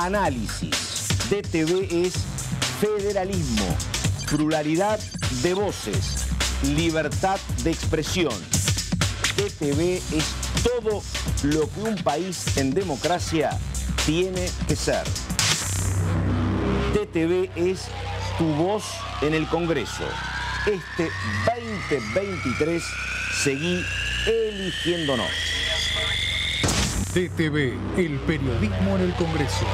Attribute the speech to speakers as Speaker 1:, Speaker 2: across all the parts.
Speaker 1: análisis. DTV es federalismo, pluralidad de voces, libertad de expresión. DTV es todo lo que un país en democracia tiene que ser. DTV es tu voz en el Congreso. Este 2023 seguí eligiéndonos.
Speaker 2: DTV, el periodismo en el Congreso.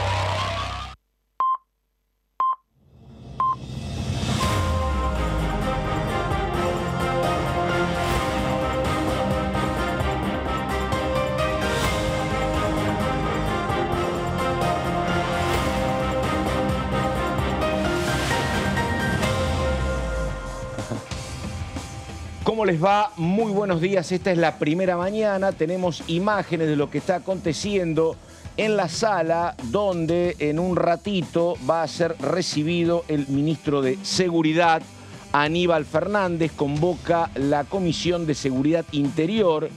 Speaker 1: ¿Cómo les va? Muy buenos días. Esta es la primera mañana. Tenemos imágenes de lo que está aconteciendo en la sala donde en un ratito va a ser recibido el ministro de Seguridad, Aníbal Fernández. Convoca la Comisión de Seguridad Interior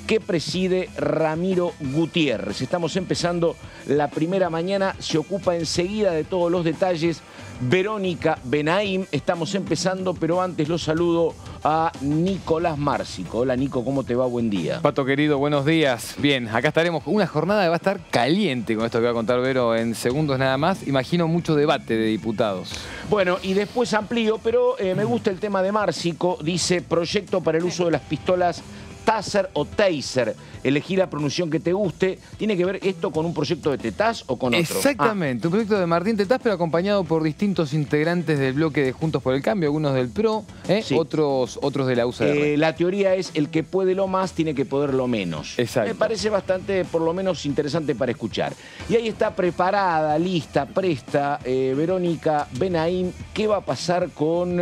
Speaker 1: que preside Ramiro Gutiérrez. Estamos empezando la primera mañana. Se ocupa enseguida de todos los detalles Verónica Benaim. Estamos empezando, pero antes los saludo a Nicolás Márcico. Hola Nico, ¿cómo te va? Buen día.
Speaker 3: Pato querido, buenos días. Bien, acá estaremos. Una jornada que va a estar caliente con esto que va a contar Vero en segundos nada más. Imagino mucho debate de diputados.
Speaker 1: Bueno, y después amplío, pero me gusta el tema de Márcico. Dice, proyecto para el uso de las pistolas Taser o Taser. Elegí la pronunciación que te guste. ¿Tiene que ver esto con un proyecto de Tetaz o con otro?
Speaker 3: Exactamente, un proyecto de Martín Tetaz, pero acompañado por distintos integrantes del bloque de Juntos por el Cambio, algunos del PRO, sí, otros de la UCR.
Speaker 1: La teoría es el que puede lo más tiene que poder lo menos.
Speaker 3: Exacto.
Speaker 1: Me parece bastante, por lo menos, interesante para escuchar. Y ahí está preparada, lista, presta, Verónica Benaim. ¿Qué va a pasar con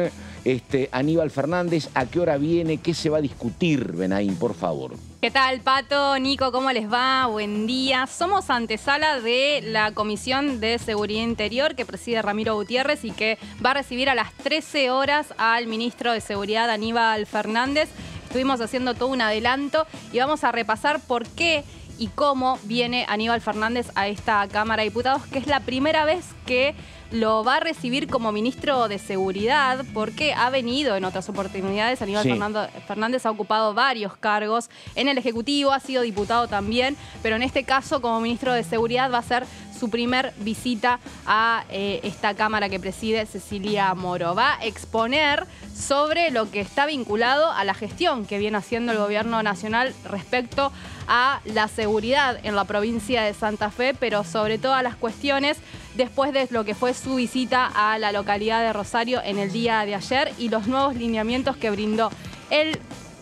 Speaker 1: Aníbal Fernández? ¿A qué hora viene? ¿Qué se va a discutir, Benaim, por favor?
Speaker 4: ¿Qué tal, Pato? Nico, ¿cómo les va? Buen día. Somos antesala de la Comisión de Seguridad Interior que preside Ramiro Gutiérrez y que va a recibir a las 13 horas al ministro de Seguridad, Aníbal Fernández. Estuvimos haciendo todo un adelanto y vamos a repasar por qué y cómo viene Aníbal Fernández a esta Cámara de Diputados, que es la primera vez que lo va a recibir como ministro de Seguridad, porque ha venido en otras oportunidades. Aníbal Fernández ha ocupado varios cargos en el Ejecutivo, ha sido diputado también, pero en este caso como ministro de Seguridad va a ser su primer visita a esta Cámara que preside Cecilia Moro. Va a exponer sobre lo que está vinculado a la gestión que viene haciendo el gobierno nacional respecto a la seguridad en la provincia de Santa Fe, pero sobre todas las cuestiones después de lo que fue su visita a la localidad de Rosario en el día de ayer y los nuevos lineamientos que brindó el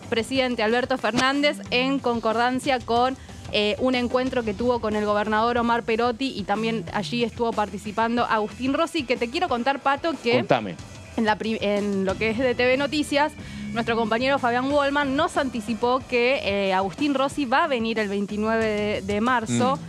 Speaker 4: presidente Alberto Fernández en concordancia con un encuentro que tuvo con el gobernador Omar Perotti, y también allí estuvo participando Agustín Rossi, que te quiero contar, Pato, que
Speaker 1: contame.
Speaker 4: En lo que es de TV Noticias, nuestro compañero Fabián Wollman nos anticipó que Agustín Rossi va a venir el 29 de marzo,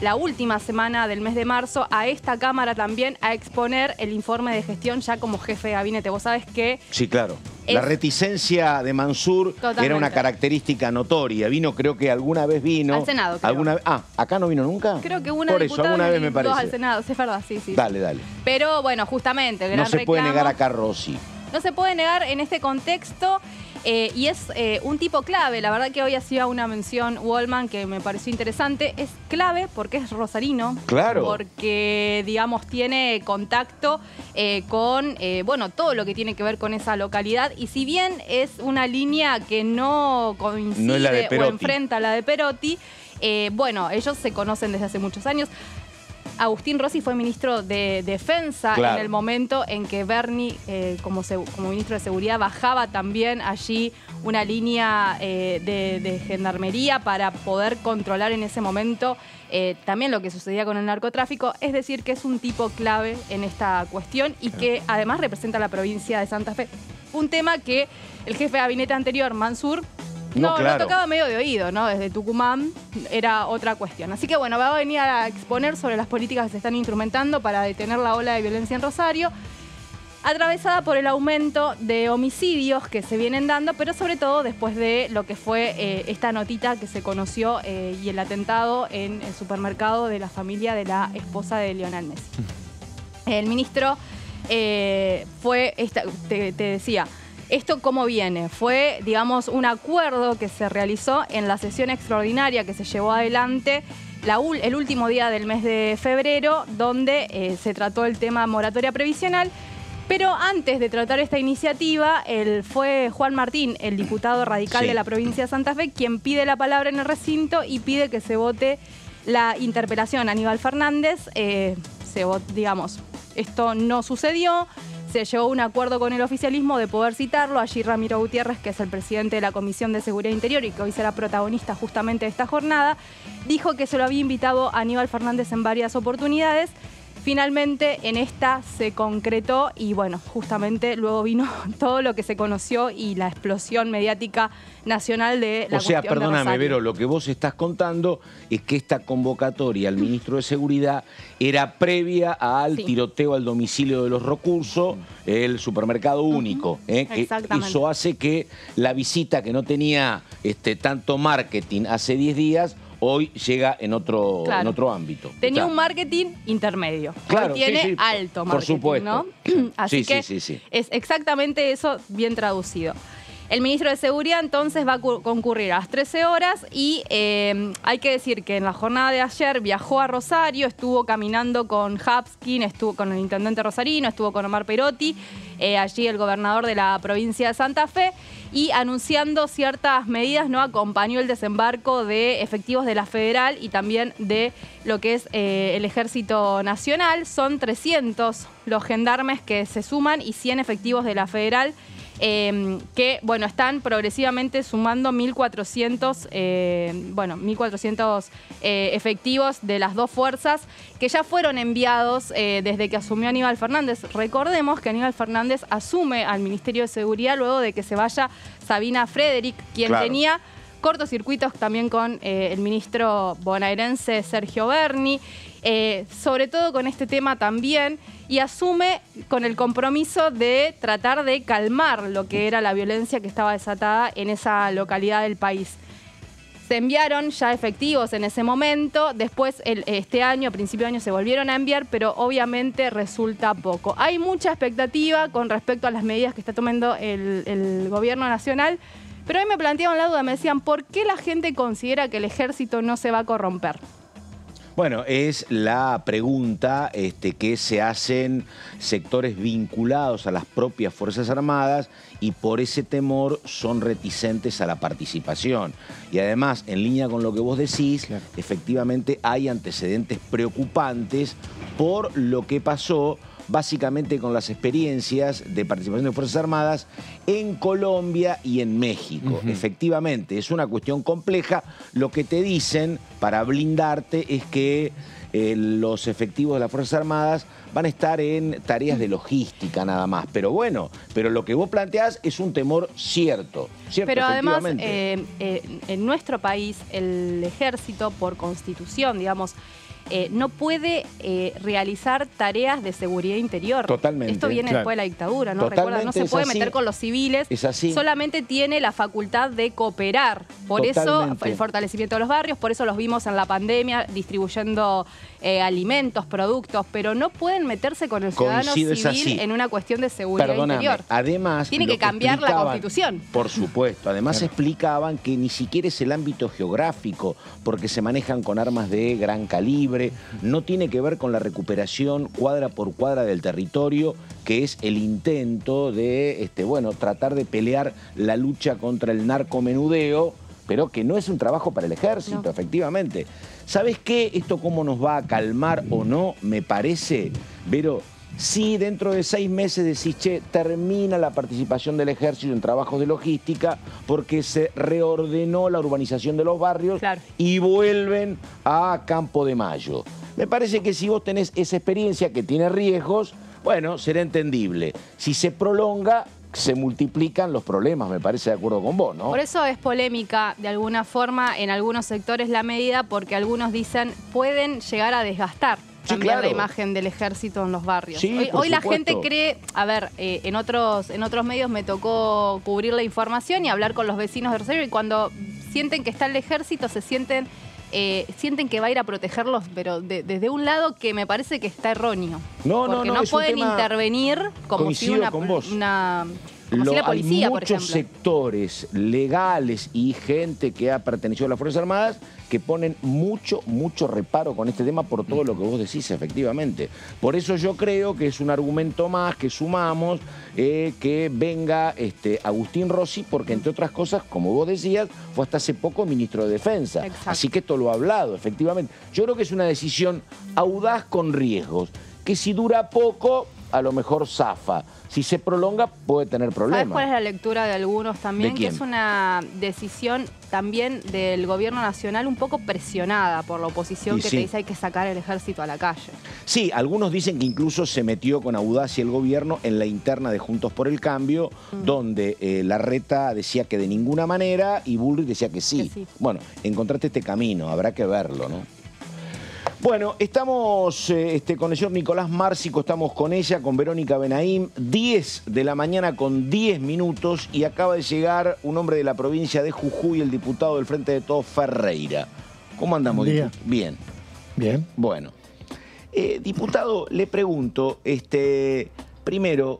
Speaker 4: la última semana del mes de marzo, a esta Cámara también a exponer el informe de gestión ya como jefe de gabinete. Vos sabés que...
Speaker 1: Sí, claro. La reticencia de Mansur era una característica notoria. Vino, creo que alguna vez vino.
Speaker 4: Al Senado, creo.
Speaker 1: ¿Acá no vino nunca?
Speaker 4: Creo que una
Speaker 1: Por eso, alguna vez me parece.
Speaker 4: Dos al Senado, sí, es verdad, sí.
Speaker 1: Dale.
Speaker 4: Pero bueno, justamente, el gran
Speaker 1: no se puede
Speaker 4: reclamo,
Speaker 1: negar acá Rossi.
Speaker 4: No se puede negar en este contexto. Y es un tipo clave. La verdad que hoy hacía una mención Wollman que me pareció interesante. Es clave porque es rosarino.
Speaker 1: Claro.
Speaker 4: Porque, digamos, tiene contacto con, todo lo que tiene que ver con esa localidad. Y si bien es una línea que no coincide o enfrenta a la de Perotti, ellos se conocen desde hace muchos años. Agustín Rossi fue ministro de Defensa en el momento en que Berni, como ministro de Seguridad, bajaba también allí una línea de gendarmería para poder controlar en ese momento también lo que sucedía con el narcotráfico. Es decir, que es un tipo clave en esta cuestión y que además representa a la provincia de Santa Fe. Un tema que el jefe de gabinete anterior, Mansur, No, claro. Lo tocaba medio de oído, ¿no? Desde Tucumán era otra cuestión. Así que bueno, va a venir a exponer sobre las políticas que se están instrumentando para detener la ola de violencia en Rosario. atravesada por el aumento de homicidios que se vienen dando, pero sobre todo después de lo que fue esta notita que se conoció y el atentado en el supermercado de la familia de la esposa de Lionel Messi. El ministro te decía, ¿esto cómo viene? Fue, digamos, un acuerdo que se realizó en la sesión extraordinaria que se llevó adelante el último día del mes de febrero, donde se trató el tema moratoria previsional. Pero antes de tratar esta iniciativa, fue Juan Martín, el diputado radical de la provincia de Santa Fe, quien pide la palabra en el recinto y pide que se vote la interpelación a Aníbal Fernández. Digamos, esto no sucedió. Se llegó a un acuerdo con el oficialismo de poder citarlo. Allí Ramiro Gutiérrez, que es el presidente de la Comisión de Seguridad Interior y que hoy será protagonista justamente de esta jornada, dijo que se lo había invitado a Aníbal Fernández en varias oportunidades. Finalmente en esta se concretó y bueno, justamente luego vino todo lo que se conoció y la explosión mediática nacional de la cuestión de
Speaker 1: perdóname,
Speaker 4: Rosario.
Speaker 1: Vero, lo que vos estás contando es que esta convocatoria al ministro de Seguridad era previa al tiroteo al domicilio de los Recursos, el supermercado único.
Speaker 4: Exactamente.
Speaker 1: Eso hace que la visita que no tenía tanto marketing hace 10 días, hoy llega en otro ámbito.
Speaker 4: Tenía un marketing intermedio.
Speaker 1: Claro,
Speaker 4: hoy tiene alto marketing,
Speaker 1: por supuesto.
Speaker 4: ¿no? Así que es exactamente eso bien traducido. El ministro de Seguridad entonces va a concurrir a las 13 horas y hay que decir que en la jornada de ayer viajó a Rosario, estuvo caminando con Hapskin, estuvo con el intendente rosarino, estuvo con Omar Perotti, allí el gobernador de la provincia de Santa Fe, y anunciando ciertas medidas, ¿no? Acompañó el desembarco de efectivos de la Federal y también de lo que es el Ejército Nacional. Son 300 los gendarmes que se suman y 100 efectivos de la Federal, que, bueno, están progresivamente sumando 1.400 efectivos de las dos fuerzas que ya fueron enviados desde que asumió Aníbal Fernández. Recordemos que Aníbal Fernández asume al Ministerio de Seguridad luego de que se vaya Sabina Frederick, quien tenía cortocircuitos también con el ministro bonaerense Sergio Berni, sobre todo con este tema también, y asume con el compromiso de tratar de calmar lo que era la violencia que estaba desatada en esa localidad del país. Se enviaron ya efectivos en ese momento, después este año, a principio de año, se volvieron a enviar, pero obviamente resulta poco. Hay mucha expectativa con respecto a las medidas que está tomando el gobierno nacional, pero a mí me planteaban la duda, me decían, ¿por qué la gente considera que el ejército no se va a corromper?
Speaker 1: Bueno, es la pregunta que se hacen sectores vinculados a las propias Fuerzas Armadas y por ese temor son reticentes a la participación. Y además, en línea con lo que vos decís, efectivamente hay antecedentes preocupantes por lo que pasó básicamente con las experiencias de participación de Fuerzas Armadas en Colombia y en México. Efectivamente, es una cuestión compleja. Lo que te dicen para blindarte es que los efectivos de las Fuerzas Armadas van a estar en tareas de logística nada más. Pero bueno, lo que vos planteás es un temor cierto.
Speaker 4: Pero además, en nuestro país, el ejército, por constitución, digamos, no puede realizar tareas de seguridad interior.
Speaker 1: Totalmente.
Speaker 4: Esto viene después de la dictadura, ¿no? Recuerda, no se puede meter con los civiles.
Speaker 1: Es así.
Speaker 4: Solamente tiene la facultad de cooperar. Por eso el fortalecimiento de los barrios, por eso los vimos en la pandemia distribuyendo alimentos, productos, pero no pueden meterse con el ciudadano civil en una cuestión de seguridad interior.
Speaker 1: Además,
Speaker 4: tiene que cambiar la Constitución.
Speaker 1: Por supuesto. Además explicaban que ni siquiera es el ámbito geográfico, porque se manejan con armas de gran calibre. No tiene que ver con la recuperación cuadra por cuadra del territorio, que es el intento de tratar de pelear la lucha contra el narcomenudeo, pero que no es un trabajo para el ejército, efectivamente. ¿Sabes qué? Esto cómo nos va a calmar o no, me parece, Vero. Si dentro de 6 meses decís, che, termina la participación del ejército en trabajos de logística porque se reordenó la urbanización de los barrios y vuelven a Campo de Mayo. Me parece que si vos tenés esa experiencia que tiene riesgos, bueno, será entendible. Si se prolonga, se multiplican los problemas, me parece, de acuerdo con vos, ¿no?
Speaker 4: Por eso es polémica, de alguna forma, en algunos sectores la medida, porque algunos dicen pueden llegar a desgastar también
Speaker 1: claro.
Speaker 4: la imagen del ejército en los barrios.
Speaker 1: Sí,
Speaker 4: Hoy la
Speaker 1: supuesto.
Speaker 4: gente cree, a ver, en otros medios me tocó cubrir la información y hablar con los vecinos de Rosario, y cuando sienten que está el ejército se sienten que va a ir a protegerlos, pero desde un lado que me parece que está erróneo. Porque no
Speaker 1: es un
Speaker 4: pueden
Speaker 1: tema-
Speaker 4: intervenir como si
Speaker 1: Coincido con vos.
Speaker 4: como si la policía,
Speaker 1: hay
Speaker 4: por
Speaker 1: muchos
Speaker 4: ejemplo.
Speaker 1: sectores legales y gente que ha pertenecido a las Fuerzas Armadas que ponen mucho reparo con este tema por todo lo que vos decís, efectivamente. Por eso yo creo que es un argumento más que sumamos que venga Agustín Rossi, porque entre otras cosas, como vos decías, fue hasta hace poco ministro de Defensa.
Speaker 4: Exacto.
Speaker 1: Así que esto lo ha hablado, efectivamente. Yo creo que es una decisión audaz con riesgos, que si dura poco, a lo mejor zafa. Si se prolonga, puede tener problemas.
Speaker 4: ¿Sabes cuál es la lectura de algunos también?
Speaker 1: ¿De
Speaker 4: Que
Speaker 1: quién?
Speaker 4: es una decisión también del gobierno nacional un poco presionada por la oposición,
Speaker 1: Y
Speaker 4: que
Speaker 1: sí.
Speaker 4: te dice hay que sacar el ejército a la calle.
Speaker 1: Sí, algunos dicen que incluso se metió con audacia el gobierno en la interna de Juntos por el Cambio, donde Larreta decía que de ninguna manera y Bullrich decía que sí.
Speaker 4: Que sí.
Speaker 1: Bueno, encontraste este camino, habrá que verlo, ¿no? Bueno, estamos con el señor Nicolás Márcico, estamos con ella, con Verónica Benaim, 10 de la mañana con 10 minutos y acaba de llegar un hombre de la provincia de Jujuy, el diputado del Frente de Todos, Ferreira. ¿Cómo andamos?
Speaker 5: Buen día.
Speaker 1: Bien.
Speaker 5: Bien.
Speaker 1: Bueno, diputado, le pregunto, primero,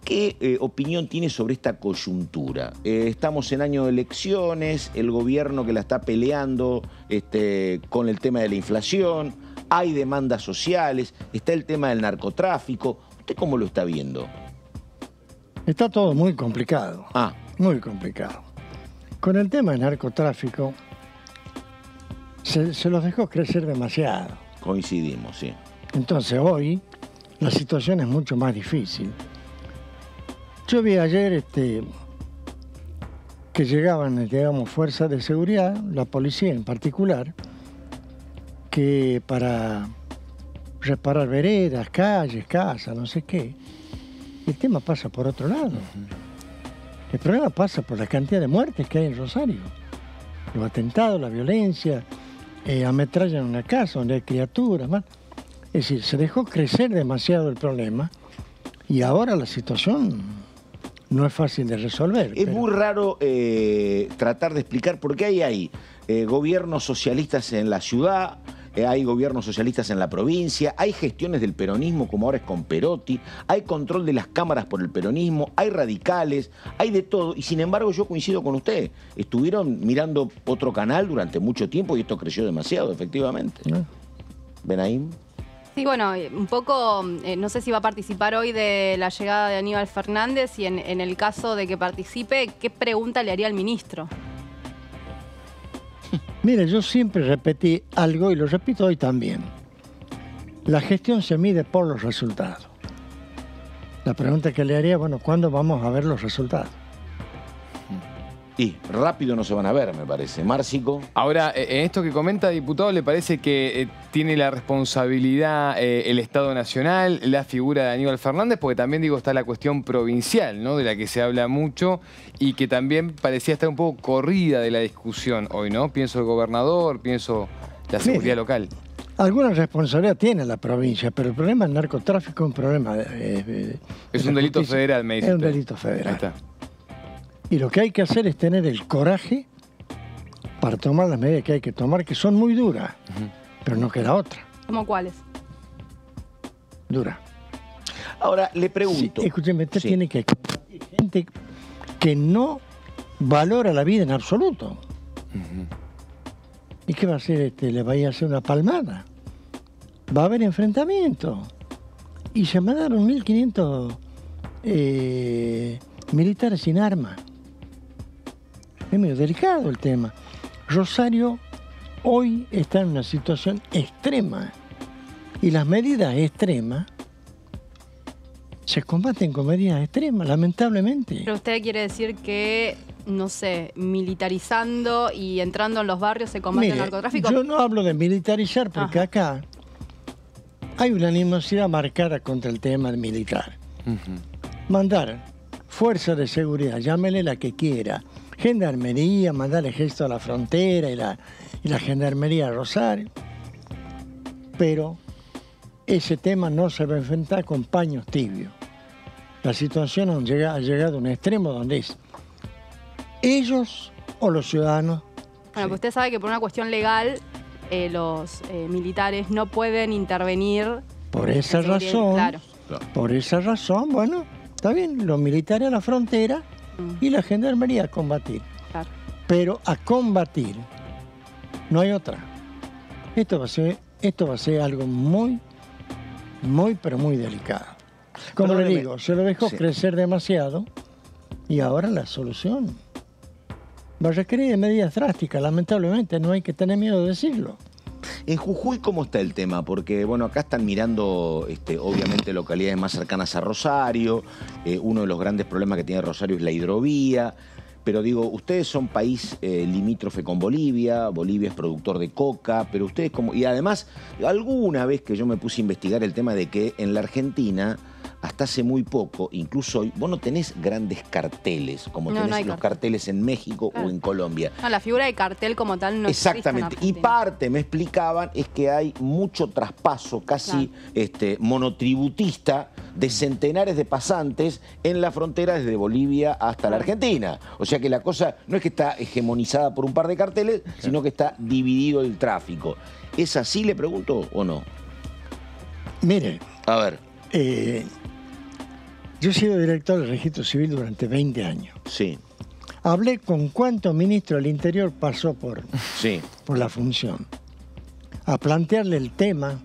Speaker 1: ¿qué opinión tiene sobre esta coyuntura? Estamos en año de elecciones, el gobierno que la está peleando con el tema de la inflación, hay demandas sociales, está el tema del narcotráfico. ¿Usted cómo lo está viendo?
Speaker 5: Está todo muy complicado.
Speaker 1: Ah,
Speaker 5: Muy complicado. Con el tema del narcotráfico, se los dejó crecer demasiado.
Speaker 1: coincidimos, sí.
Speaker 5: Entonces hoy la situación es mucho más difícil. Yo vi ayer que llegaban, digamos, fuerzas de seguridad, la policía en particular, que para reparar veredas, calles, casas, no sé qué. El tema pasa por otro lado. El problema pasa por la cantidad de muertes que hay en Rosario. Los atentados, la violencia, ametrallan una casa donde hay criaturas. Es decir, se dejó crecer demasiado el problema y ahora la situación no es fácil de resolver.
Speaker 1: Es muy raro tratar de explicar por qué hay ahí gobiernos socialistas en la ciudad, hay gobiernos socialistas en la provincia, hay gestiones del peronismo como ahora es con Perotti, hay control de las cámaras por el peronismo, hay radicales, hay de todo. Y sin embargo yo coincido con usted, estuvieron mirando otro canal durante mucho tiempo y esto creció demasiado, efectivamente.
Speaker 5: ¿No?
Speaker 1: Benaim.
Speaker 4: Sí, bueno, un poco, no sé si va a participar hoy de la llegada de Aníbal Fernández y en el caso de que participe, ¿qué pregunta le haría al ministro?
Speaker 5: Mire, yo siempre repetí algo y lo repito hoy también. La gestión se mide por los resultados. La pregunta que le haría, bueno, ¿cuándo vamos a ver los resultados?
Speaker 1: Y rápido no se van a ver, me parece. Márcico.
Speaker 3: Ahora, en esto que comenta, diputado, ¿le parece que tiene la responsabilidad el Estado Nacional, la figura de Aníbal Fernández? Porque también, digo, está la cuestión provincial, ¿no? De la que se habla mucho y que también parecía estar un poco corrida de la discusión hoy, ¿no? Pienso el gobernador, pienso la seguridad local.
Speaker 5: Alguna responsabilidad tiene la provincia, pero el problema del narcotráfico es un problema...
Speaker 3: Es un delito federal, me dice
Speaker 5: Es un
Speaker 3: usted.
Speaker 5: delito federal.
Speaker 3: Ahí está.
Speaker 5: Y lo que hay que hacer es tener el coraje para tomar las medidas que hay que tomar, que son muy duras, pero no queda otra.
Speaker 4: ¿Cómo cuáles?
Speaker 5: Dura.
Speaker 1: Ahora, le pregunto.
Speaker 5: Sí, escúcheme, usted
Speaker 1: Sí.
Speaker 5: tiene que... Hay gente que no valora la vida en absoluto. ¿Y qué va a hacer? ¿Le va a ir a hacer una palmada? Va a haber enfrentamiento. Y se mandaron 1.500 militares sin armas. Es medio delicado el tema. Rosario hoy está en una situación extrema. Y las medidas extremas se combaten con medidas extremas, lamentablemente.
Speaker 4: Pero usted quiere decir que, no sé, militarizando y entrando en los barrios se combate el
Speaker 5: Mire,
Speaker 4: narcotráfico.
Speaker 5: yo no hablo de militarizar porque
Speaker 4: Ajá.
Speaker 5: acá hay una animosidad marcada contra el tema militar. Mandar fuerza de seguridad, llámele la que quiera, gendarmería, mandar el ejército a la frontera y la gendarmería a Rosario, pero ese tema no se va a enfrentar con paños tibios. La situación ha llegado a un extremo donde es ellos o los ciudadanos.
Speaker 4: Bueno, pues usted sabe que por una cuestión legal los militares no pueden intervenir.
Speaker 5: Por esa razón,
Speaker 4: claro.
Speaker 5: Por esa razón, bueno, está bien, los militares a la frontera y la gendarmería a combatir.
Speaker 4: Claro.
Speaker 5: Pero a combatir no hay otra. Esto va a ser algo muy, pero muy delicado. Como le digo, se lo dejó crecer demasiado y ahora la solución va a requerir medidas drásticas. Lamentablemente, no hay que tener miedo de decirlo.
Speaker 1: En Jujuy, ¿cómo está el tema? Porque, bueno, acá están mirando, obviamente, localidades más cercanas a Rosario. Uno de los grandes problemas que tiene Rosario es la hidrovía. Pero digo, ustedes son país limítrofe con Bolivia. Bolivia es productor de coca. Pero ustedes como... Y además, alguna vez que yo me puse a investigar el tema de que en la Argentina, hasta hace muy poco, incluso hoy, vos no tenés grandes carteles, como tenés los carteles en México o en Colombia.
Speaker 4: No, la figura de cartel como tal no existe.
Speaker 1: Exactamente. Y parte, me explicaban, es que hay mucho traspaso casi monotributista de centenares de pasantes en la frontera desde Bolivia hasta la Argentina. O sea que la cosa no es que está hegemonizada por un par de carteles, sino que está dividido el tráfico. ¿Es así, le pregunto, o no?
Speaker 5: Mire.
Speaker 1: A ver.
Speaker 5: Yo he sido director del Registro Civil durante 20 años.
Speaker 1: Sí.
Speaker 5: Hablé con cuántos ministros del Interior pasó por la función. A plantearle el tema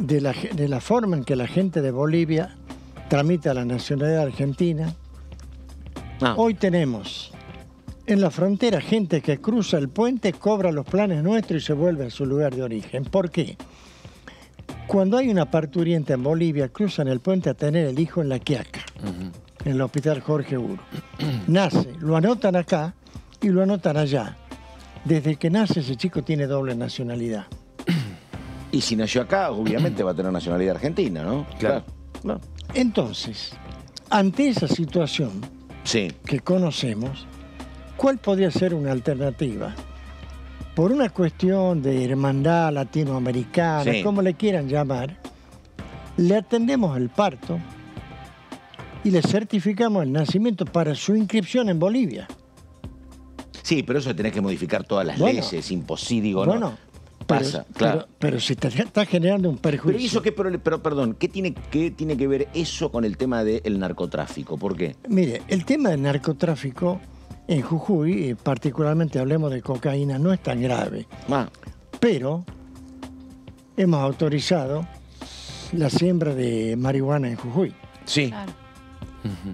Speaker 5: de la forma en que la gente de Bolivia tramita la nacionalidad argentina. Hoy tenemos en la frontera gente que cruza el puente, cobra los planes nuestros y se vuelve a su lugar de origen. ¿Por qué? Cuando hay una parturienta en Bolivia, cruzan el puente a tener el hijo en La Quiaca, en el hospital Jorge Uro. Nace, lo anotan acá y lo anotan allá. Desde que nace ese chico tiene doble nacionalidad.
Speaker 1: Y si nació acá, obviamente va a tener nacionalidad argentina, ¿no?
Speaker 3: Claro.
Speaker 5: Entonces, ante esa situación que conocemos, ¿cuál podría ser una alternativa? Por una cuestión de hermandad latinoamericana, como le quieran llamar, le atendemos el parto y le certificamos el nacimiento para su inscripción en Bolivia.
Speaker 1: Sí, pero eso tenés que modificar todas las leyes, es imposible, digo, no. Pasa,
Speaker 5: pero si te está generando un perjuicio.
Speaker 1: Pero eso qué, pero perdón, ¿qué tiene que ver eso con el tema del narcotráfico? ¿Por qué?
Speaker 5: Mire, el tema del narcotráfico en Jujuy, particularmente hablemos de cocaína, no es tan grave. Pero hemos autorizado la siembra de marihuana en Jujuy.
Speaker 1: Sí. Claro.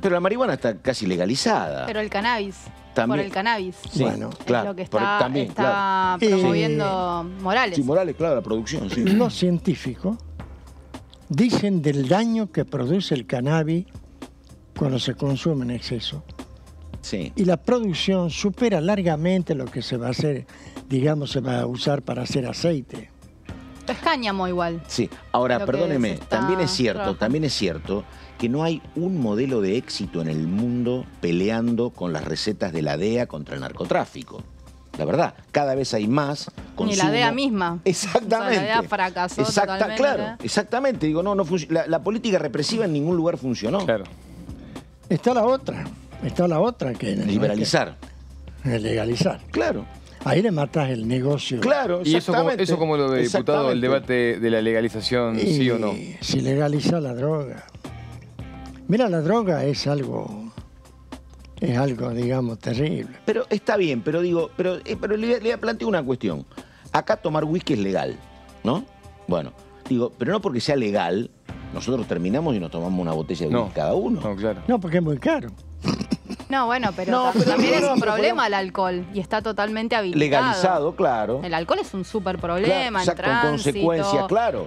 Speaker 1: Pero la marihuana está casi legalizada.
Speaker 4: Pero el cannabis.
Speaker 1: También.
Speaker 4: Por el cannabis.
Speaker 5: Sí, bueno,
Speaker 4: es lo que está promoviendo Morales.
Speaker 1: Sí, Morales, claro, la producción. Sí.
Speaker 5: Los científicos dicen del daño que produce el cannabis cuando se consume en exceso.
Speaker 1: Sí.
Speaker 5: Y la producción supera largamente lo que se va a hacer, digamos, se va a usar para hacer aceite.
Speaker 4: Es cáñamo igual.
Speaker 1: Sí, ahora, perdóneme, también es cierto que no hay un modelo de éxito en el mundo peleando con las recetas de la DEA contra el narcotráfico. La verdad, cada vez hay más consumo.
Speaker 4: Ni la DEA misma.
Speaker 1: Exactamente.
Speaker 4: O sea, la DEA fracasó totalmente.
Speaker 1: Claro, exactamente. Digo, no la política represiva en ningún lugar funcionó.
Speaker 3: Claro.
Speaker 5: Está la otra que...
Speaker 1: Liberalizar.
Speaker 5: Legalizar.
Speaker 1: Claro.
Speaker 5: Ahí le matas el negocio.
Speaker 1: Claro,
Speaker 3: y eso como lo de diputado, el debate de la legalización, sí o no.
Speaker 5: Si legaliza la droga. Mira, la droga es algo, digamos, terrible.
Speaker 1: Pero está bien, pero le planteo una cuestión. Acá tomar whisky es legal, ¿no? Bueno, pero no porque sea legal, nosotros terminamos y nos tomamos una botella de whisky cada uno.
Speaker 3: No, claro.
Speaker 5: No, porque es muy caro.
Speaker 4: No, bueno, pero también es un problema el alcohol y está totalmente habilitado.
Speaker 1: Legalizado, claro.
Speaker 4: El alcohol es un súper problema en tránsito,
Speaker 1: con consecuencias,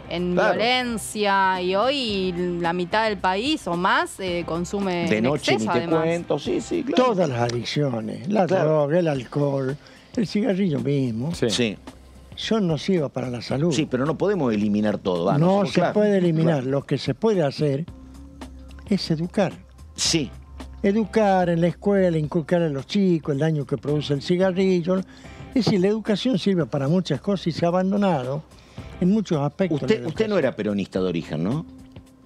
Speaker 4: en violencia, y hoy la mitad del país o más consume
Speaker 1: de noche,
Speaker 4: exceso,
Speaker 1: ni te cuento, sí, claro.
Speaker 5: Todas las adicciones, la droga, el alcohol, el cigarrillo mismo, son nocivas para la salud.
Speaker 1: Sí, pero no podemos eliminar todo.
Speaker 5: No se puede eliminar. Lo que se puede hacer es educar.
Speaker 1: Sí.
Speaker 5: Educar en la escuela, inculcar a los chicos el daño que produce el cigarrillo. Es decir, la educación sirve para muchas cosas y se ha abandonado en muchos aspectos.
Speaker 1: Usted no era peronista de origen, ¿no?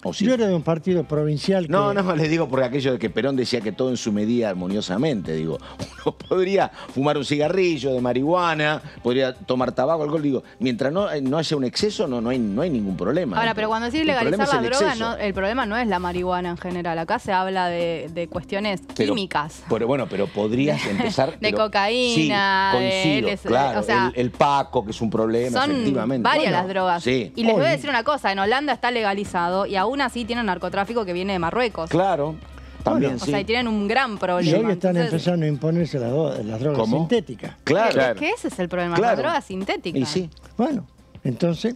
Speaker 1: ¿O sí?
Speaker 5: Yo era de un partido provincial que...
Speaker 1: No, le digo por aquello de que Perón decía que todo en su medida armoniosamente. Digo, uno podría fumar un cigarrillo de marihuana, podría tomar tabaco, alcohol. Digo, mientras no haya un exceso, no hay ningún problema.
Speaker 4: Ahora, pero cuando decís legalizar la droga, el problema no es la marihuana en general. Acá se habla de cuestiones químicas.
Speaker 1: Pero podrías empezar...
Speaker 4: de cocaína,
Speaker 1: sí, coincido, claro. O sea, el paco, que es un problema, efectivamente.
Speaker 4: Son varias las drogas.
Speaker 1: Sí.
Speaker 4: Y les voy a decir una cosa, en Holanda está legalizado y aún así tienen narcotráfico que viene de Marruecos.
Speaker 1: Claro, también,
Speaker 4: O sea, y tienen un gran problema.
Speaker 5: Y hoy están empezando a imponerse las drogas sintéticas.
Speaker 1: Claro.
Speaker 4: Que ese es el problema, las drogas sintéticas.
Speaker 1: Y sí.
Speaker 5: Bueno, entonces,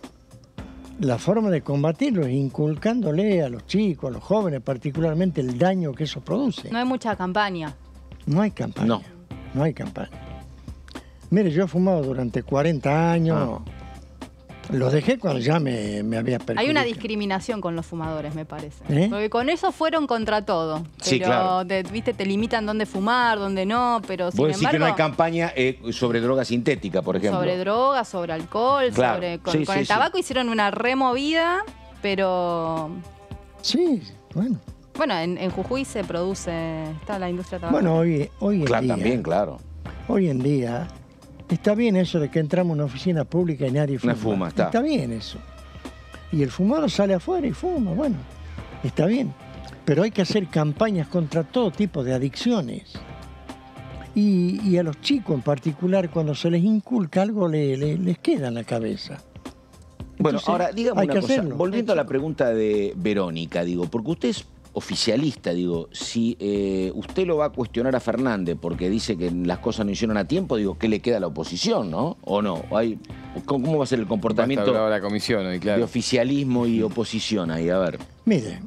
Speaker 5: la forma de combatirlo es inculcándole a los chicos, a los jóvenes, particularmente el daño que eso produce.
Speaker 4: No hay mucha campaña.
Speaker 5: No hay campaña. No hay campaña. Mire, yo he fumado durante 40 años. Los dejé cuando ya me había perjudicado.
Speaker 4: Hay una discriminación con los fumadores, me parece. Porque con eso fueron contra todo. Pero,
Speaker 1: sí, claro.
Speaker 4: Te limitan dónde fumar, dónde no, pero sin
Speaker 1: Vos decís
Speaker 4: embargo...
Speaker 1: que no hay campaña sobre droga sintética, por ejemplo.
Speaker 4: Sobre drogas, sobre alcohol,
Speaker 1: claro.
Speaker 4: con el tabaco hicieron una removida, pero...
Speaker 5: Sí, bueno.
Speaker 4: Bueno, en Jujuy se produce, está la industria tabacalera.
Speaker 5: Bueno, hoy en día...
Speaker 1: También, claro.
Speaker 5: Hoy en día... Está bien eso de que entramos en una oficina pública y nadie fuma.
Speaker 1: No fuma,
Speaker 5: está bien eso. Y el fumador sale afuera y fuma, bueno, está bien. Pero hay que hacer campañas contra todo tipo de adicciones. Y a los chicos en particular, cuando se les inculca algo, les queda en la cabeza.
Speaker 1: Bueno,
Speaker 5: Entonces,
Speaker 1: ahora, dígame una cosa.
Speaker 5: Hacerlo.
Speaker 1: Volviendo a la pregunta de Verónica, digo, porque usted es oficialista, digo, si usted lo va a cuestionar a Fernández porque dice que las cosas no hicieron a tiempo, digo, ¿qué le queda a la oposición, no? ¿O no? ¿Cómo va a ser el comportamiento
Speaker 3: la comisión hoy, claro,
Speaker 1: de oficialismo y oposición ahí? A ver.
Speaker 5: Mire,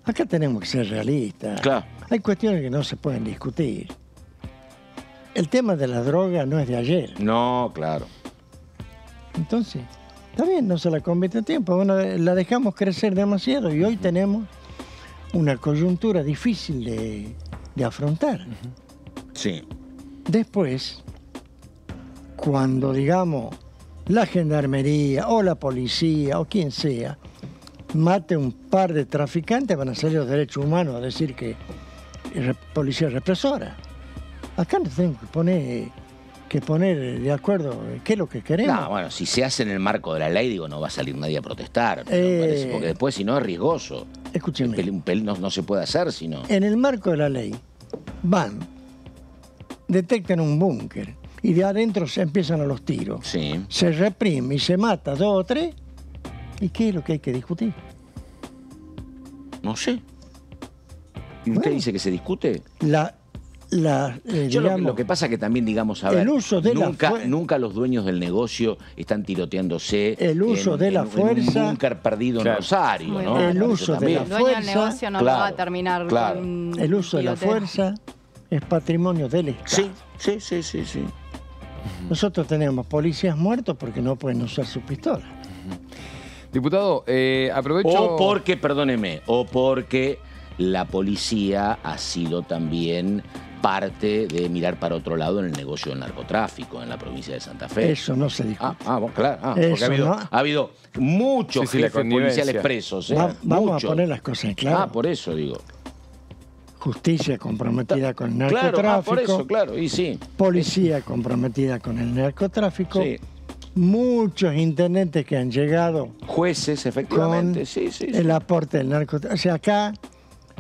Speaker 5: acá tenemos que ser realistas.
Speaker 1: Claro.
Speaker 5: Hay cuestiones que no se pueden discutir. El tema de la droga no es de ayer.
Speaker 1: No, claro.
Speaker 5: Entonces, está bien, no se la convierte a tiempo. Bueno, la dejamos crecer demasiado y hoy tenemos una coyuntura difícil de afrontar.
Speaker 1: Sí.
Speaker 5: Después, cuando, digamos, la gendarmería o la policía o quien sea mate un par de traficantes, van a salir los derechos humanos a decir que es policía represora. Acá nos tenemos que poner de acuerdo qué es lo que queremos.
Speaker 1: No, bueno, si se hace en el marco de la ley, digo, no va a salir nadie a protestar. Me parece, porque después, si no, es riesgoso.
Speaker 5: Escúcheme.
Speaker 1: No se puede hacer, sino...
Speaker 5: En el marco de la ley, van, detectan un búnker y de adentro se empiezan a los tiros.
Speaker 1: Sí.
Speaker 5: Se reprime y se mata 2 o 3. ¿Y qué es lo que hay que discutir?
Speaker 1: No sé. ¿Y usted dice que se discute?
Speaker 5: Digamos,
Speaker 1: lo que pasa es que también, digamos, a ver,
Speaker 5: el uso de
Speaker 1: nunca los dueños del negocio están tiroteándose
Speaker 5: el uso de la fuerza,
Speaker 1: en un búnker perdido en Rosario, ¿no?
Speaker 5: El uso de la
Speaker 4: fuerza, el dueño del negocio no lo va a terminar con
Speaker 5: el uso de la fuerza es patrimonio del Estado.
Speaker 1: Sí.
Speaker 5: Nosotros tenemos policías muertos porque no pueden usar su pistola.
Speaker 3: Diputado, aprovecho...
Speaker 1: O porque la policía ha sido también parte de mirar para otro lado en el negocio del narcotráfico en la provincia de Santa Fe.
Speaker 5: Eso no se discute.
Speaker 1: Bueno, claro. Porque ha habido muchos jefes policiales presos.
Speaker 5: Vamos a poner las cosas en claro.
Speaker 1: Por eso digo.
Speaker 5: Justicia comprometida con el narcotráfico.
Speaker 1: Claro, por eso, claro, y sí.
Speaker 5: Policía comprometida con el narcotráfico.
Speaker 1: Sí.
Speaker 5: Muchos intendentes que han llegado.
Speaker 1: Jueces, efectivamente,
Speaker 5: con el aporte del narcotráfico. O sea, acá...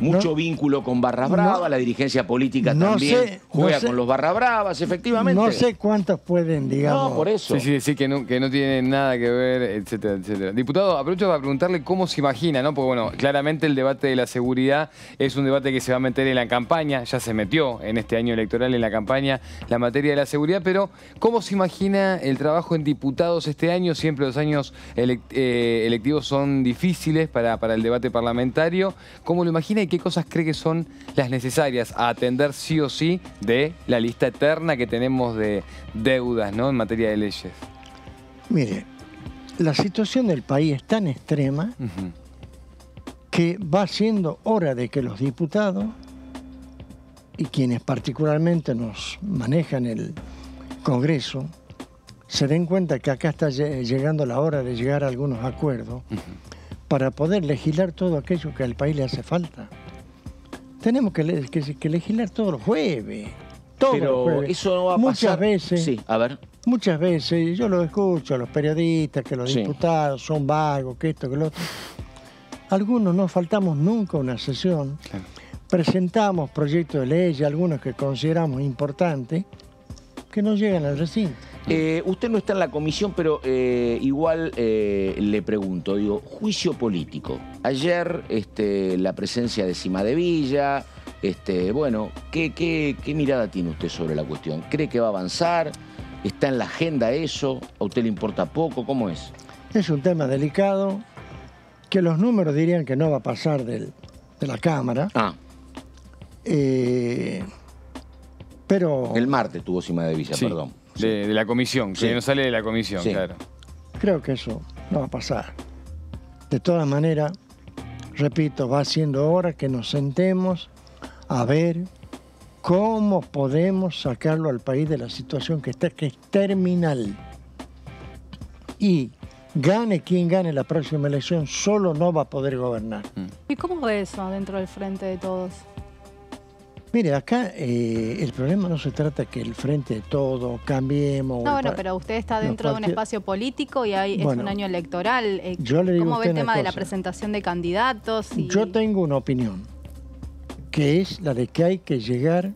Speaker 1: Mucho vínculo con Barras Bravas, la dirigencia política también juega con los Barras Bravas, efectivamente.
Speaker 5: No sé cuántos pueden, digamos...
Speaker 1: No, por eso.
Speaker 3: Sí, que no tienen nada que ver, etcétera, etcétera. Diputado, aprovecho para preguntarle cómo se imagina, ¿no? Porque, bueno, claramente el debate de la seguridad es un debate que se va a meter en la campaña, ya se metió en este año electoral en la campaña la materia de la seguridad, pero ¿cómo se imagina el trabajo en diputados este año? Siempre los años electivos son difíciles para el debate parlamentario. ¿Cómo lo imagina y qué cosas cree que son las necesarias a atender sí o sí de la lista eterna que tenemos de deudas, ¿no?, en materia de leyes?
Speaker 5: Mire, la situación del país es tan extrema que va siendo hora de que los diputados y quienes particularmente nos manejan el Congreso se den cuenta que acá está llegando la hora de llegar a algunos acuerdos para poder legislar todo aquello que al país le hace falta. Tenemos que legislar todos los jueves. Todos los jueves.
Speaker 1: Eso no va a
Speaker 5: muchas
Speaker 1: pasar.
Speaker 5: veces,
Speaker 1: Sí, a ver.
Speaker 5: muchas veces, yo lo escucho a los periodistas, que los
Speaker 1: Sí.
Speaker 5: diputados son vagos, que esto, que lo otro. Algunos no faltamos nunca a una sesión.
Speaker 3: Claro.
Speaker 5: Presentamos proyectos de ley, algunos que consideramos importantes, que no llegan al recinto.
Speaker 1: Usted no está en la comisión, pero igual le pregunto, digo, juicio político. Ayer la presencia de Cimadevilla, bueno, ¿qué mirada tiene usted sobre la cuestión? ¿Cree que va a avanzar? ¿Está en la agenda eso? ¿A usted le importa poco? ¿Cómo es?
Speaker 5: Es un tema delicado, que los números dirían que no va a pasar de la Cámara.
Speaker 1: Ah,
Speaker 5: Pero
Speaker 1: el martes tuvo Cimadevilla,
Speaker 3: Sí,
Speaker 1: perdón.
Speaker 3: de la comisión,
Speaker 1: Sí.
Speaker 3: que no sale de la comisión,
Speaker 1: Sí.
Speaker 3: claro.
Speaker 5: creo que eso no va a pasar. De todas maneras, repito, va siendo hora que nos sentemos a ver cómo podemos sacarlo al país de la situación que está, que es terminal. Y gane quien gane la próxima elección, solo no va a poder gobernar.
Speaker 4: ¿Y cómo ve eso dentro del Frente de Todos?
Speaker 5: Mire, acá el problema no se trata que el Frente de Todo cambiemos.
Speaker 4: No, bueno, pero usted está dentro de un espacio político y es
Speaker 5: Bueno,
Speaker 4: un año electoral.
Speaker 5: yo le digo
Speaker 4: ¿Cómo
Speaker 5: a
Speaker 4: ve
Speaker 5: usted
Speaker 4: el tema
Speaker 5: una
Speaker 4: de la
Speaker 5: cosa.
Speaker 4: presentación de candidatos?
Speaker 5: Yo tengo una opinión, que es la de que hay que llegar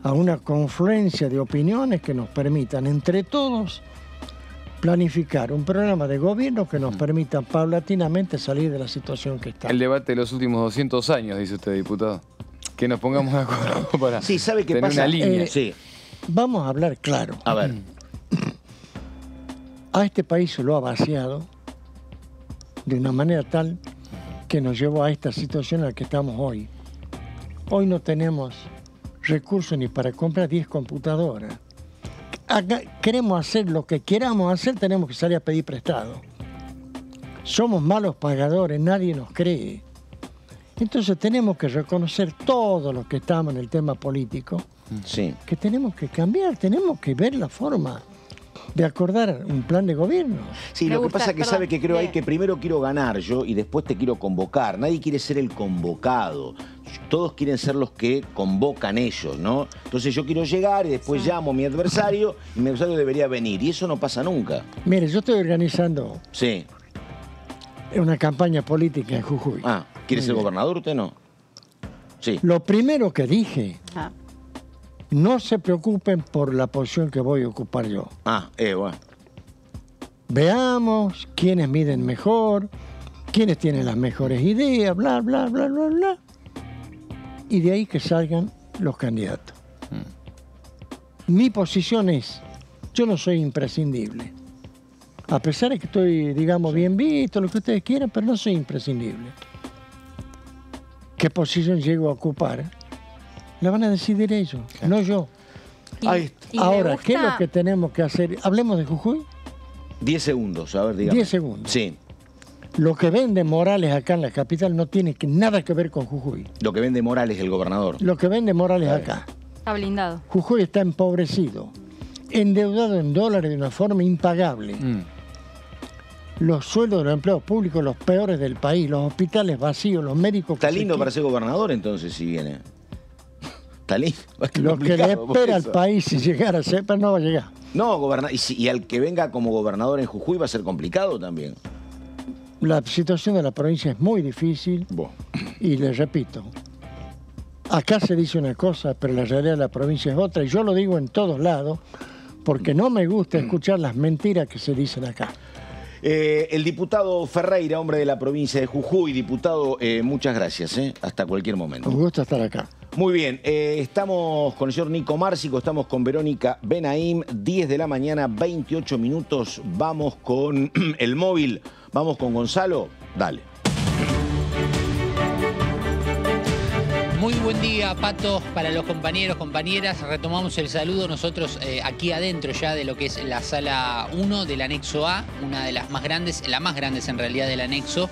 Speaker 5: a una confluencia de opiniones que nos permitan, entre todos, planificar un programa de gobierno que nos permita paulatinamente salir de la situación que está.
Speaker 3: El debate de los últimos 200 años, dice usted, diputado. Que nos pongamos de acuerdo para
Speaker 1: Sí, ¿sabe qué
Speaker 3: tener
Speaker 1: pasa?
Speaker 3: una línea.
Speaker 1: Sí,
Speaker 5: Vamos a hablar claro.
Speaker 1: a ver.
Speaker 5: A este país se lo ha vaciado de una manera tal que nos llevó a esta situación en la que estamos hoy. Hoy no tenemos recursos ni para comprar 10 computadoras. Acá queremos hacer lo que queramos hacer, tenemos que salir a pedir prestado. Somos malos pagadores, nadie nos cree. Entonces tenemos que reconocer todos los que estamos en el tema político,
Speaker 1: Sí.
Speaker 5: que tenemos que cambiar, tenemos que ver la forma de acordar un plan de gobierno.
Speaker 1: Sí,
Speaker 4: Me
Speaker 1: lo que
Speaker 4: gusta,
Speaker 1: pasa es que
Speaker 4: perdón,
Speaker 1: sabe que creo ahí
Speaker 4: bien.
Speaker 1: que primero quiero ganar yo y después te quiero convocar. Nadie quiere ser el convocado. Todos quieren ser los que convocan ellos, ¿no? Entonces yo quiero llegar y después llamo a mi adversario y mi adversario debería venir. Y eso no pasa nunca.
Speaker 5: Mire, yo estoy organizando
Speaker 1: Sí.
Speaker 5: una campaña política en Jujuy.
Speaker 1: Ah, ¿quiere ser gobernador usted? No. Sí.
Speaker 5: Lo primero que dije,
Speaker 4: Ah,
Speaker 5: no se preocupen por la posición que voy a ocupar yo.
Speaker 1: Ah, bueno.
Speaker 5: Veamos quiénes miden mejor, quiénes tienen las mejores ideas, bla, bla, bla, bla, bla. Y de ahí que salgan los candidatos. Mi posición es, yo no soy imprescindible. A pesar de que estoy, digamos, bien visto, lo que ustedes quieran, pero no soy imprescindible. ¿Qué posición llego a ocupar? La van a decidir ellos, no yo.
Speaker 4: y-
Speaker 1: Ahí está.
Speaker 4: y me
Speaker 5: Ahora, ¿qué es
Speaker 4: gusta-
Speaker 5: lo que tenemos que hacer? Hablemos de Jujuy.
Speaker 1: 10 segundos, a ver, dígame.
Speaker 5: 10 segundos.
Speaker 1: Sí.
Speaker 5: Lo que vende Morales acá en la capital no tiene nada que ver con Jujuy.
Speaker 1: Lo que vende Morales, el gobernador.
Speaker 5: Lo que vende Morales acá.
Speaker 4: Está blindado.
Speaker 5: Jujuy está empobrecido, endeudado en dólares de una forma impagable. Los sueldos de los empleados públicos los peores del país, los hospitales vacíos, los médicos...
Speaker 1: Está
Speaker 5: que se
Speaker 1: lindo
Speaker 5: qui-
Speaker 1: para ser gobernador entonces si viene. Está lindo.
Speaker 5: Lo que le
Speaker 1: Complicado por
Speaker 5: espera al
Speaker 1: eso.
Speaker 5: país si llegara a ser, pero no va a llegar.
Speaker 1: No, y al que venga como gobernador en Jujuy va a ser complicado también.
Speaker 5: La situación de la provincia es muy difícil y les repito, acá se dice una cosa, pero la realidad de la provincia es otra, y yo lo digo en todos lados, porque no me gusta escuchar las mentiras que se dicen acá.
Speaker 1: El diputado Ferreira, hombre de la provincia de Jujuy, diputado, muchas gracias, hasta cualquier momento.
Speaker 5: Un gusto estar acá.
Speaker 1: Muy bien, estamos con el señor Nico Márcico, estamos con Verónica Benaim, 10 de la mañana, 28 minutos, vamos con el móvil, vamos con Gonzalo, dale.
Speaker 6: Muy buen día, Pato, para los compañeros, compañeras. Retomamos el saludo nosotros aquí adentro ya de lo que es la sala 1 del anexo A, una de las más grandes, la más grande en realidad del anexo,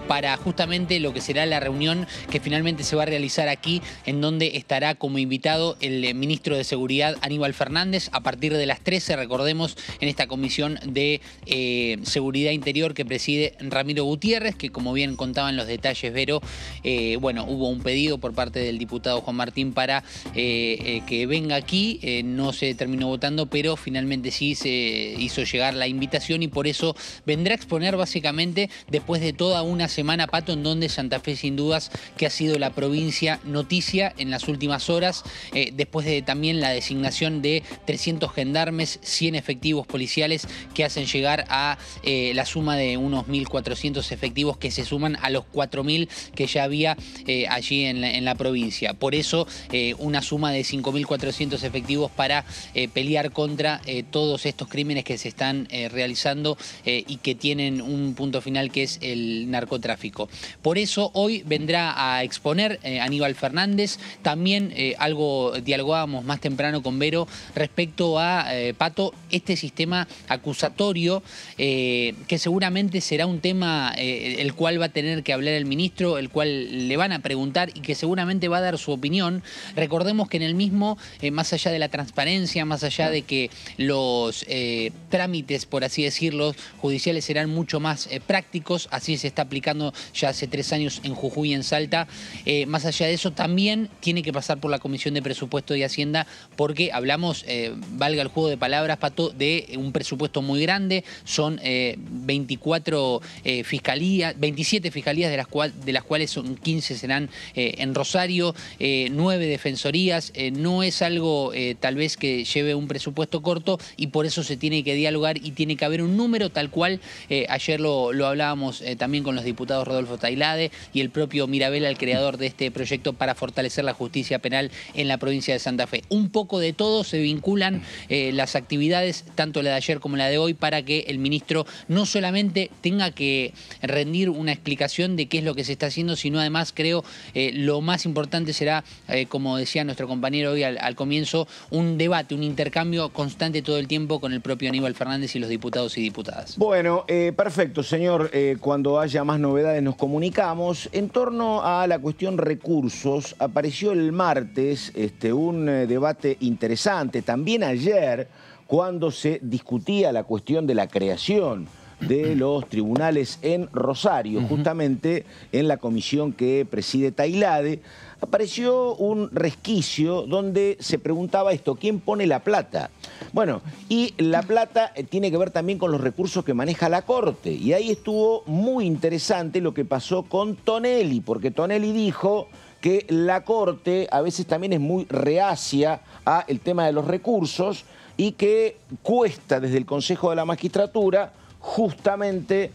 Speaker 6: para justamente lo que será la reunión que finalmente se va a realizar aquí, en donde estará como invitado el ministro de Seguridad, Aníbal Fernández, a partir de las 13, recordemos, en esta comisión de Seguridad Interior que preside Ramiro Gutiérrez, que como bien contaban los detalles, Vero, bueno, hubo un pedido por parte del diputado Juan Martín para que venga aquí. No se terminó votando, pero finalmente sí se hizo llegar la invitación y por eso vendrá a exponer básicamente después de toda una semana, Pato, en donde Santa Fe sin dudas que ha sido la provincia noticia en las últimas horas, después de también la designación de 300 gendarmes, 100 efectivos policiales que hacen llegar a la suma de unos 1.400 efectivos que se suman a los 4.000 que ya había allí en la provincia. Por eso una suma de 5.400 efectivos para pelear contra todos estos crímenes que se están realizando y que tienen un punto final que es el narcotráfico. Por eso hoy vendrá a exponer Aníbal Fernández. También algo dialogábamos más temprano con Vero respecto a, Pato, este sistema acusatorio que seguramente será un tema el cual va a tener que hablar el ministro, el cual le van a preguntar y que seguramente va a dar su opinión. Recordemos que en el mismo, más allá de la transparencia, más allá de que los trámites, por así decirlo, judiciales serán mucho más prácticos, así se está aplicando ya hace 3 años en Jujuy y en Salta, más allá de eso también tiene que pasar por la Comisión de Presupuesto y Hacienda, porque hablamos, valga el juego de palabras, Pato, de un presupuesto muy grande, son 27 fiscalías, de las cuales son 15 serán en Rosario, 9 defensorías. No es algo tal vez que lleve un presupuesto corto y por eso se tiene que dialogar y tiene que haber un número tal cual. Ayer lo hablábamos también con los diputados Rodolfo Tailade y el propio Mirabella, el creador de este proyecto para fortalecer la justicia penal en la provincia de Santa Fe. Un poco de todo, se vinculan las actividades, tanto la de ayer como la de hoy, para que el ministro no solamente tenga que rendir una explicación de qué es lo que se está haciendo, sino además, creo, lo más importante será, como decía nuestro compañero hoy al comienzo, un debate, un intercambio constante todo el tiempo con el propio Aníbal Fernández y los diputados y diputadas.
Speaker 1: Bueno, perfecto, señor. Cuando haya más novedades nos comunicamos. En torno a la cuestión recursos, apareció el martes un debate interesante. También ayer, cuando se discutía la cuestión de la creación de los tribunales en Rosario, justamente en la comisión que preside Tailade, apareció un resquicio donde se preguntaba esto: ¿quién pone la plata? Bueno, y la plata tiene que ver también con los recursos que maneja la Corte. Y ahí estuvo muy interesante lo que pasó con Tonelli, porque Tonelli dijo que la Corte a veces también es muy reacia al tema de los recursos y que cuesta desde el Consejo de la Magistratura justamente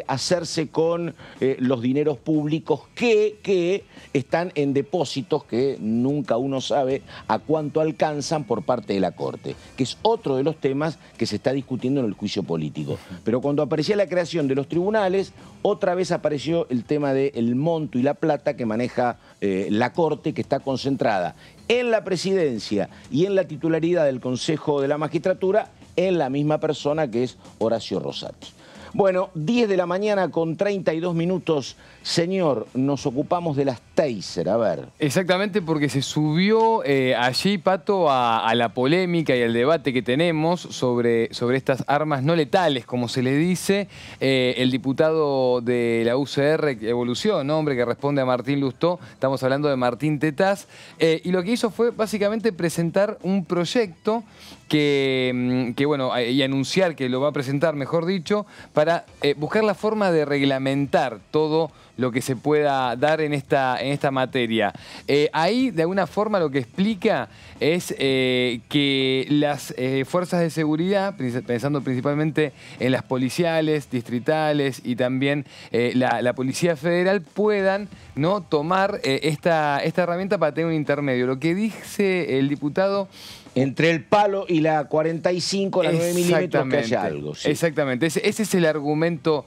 Speaker 1: hacerse con los dineros públicos que están en depósitos que nunca uno sabe a cuánto alcanzan por parte de la Corte, que es otro de los temas que se está discutiendo en el juicio político. Pero cuando aparecía la creación de los tribunales, otra vez apareció el tema del monto y la plata que maneja la Corte, que está concentrada en la presidencia y en la titularidad del Consejo de la Magistratura, en la misma persona que es Horacio Rosati. Bueno, 10 de la mañana con 32 minutos. Señor, nos ocupamos de las taser, a ver.
Speaker 3: Exactamente, porque se subió allí, Pato, a la polémica y al debate que tenemos sobre estas armas no letales, como se le dice, el diputado de la UCR Evolución, nombre que responde a Martín Lustó, estamos hablando de Martín Tetaz, y lo que hizo fue básicamente presentar un proyecto que bueno, y anunciar que lo va a presentar, mejor dicho, para buscar la forma de reglamentar todo lo que se pueda dar en esta materia. Ahí, de alguna forma, lo que explica es que las fuerzas de seguridad, pensando principalmente en las policiales, distritales y también la Policía Federal, puedan, ¿no?, tomar esta herramienta para tener un intermedio. Lo que dice el diputado...
Speaker 1: Entre el palo y la 45, la 9 milímetros, que haya algo. Sí.
Speaker 3: Exactamente, ese es el argumento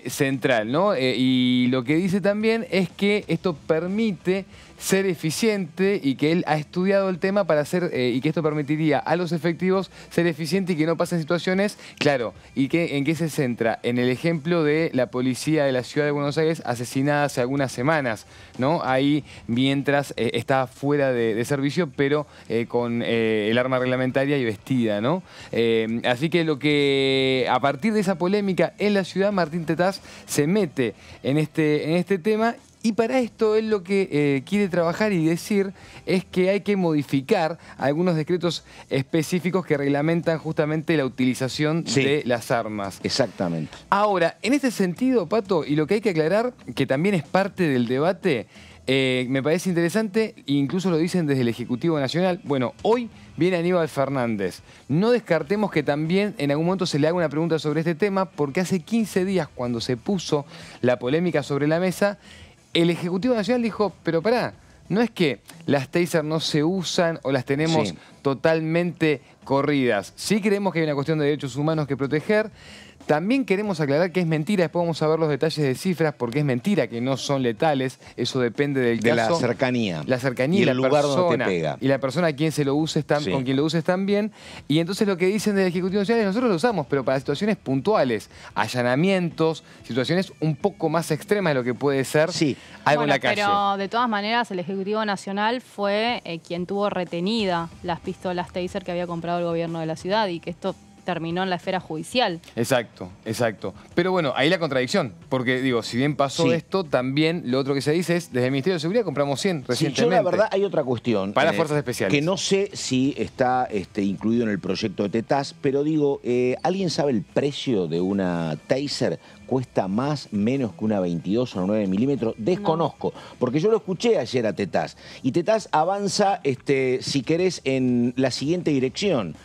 Speaker 3: central, ¿no? Y lo que dice también es que esto permite ser eficiente y que él ha estudiado el tema para hacer, y que esto permitiría a los efectivos ser eficientes y que no pasen situaciones, claro, y que en qué se centra, en el ejemplo de la policía de la ciudad de Buenos Aires asesinada hace algunas semanas, ¿no? Ahí mientras está fuera de servicio, pero con el arma reglamentaria y vestida, ¿no? Así que a partir de esa polémica en la ciudad, Martín Tetaz se mete en este tema. Y para esto él lo que quiere trabajar y decir es que hay que modificar algunos decretos específicos que reglamentan justamente la utilización de las armas.
Speaker 1: Exactamente.
Speaker 3: Ahora, en este sentido, Pato, y lo que hay que aclarar, que también es parte del debate, me parece interesante, incluso lo dicen desde el Ejecutivo Nacional. Bueno, hoy viene Aníbal Fernández. No descartemos que también en algún momento se le haga una pregunta sobre este tema, porque hace 15 días, cuando se puso la polémica sobre la mesa, el Ejecutivo Nacional dijo, pero pará, no es que las taser no se usan o las tenemos totalmente corridas. Sí creemos que hay una cuestión de derechos humanos que proteger. También queremos aclarar que es mentira, después vamos a ver los detalles de cifras, porque es mentira que no son letales, eso depende del caso.
Speaker 1: De la cercanía.
Speaker 3: La cercanía y
Speaker 1: el
Speaker 3: la
Speaker 1: lugar
Speaker 3: persona,
Speaker 1: donde te pega.
Speaker 3: y la persona a quien se lo uses con quien lo uses también. Y entonces lo que dicen del Ejecutivo Nacional es nosotros lo usamos, pero para situaciones puntuales, allanamientos, situaciones un poco más extremas de lo que puede ser algo en la calle.
Speaker 4: Pero de todas maneras el Ejecutivo Nacional fue quien tuvo retenida las pistolas taser que había comprado el gobierno de la ciudad y que esto terminó en la esfera judicial.
Speaker 3: Exacto, exacto. Pero bueno, ahí la contradicción, porque digo, si bien pasó esto, también lo otro que se dice es, desde el Ministerio de Seguridad compramos 100 recientemente.
Speaker 1: Yo la verdad hay otra cuestión.
Speaker 3: Para fuerzas especiales.
Speaker 1: Que no sé si está incluido en el proyecto de Tetaz, pero digo, ¿alguien sabe el precio de una taser? ¿Cuesta más, menos que una 22 o 9 milímetros? Desconozco, porque yo lo escuché ayer a Tetaz. Y Tetaz avanza, si querés, en la siguiente dirección.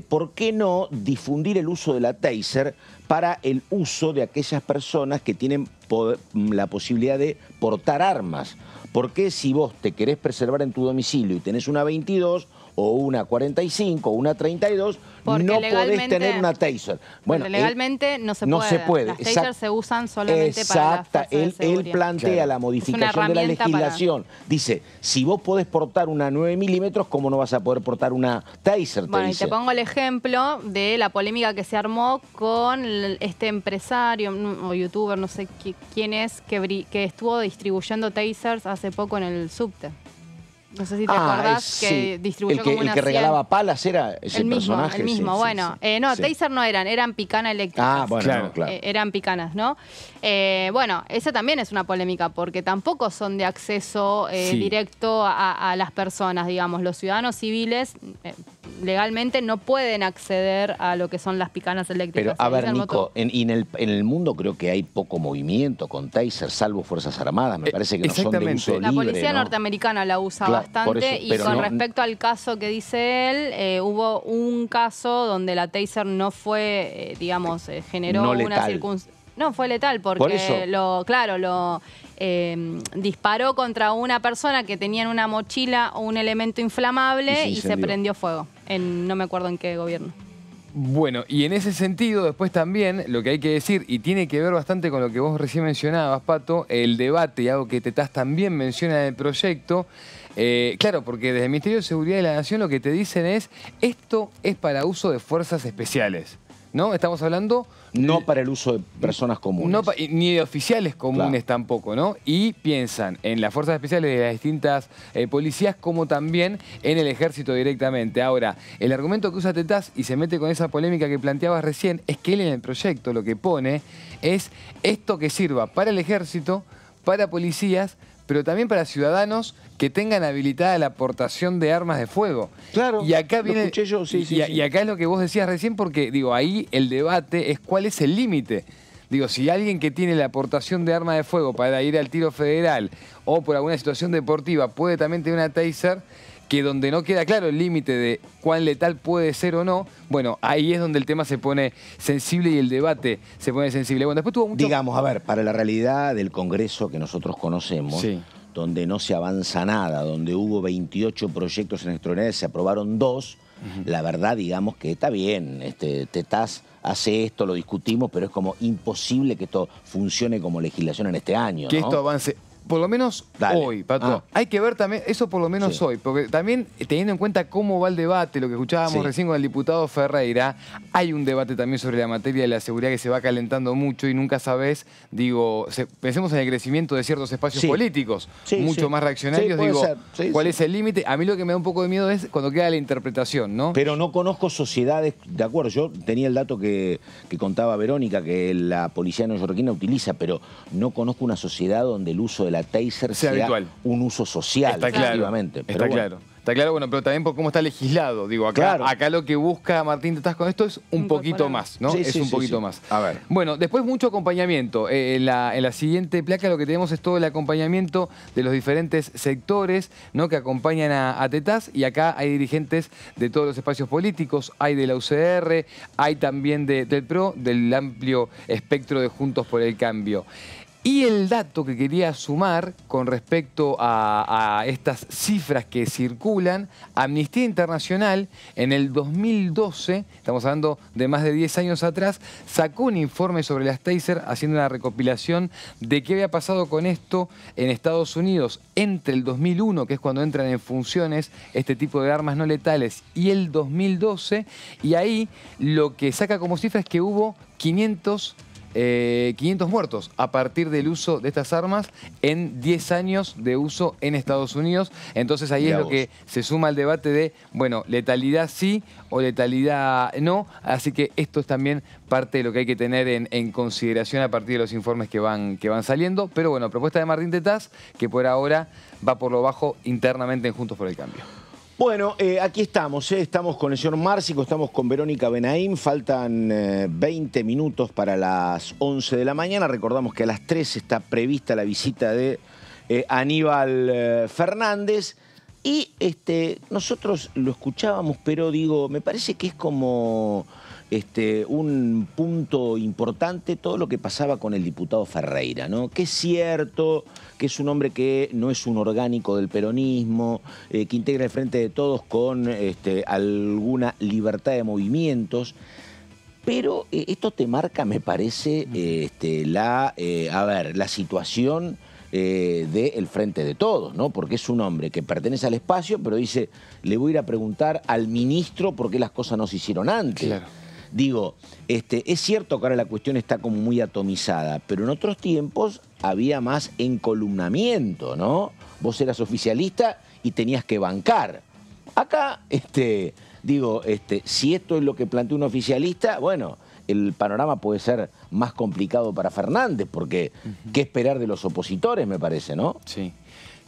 Speaker 1: ¿Por qué no difundir el uso de la taser para el uso de aquellas personas que tienen la posibilidad de portar armas? ¿Por qué si vos te querés preservar en tu domicilio y tenés una 22 o una 45 o una 32, porque no podés tener una taser?
Speaker 4: Bueno, legalmente no se puede. Las tasers se usan solamente para las fuerzas de seguridad.
Speaker 1: Él plantea la modificación de la legislación. Dice, si vos podés portar una 9 milímetros, ¿cómo no vas a poder portar una taser?
Speaker 4: Bueno, y te pongo el ejemplo de la polémica que se armó con este empresario o youtuber, no sé quién es, que estuvo distribuyendo tasers hace poco en el subte. No sé si te acordás que distribuyó como una
Speaker 1: el que regalaba palas era ese personaje.
Speaker 4: El mismo, bueno. Taser no eran picana eléctricas.
Speaker 1: Ah, bueno, claro.
Speaker 4: Eran picanas, ¿no? Bueno, esa también es una polémica porque tampoco son de acceso directo a las personas, digamos. Los ciudadanos civiles legalmente no pueden acceder a lo que son las picanas eléctricas.
Speaker 1: Pero, a ver, Nico, en el mundo creo que hay poco movimiento con taser, salvo Fuerzas Armadas. Me parece que no son de uso libre.
Speaker 4: La policía norteamericana la usa bastante, y con respecto al caso que dice él, hubo un caso donde la taser no fue, digamos, generó una circunstancia. No, fue letal porque lo disparó contra una persona que tenía en una mochila un elemento inflamable y se prendió fuego. No me acuerdo en qué gobierno.
Speaker 3: Bueno, y en ese sentido, después también, lo que hay que decir, y tiene que ver bastante con lo que vos recién mencionabas, Pato, el debate, y algo que Tetaz también menciona en el proyecto. Claro, porque desde el Ministerio de Seguridad de la Nación lo que te dicen es, esto es para uso de fuerzas especiales, ¿no? Estamos hablando...
Speaker 1: No para el uso de personas comunes.
Speaker 3: No, ni de oficiales comunes tampoco, ¿no? Y piensan en las fuerzas especiales de las distintas policías como también en el ejército directamente. Ahora, el argumento que usa Tetaz y se mete con esa polémica que planteabas recién es que él en el proyecto lo que pone es esto que sirva para el ejército, para policías, pero también para ciudadanos que tengan habilitada la aportación de armas de fuego.
Speaker 1: Claro,
Speaker 3: y acá viene,
Speaker 1: lo escuché yo,
Speaker 3: y acá es lo que vos decías recién, porque digo, ahí el debate es cuál es el límite. Digo, si alguien que tiene la aportación de arma de fuego para ir al tiro federal o por alguna situación deportiva puede también tener una taser, que donde no queda claro el límite de cuán letal puede ser o no, bueno, ahí es donde el tema se pone sensible y el debate se pone sensible. Bueno, después tuvo mucho...
Speaker 1: Digamos, a ver, para la realidad del Congreso que nosotros conocemos, donde no se avanza nada, donde hubo 28 proyectos en extraordinarias, se aprobaron 2, la verdad, digamos que está bien, Tetaz hace esto, lo discutimos, pero es como imposible que esto funcione como legislación en este año,
Speaker 3: Que
Speaker 1: ¿no?
Speaker 3: esto avance. Por lo menos
Speaker 1: Dale.
Speaker 3: hoy, Pato. Hay que ver también, eso por lo menos hoy, porque también teniendo en cuenta cómo va el debate, lo que escuchábamos recién con el diputado Ferreira, hay un debate también sobre la materia de la seguridad que se va calentando mucho y nunca sabés, digo, pensemos en el crecimiento de ciertos espacios políticos, mucho más reaccionarios, digo, ¿cuál es el límite? A mí lo que me da un poco de miedo es cuando queda la interpretación, ¿no?
Speaker 1: Pero no conozco sociedades, de acuerdo, yo tenía el dato que contaba Verónica, que la policía neoyorquina utiliza, pero no conozco una sociedad donde el uso de la taser sea
Speaker 3: habitual.
Speaker 1: Un uso social,
Speaker 3: está claro,
Speaker 1: Está
Speaker 3: claro. Está claro, bueno, pero también por cómo está legislado. Digo, acá lo que busca Martín Tetaz con esto es un poquito más, ¿no? Es un poquito más.
Speaker 1: A ver.
Speaker 3: Bueno, después mucho acompañamiento. En la siguiente placa lo que tenemos es todo el acompañamiento de los diferentes sectores, ¿no? Que acompañan a Tetaz, y acá hay dirigentes de todos los espacios políticos, hay de la UCR, hay también del PRO, del amplio espectro de Juntos por el Cambio. Y el dato que quería sumar con respecto a estas cifras que circulan, Amnistía Internacional en el 2012, estamos hablando de más de 10 años atrás, sacó un informe sobre las taser haciendo una recopilación de qué había pasado con esto en Estados Unidos entre el 2001, que es cuando entran en funciones este tipo de armas no letales, y el 2012, y ahí lo que saca como cifra es que hubo 500 muertos a partir del uso de estas armas en 10 años de uso en Estados Unidos. Entonces ahí es lo que se suma al debate de, bueno, letalidad sí o letalidad no. Así que esto es también parte de lo que hay que tener en consideración a partir de los informes que van saliendo. Pero bueno, propuesta de Martín Tetaz, que por ahora va por lo bajo internamente en Juntos por el Cambio.
Speaker 1: Bueno, aquí estamos, estamos con el señor Márcico, estamos con Verónica Benaim, faltan 20 minutos para las 11 de la mañana. Recordamos que a las 3 está prevista la visita de Aníbal Fernández y nosotros lo escuchábamos, pero digo, me parece que es como un punto importante todo lo que pasaba con el diputado Ferreira, ¿no? Que es cierto que es un hombre que no es un orgánico del peronismo, que integra el Frente de Todos con alguna libertad de movimientos, pero esto te marca, me parece, la situación del Frente de Todos, ¿no? Porque es un hombre que pertenece al espacio, pero dice, le voy a ir a preguntar al ministro por qué las cosas no se hicieron antes.
Speaker 3: Claro.
Speaker 1: Digo, es cierto que ahora la cuestión está como muy atomizada, pero en otros tiempos había más encolumnamiento, ¿no? Vos eras oficialista y tenías que bancar. Acá, si esto es lo que plantea un oficialista, bueno, el panorama puede ser más complicado para Fernández, porque qué esperar de los opositores, me parece, ¿no?
Speaker 3: Sí.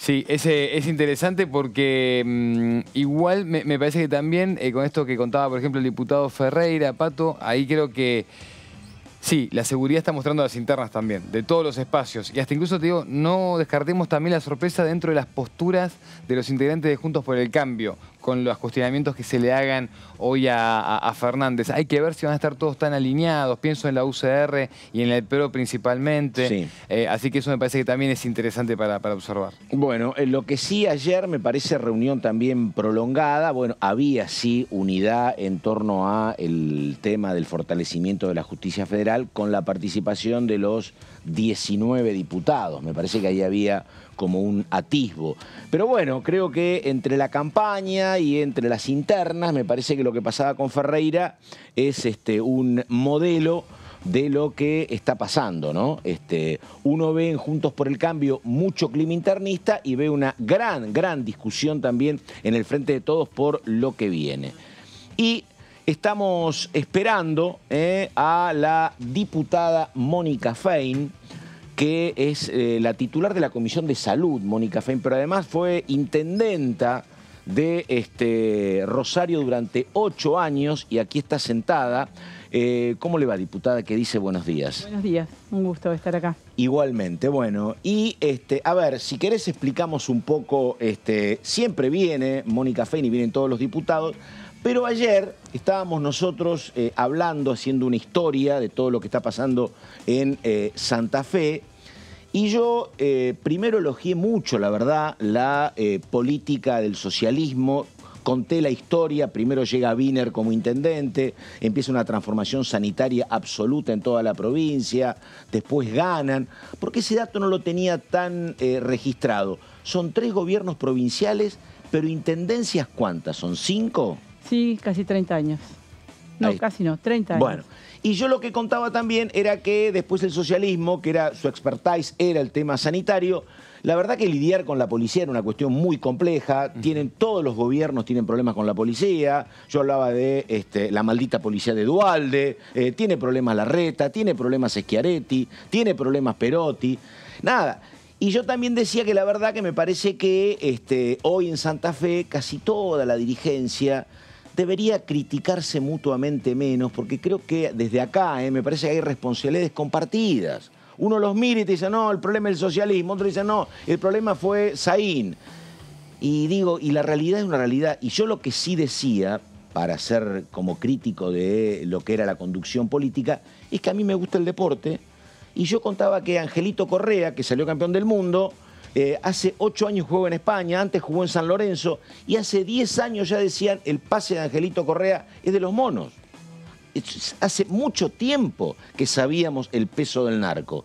Speaker 3: Sí, es interesante porque igual me parece que también con esto que contaba, por ejemplo, el diputado Ferreira, Pato, ahí creo que sí, la seguridad está mostrando las internas también, de todos los espacios. Y hasta incluso te digo, no descartemos también la sorpresa dentro de las posturas de los integrantes de Juntos por el Cambio, con los cuestionamientos que se le hagan hoy a Fernández. Hay que ver si van a estar todos tan alineados. Pienso en la UCR y en el PRO principalmente.
Speaker 1: Sí.
Speaker 3: Así que eso me parece que también es interesante para observar.
Speaker 1: Bueno, lo que sí ayer me parece reunión también prolongada. Bueno, había sí unidad en torno a el tema del fortalecimiento de la justicia federal con la participación de los 19 diputados. Me parece que ahí había como un atisbo. Pero bueno, creo que entre la campaña y entre las internas, me parece que lo que pasaba con Ferreira es un modelo de lo que está pasando, ¿no? Uno ve en Juntos por el Cambio mucho clima internista y ve una gran discusión también en el Frente de Todos por lo que viene. Y estamos esperando a la diputada Mónica Fein, que es la titular de la Comisión de Salud, Mónica Fein, pero además fue intendenta de Rosario durante 8 años y aquí está sentada. ¿Cómo le va, diputada? Que dice buenos días.
Speaker 7: Buenos días, un gusto estar acá.
Speaker 1: Igualmente, bueno, y a ver, si querés explicamos un poco, siempre viene Mónica Fein y vienen todos los diputados, pero ayer estábamos nosotros hablando, haciendo una historia de todo lo que está pasando en Santa Fe, y yo primero elogié mucho, la verdad, la política del socialismo conté la historia, primero llega Wiener como intendente, empieza una transformación sanitaria absoluta en toda la provincia, después ganan, porque ese dato no lo tenía tan registrado. Son 3 gobiernos provinciales, pero intendencias, ¿cuántas? ¿Son 5?
Speaker 7: Sí, casi 30 años. No, casi no, 30 años.
Speaker 1: Bueno, y yo lo que contaba también era que después el socialismo, que era su expertise, era el tema sanitario. La verdad que lidiar con la policía era una cuestión muy compleja. Todos los gobiernos tienen problemas con la policía. Yo hablaba de la maldita policía de Duhalde, tiene problemas Larreta, tiene problemas Schiaretti, tiene problemas Perotti. Nada. Y yo también decía que la verdad que me parece que hoy en Santa Fe casi toda la dirigencia debería criticarse mutuamente menos, porque creo que desde acá me parece que hay responsabilidades compartidas. Uno los mira y te dice, no, el problema es el socialismo. Otro dice, no, el problema fue Saín. Y digo, y la realidad es una realidad. Y yo lo que sí decía, para ser como crítico de lo que era la conducción política, es que a mí me gusta el deporte. Y yo contaba que Angelito Correa, que salió campeón del mundo, hace 8 años jugó en España, antes jugó en San Lorenzo, y hace 10 años ya decían, el pase de Angelito Correa es de los monos. Hace mucho tiempo que sabíamos el peso del narco.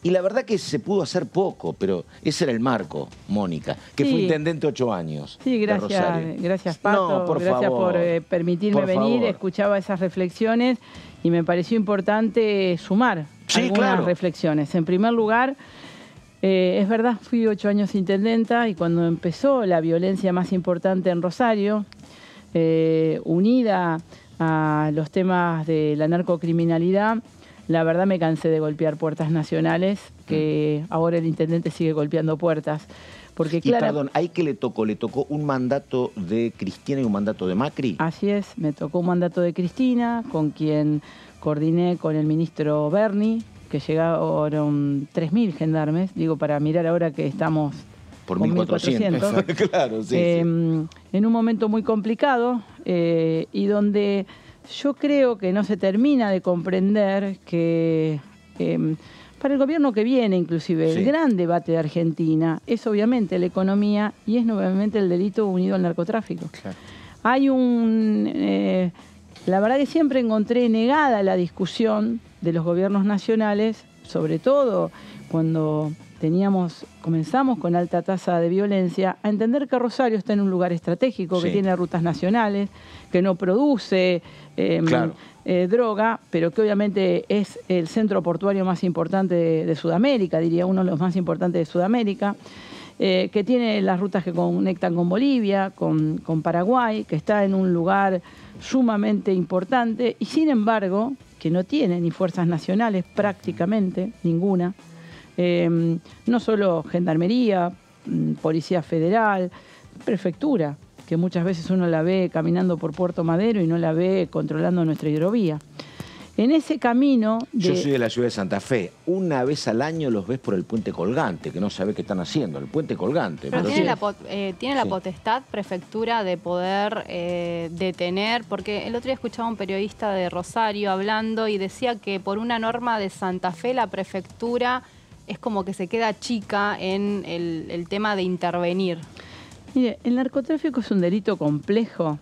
Speaker 1: Y la verdad que se pudo hacer poco, pero ese era el marco, Mónica, que fue intendente 8 años.
Speaker 7: Sí, gracias Pato,
Speaker 1: no, por
Speaker 7: gracias
Speaker 1: favor,
Speaker 7: por permitirme venir, escuchaba esas reflexiones y me pareció importante sumar algunas reflexiones. En primer lugar, es verdad, fui 8 años intendenta y cuando empezó la violencia más importante en Rosario, unida a los temas de la narcocriminalidad, la verdad me cansé de golpear puertas nacionales, que ahora el intendente sigue golpeando puertas. Porque,
Speaker 1: y perdón, ¿ahí qué le tocó? ¿Le tocó un mandato de Cristina y un mandato de Macri?
Speaker 7: Así es, me tocó un mandato de Cristina, con quien coordiné con el ministro Berni, que llegaron 3.000 gendarmes, digo, para mirar ahora que estamos
Speaker 1: por 1.400. Claro, sí,
Speaker 7: en un momento muy complicado y donde yo creo que no se termina de comprender que para el gobierno que viene, inclusive, el gran debate de Argentina es obviamente la economía y es nuevamente el delito unido al narcotráfico. Claro. Hay la verdad que siempre encontré negada la discusión de los gobiernos nacionales, sobre todo cuando comenzamos con alta tasa de violencia, a entender que Rosario está en un lugar estratégico, que tiene rutas nacionales, que no produce droga, pero que obviamente es el centro portuario más importante de Sudamérica, diría uno de los más importantes de Sudamérica, que tiene las rutas que conectan con Bolivia, con Paraguay, que está en un lugar sumamente importante y sin embargo que no tiene ni fuerzas nacionales prácticamente, ninguna. No solo gendarmería, policía federal, prefectura, que muchas veces uno la ve caminando por Puerto Madero y no la ve controlando nuestra hidrovía. En ese camino...
Speaker 1: Yo soy de la ciudad de Santa Fe. Una vez al año los ves por el puente colgante, que no sabés qué están haciendo, el puente colgante.
Speaker 4: Pero tiene la potestad, prefectura, de poder detener, porque el otro día escuchaba a un periodista de Rosario hablando y decía que por una norma de Santa Fe la prefectura es como que se queda chica en el tema de intervenir.
Speaker 7: Mire, el narcotráfico es un delito complejo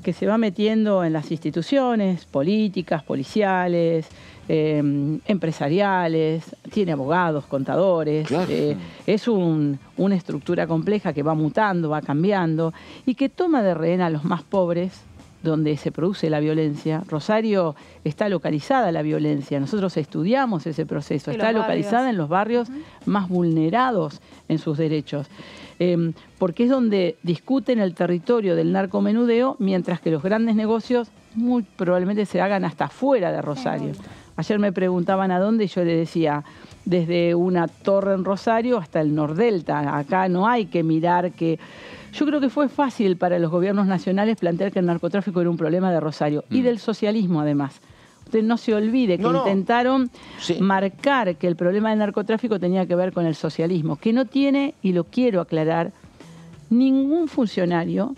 Speaker 7: que se va metiendo en las instituciones políticas, policiales, empresariales, tiene abogados, contadores, es una estructura compleja que va mutando, va cambiando y que toma de rehén a los más pobres donde se produce la violencia. Rosario está localizada la violencia, nosotros estudiamos ese proceso, está localizada en los barrios más vulnerados en sus derechos. Porque es donde discuten el territorio del narcomenudeo, mientras que los grandes negocios muy probablemente se hagan hasta fuera de Rosario. Ayer me preguntaban a dónde y yo le decía, desde una torre en Rosario hasta el Nordelta. Acá no hay que mirar que... Yo creo que fue fácil para los gobiernos nacionales plantear que el narcotráfico era un problema de Rosario y del socialismo además. Usted no se olvide que intentaron marcar que el problema del narcotráfico tenía que ver con el socialismo, que no tiene, y lo quiero aclarar, ningún funcionario,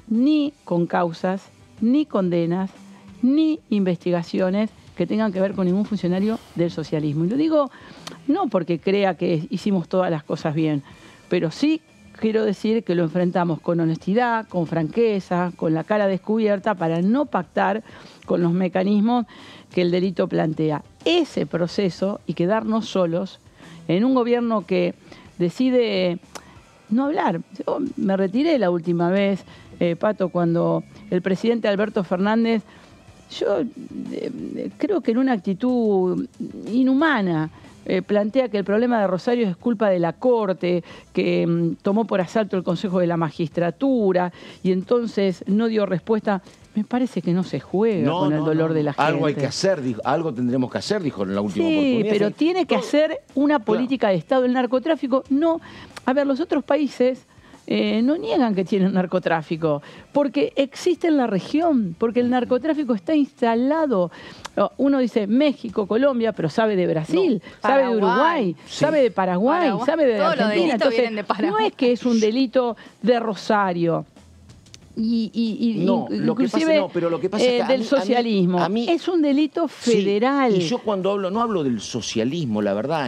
Speaker 7: ni con causas, ni condenas, ni investigaciones que tengan que ver con ningún funcionario del socialismo. Y lo digo no porque crea que hicimos todas las cosas bien, pero sí quiero decir que lo enfrentamos con honestidad, con franqueza, con la cara descubierta, para no pactar con los mecanismos que el delito plantea. Ese proceso, y quedarnos solos en un gobierno que decide no hablar. Yo me retiré la última vez, Pato, cuando el presidente Alberto Fernández, yo creo que en una actitud inhumana, plantea que el problema de Rosario es culpa de la Corte, que tomó por asalto el Consejo de la Magistratura y entonces no dio respuesta. Me parece que no se juega con el dolor de la gente.
Speaker 1: Algo hay que hacer, dijo, algo tendremos que hacer, dijo en la última oportunidad.
Speaker 7: Sí, pero tiene que hacer una política de Estado. El narcotráfico no... A ver, los otros países no niegan que tienen narcotráfico, porque existe en la región, porque el narcotráfico está instalado. Uno dice México, Colombia, pero sabe de Brasil, sabe de Uruguay, sabe de Paraguay, sabe de Argentina. Entonces, no es que es un delito de Rosario.
Speaker 1: Lo que pasa, pero lo que pasa es que
Speaker 7: del socialismo. A mí, es un delito federal.
Speaker 1: Sí, y yo cuando hablo, no hablo del socialismo, la verdad,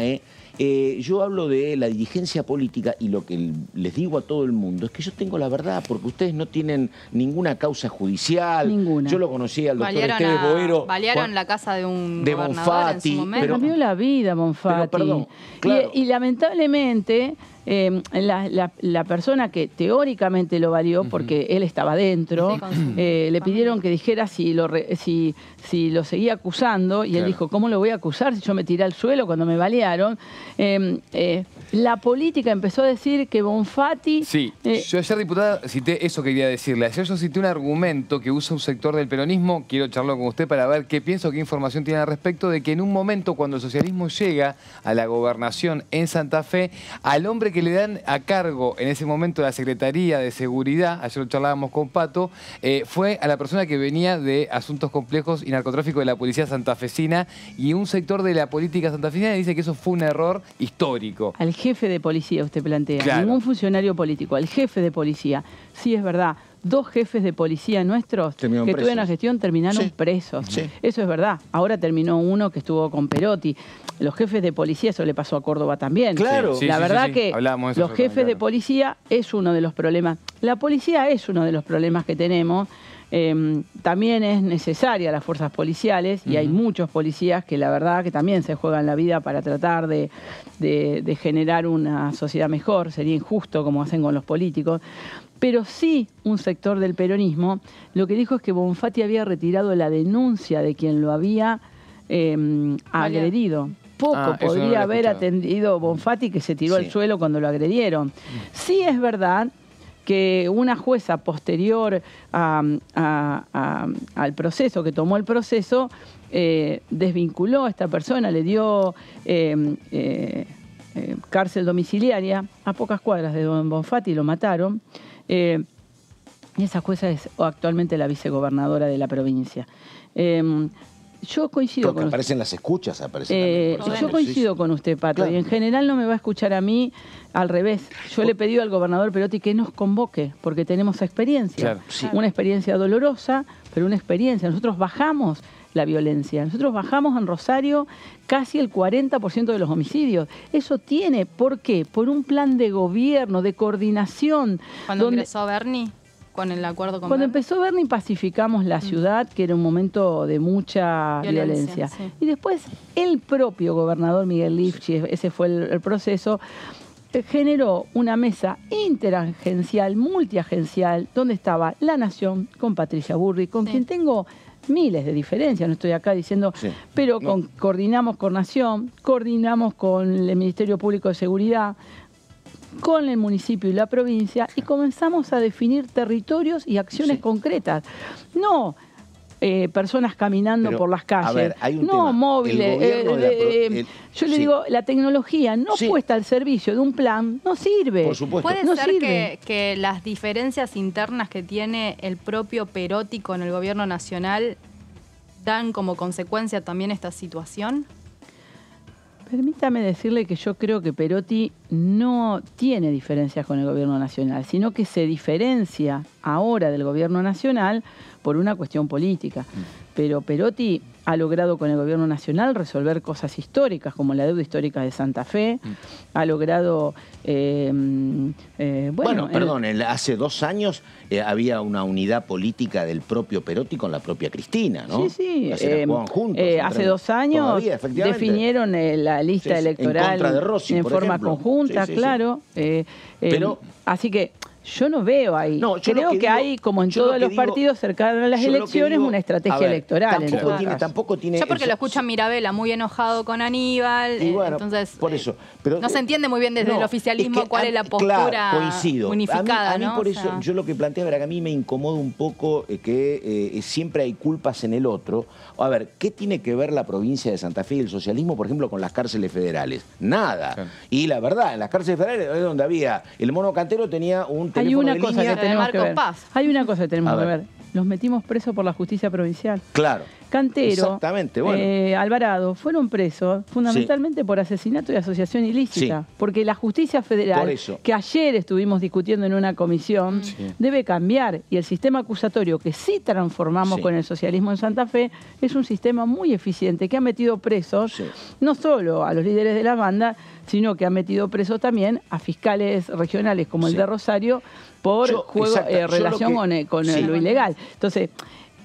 Speaker 1: yo hablo de la dirigencia política, y lo que les digo a todo el mundo es que yo tengo la verdad, porque ustedes no tienen ninguna causa judicial.
Speaker 7: Ninguna.
Speaker 1: Yo lo conocí al doctor Esteves Boero.
Speaker 4: Balearon la casa de un
Speaker 1: de
Speaker 4: gobernador
Speaker 1: Bonfatti,
Speaker 4: en su momento.
Speaker 7: Pero cambió la vida, Bonfatti.
Speaker 1: Pero, perdón, claro.
Speaker 7: Y lamentablemente... la persona que teóricamente lo valió, porque él estaba dentro, le pidieron que dijera si lo seguía acusando, y él dijo, ¿cómo lo voy a acusar si yo me tiré al suelo cuando me balearon? La política empezó a decir que Bonfatti...
Speaker 3: Sí, yo ayer, diputada, cité eso, quería decirle. Ayer yo cité un argumento que usa un sector del peronismo, quiero charlarlo con usted para ver qué pienso, qué información tiene al respecto, de que en un momento cuando el socialismo llega a la gobernación en Santa Fe, al hombre que le dan a cargo en ese momento la Secretaría de Seguridad, ayer lo charlábamos con Pato, fue a la persona que venía de Asuntos Complejos y Narcotráfico de la Policía Santafesina, y un sector de la política santafesina dice que eso fue un error histórico.
Speaker 7: Al jefe de policía usted plantea,
Speaker 3: claro.
Speaker 7: Ningún funcionario político, al jefe de policía. Sí, es verdad. 2 jefes de policía nuestros que tuvieron la gestión terminaron presos. Sí. Eso es verdad. Ahora terminó uno que estuvo con Perotti. Los jefes de policía, eso le pasó a Córdoba también.
Speaker 1: Claro.
Speaker 7: La verdad que los jefes de policía es uno de los problemas. La policía es uno de los problemas que tenemos. También es necesaria las fuerzas policiales, y hay muchos policías que la verdad que también se juegan la vida para tratar de generar una sociedad mejor. Sería injusto como hacen con los políticos. Pero sí, un sector del peronismo lo que dijo es que Bonfatti había retirado la denuncia de quien lo había agredido. Poco podría haber atendido Bonfatti, que se tiró al suelo cuando lo agredieron. Sí es verdad que una jueza posterior al proceso, que tomó el proceso, desvinculó a esta persona, le dio cárcel domiciliaria a pocas cuadras de don Bonfatti, lo mataron. Y esa jueza es actualmente la vicegobernadora de la provincia. Yo coincido con
Speaker 1: aparecen las escuchas, aparecen
Speaker 7: yo coincido con usted, Pato, y en general no me va a escuchar a mí, al revés. Yo le he pedido al gobernador Perotti que nos convoque, porque tenemos experiencia. Una experiencia dolorosa, pero una experiencia. Nosotros bajamos la violencia. Nosotros bajamos en Rosario casi el 40% de los homicidios. Eso tiene, ¿por qué? Por un plan de gobierno, de coordinación.
Speaker 4: Cuando ingresó Berni, con el acuerdo con
Speaker 7: Cuando empezó Berni pacificamos la ciudad, que era un momento de mucha violencia. Sí. Y después el propio gobernador Miguel Lifchi, ese fue el proceso, generó una mesa interagencial, multiagencial, donde estaba La Nación con Patricia Burri, con quien tengo miles de diferencias, no estoy acá diciendo, pero coordinamos con Nación, coordinamos con el Ministerio Público de Seguridad, con el municipio y la provincia, y comenzamos a definir territorios y acciones concretas. No personas caminando por las calles,
Speaker 1: ver,
Speaker 7: no móviles. Yo le digo, la tecnología no puesta al servicio de un plan no sirve.
Speaker 1: Por supuesto.
Speaker 4: ¿Puede ser que las diferencias internas que tiene el propio Perotti con el gobierno nacional dan como consecuencia también esta situación?
Speaker 7: Permítame decirle que yo creo que Perotti no tiene diferencias con el gobierno nacional, sino que se diferencia ahora del gobierno nacional por una cuestión política. Pero Perotti ha logrado con el gobierno nacional resolver cosas históricas, como la deuda histórica de Santa Fe, ha logrado...
Speaker 1: hace 2 años había una unidad política del propio Perotti con la propia Cristina, ¿no?
Speaker 7: Sí,
Speaker 1: jugaban juntos.
Speaker 7: Hace 2 años definieron la lista electoral
Speaker 1: en contra de Rossi,
Speaker 7: en
Speaker 1: por
Speaker 7: forma
Speaker 1: ejemplo.
Speaker 7: conjunta, claro.
Speaker 1: Pero,
Speaker 7: así que yo no veo ahí. Creo que hay, como en todos los partidos cercanos a las elecciones, una estrategia electoral.
Speaker 1: Tampoco tiene
Speaker 4: yo porque lo escucha Mirabella muy enojado con Aníbal,
Speaker 1: y bueno,
Speaker 4: entonces
Speaker 1: por eso. Pero,
Speaker 4: no se entiende muy bien desde el oficialismo cuál es la postura unificada.
Speaker 1: A mí por eso, yo lo que planteo era que a mí me incomoda un poco que siempre hay culpas en el otro. A ver, ¿qué tiene que ver la provincia de Santa Fe y el socialismo, por ejemplo, con las cárceles federales? Nada. Claro. Y la verdad, en las cárceles federales es donde había, el mono Cantero tenía un teléfono de línea.
Speaker 7: Hay una cosa que tenemos que ver. Los metimos presos por la justicia provincial.
Speaker 1: Claro.
Speaker 7: Cantero, Alvarado, fueron presos fundamentalmente por asesinato y asociación ilícita. Porque la justicia federal, que ayer estuvimos discutiendo en una comisión, debe cambiar. Y el sistema acusatorio que sí transformamos con el socialismo en Santa Fe es un sistema muy eficiente que ha metido presos no solo a los líderes de la banda, sino que ha metido presos también a fiscales regionales como el de Rosario por relación con lo ilegal. Entonces,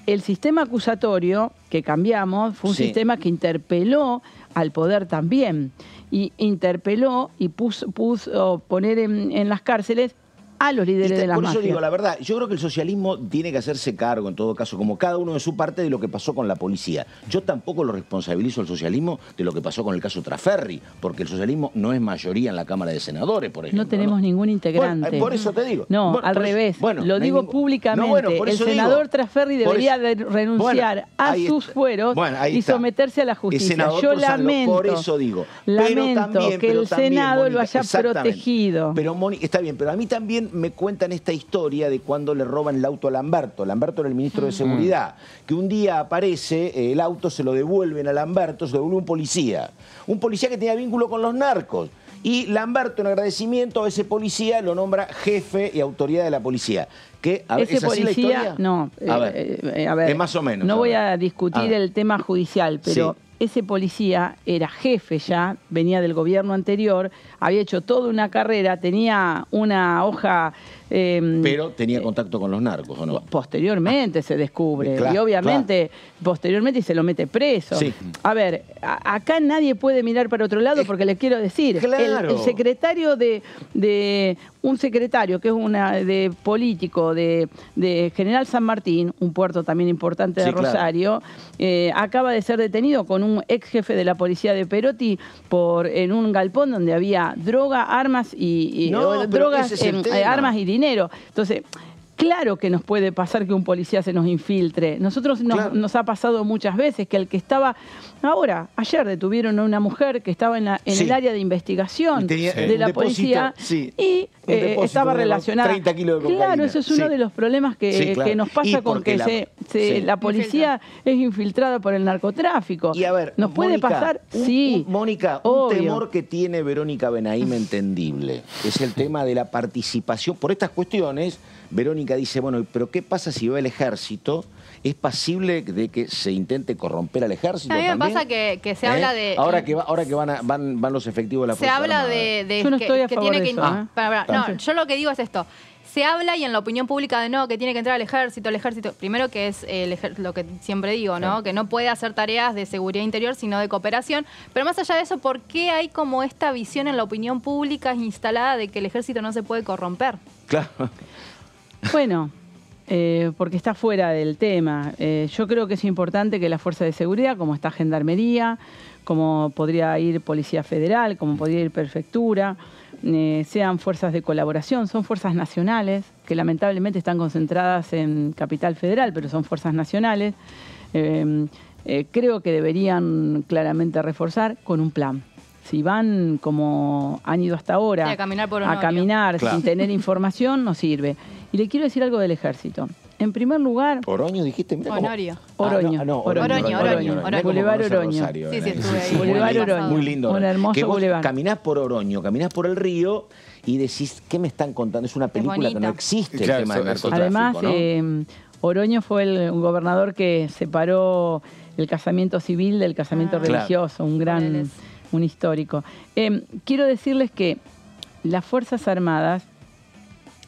Speaker 7: el sistema acusatorio que cambiamos fue un sistema que interpeló al poder también. Y interpeló y puso poner en las cárceles a los líderes de la mafia.
Speaker 1: Por eso digo, la verdad, yo creo que el socialismo tiene que hacerse cargo, en todo caso, como cada uno de su parte, de lo que pasó con la policía. Yo tampoco lo responsabilizo al socialismo de lo que pasó con el caso Traferri, porque el socialismo no es mayoría en la Cámara de Senadores, por ejemplo.
Speaker 7: No tenemos ningún integrante.
Speaker 1: Por eso te digo.
Speaker 7: No, al revés. Lo digo públicamente. El senador Traferri debería renunciar a sus fueros y someterse a la justicia. Yo lamento.
Speaker 1: Por eso digo.
Speaker 7: Lamento que el Senado lo haya protegido.
Speaker 1: Pero, Mónica, está bien, pero a mí también me cuentan esta historia de cuando le roban el auto a Lamberto. Lamberto era el ministro de Seguridad. Que un día aparece, el auto se lo devuelven a Lamberto, se lo devuelve un policía. Un policía que tenía vínculo con los narcos. Y Lamberto, en agradecimiento a ese policía, lo nombra jefe y autoridad de la policía. ¿Qué?
Speaker 7: Ese
Speaker 1: ¿Es así la historia?
Speaker 7: No.
Speaker 1: A ver, es más o menos.
Speaker 7: No voy a discutir el tema judicial, pero... Ese policía era jefe ya, venía del gobierno anterior, había hecho toda una carrera, tenía una hoja...
Speaker 1: pero tenía contacto con los narcos, ¿o no?
Speaker 7: Posteriormente se descubre. Y obviamente, posteriormente se lo mete preso. A ver, acá nadie puede mirar para otro lado porque les quiero decir, el secretario un secretario que es de político de General San Martín, un puerto también importante de Rosario, acaba de ser detenido con un ex jefe de la policía de Perotti en un galpón donde había droga, armas armas y dinero. Entonces, claro que nos puede pasar que un policía se nos infiltre. Nosotros nos ha pasado muchas veces que el que estaba... Ayer detuvieron a una mujer que estaba en el área de investigación de la policía y estaba relacionada...
Speaker 1: 30 kilos de cocaína.
Speaker 7: Claro, eso es uno de los problemas que nos pasa con que la policía es infiltrada por el narcotráfico.
Speaker 1: Y a ver,
Speaker 7: ¿nos puede pasar?
Speaker 1: Mónica, un temor que tiene Verónica Benaim entendible es el tema de la participación. Por estas cuestiones, Verónica dice, bueno, pero ¿qué pasa si va el ejército? ¿Es pasible de que se intente corromper al ejército?
Speaker 4: A mí me pasa que se habla de...
Speaker 1: Ahora que van los efectivos de la Fuerza
Speaker 4: Fuerza Armada. Se habla de
Speaker 7: yo no estoy a favor de eso.
Speaker 4: No, yo lo que digo es esto. Se habla y en la opinión pública de que tiene que entrar el ejército, primero que es lo que siempre digo, ¿no? Que no puede hacer tareas de seguridad interior, sino de cooperación. Pero más allá de eso, ¿por qué hay como esta visión en la opinión pública instalada de que el ejército no se puede corromper?
Speaker 1: Claro.
Speaker 7: Bueno, porque está fuera del tema. Yo creo que es importante que la fuerza de seguridad, como está Gendarmería, como podría ir Policía Federal, como podría ir Prefectura, sean fuerzas de colaboración, son fuerzas nacionales, que lamentablemente están concentradas en Capital Federal, pero son fuerzas nacionales. Creo que deberían claramente reforzar con un plan. Si van como han ido hasta ahora a caminar sin tener información, no sirve. Y le quiero decir algo del ejército. En primer lugar...
Speaker 1: ¿Oroño dijiste?
Speaker 4: Honorio.
Speaker 7: Oroño.
Speaker 4: Oroño.
Speaker 7: Boulevard Oroño.
Speaker 4: Sí, estuve ahí.
Speaker 7: Boulevard Oroño.
Speaker 1: Muy lindo.
Speaker 7: Un hermoso boulevard.
Speaker 1: Caminás por Oroño, caminás por el río y decís, ¿qué me están contando? Es una película que no existe, el tema del narcotráfico,
Speaker 7: Además,
Speaker 1: ¿no?
Speaker 7: Oroño fue un gobernador que separó el casamiento civil del casamiento religioso, un histórico. Quiero decirles que las Fuerzas Armadas,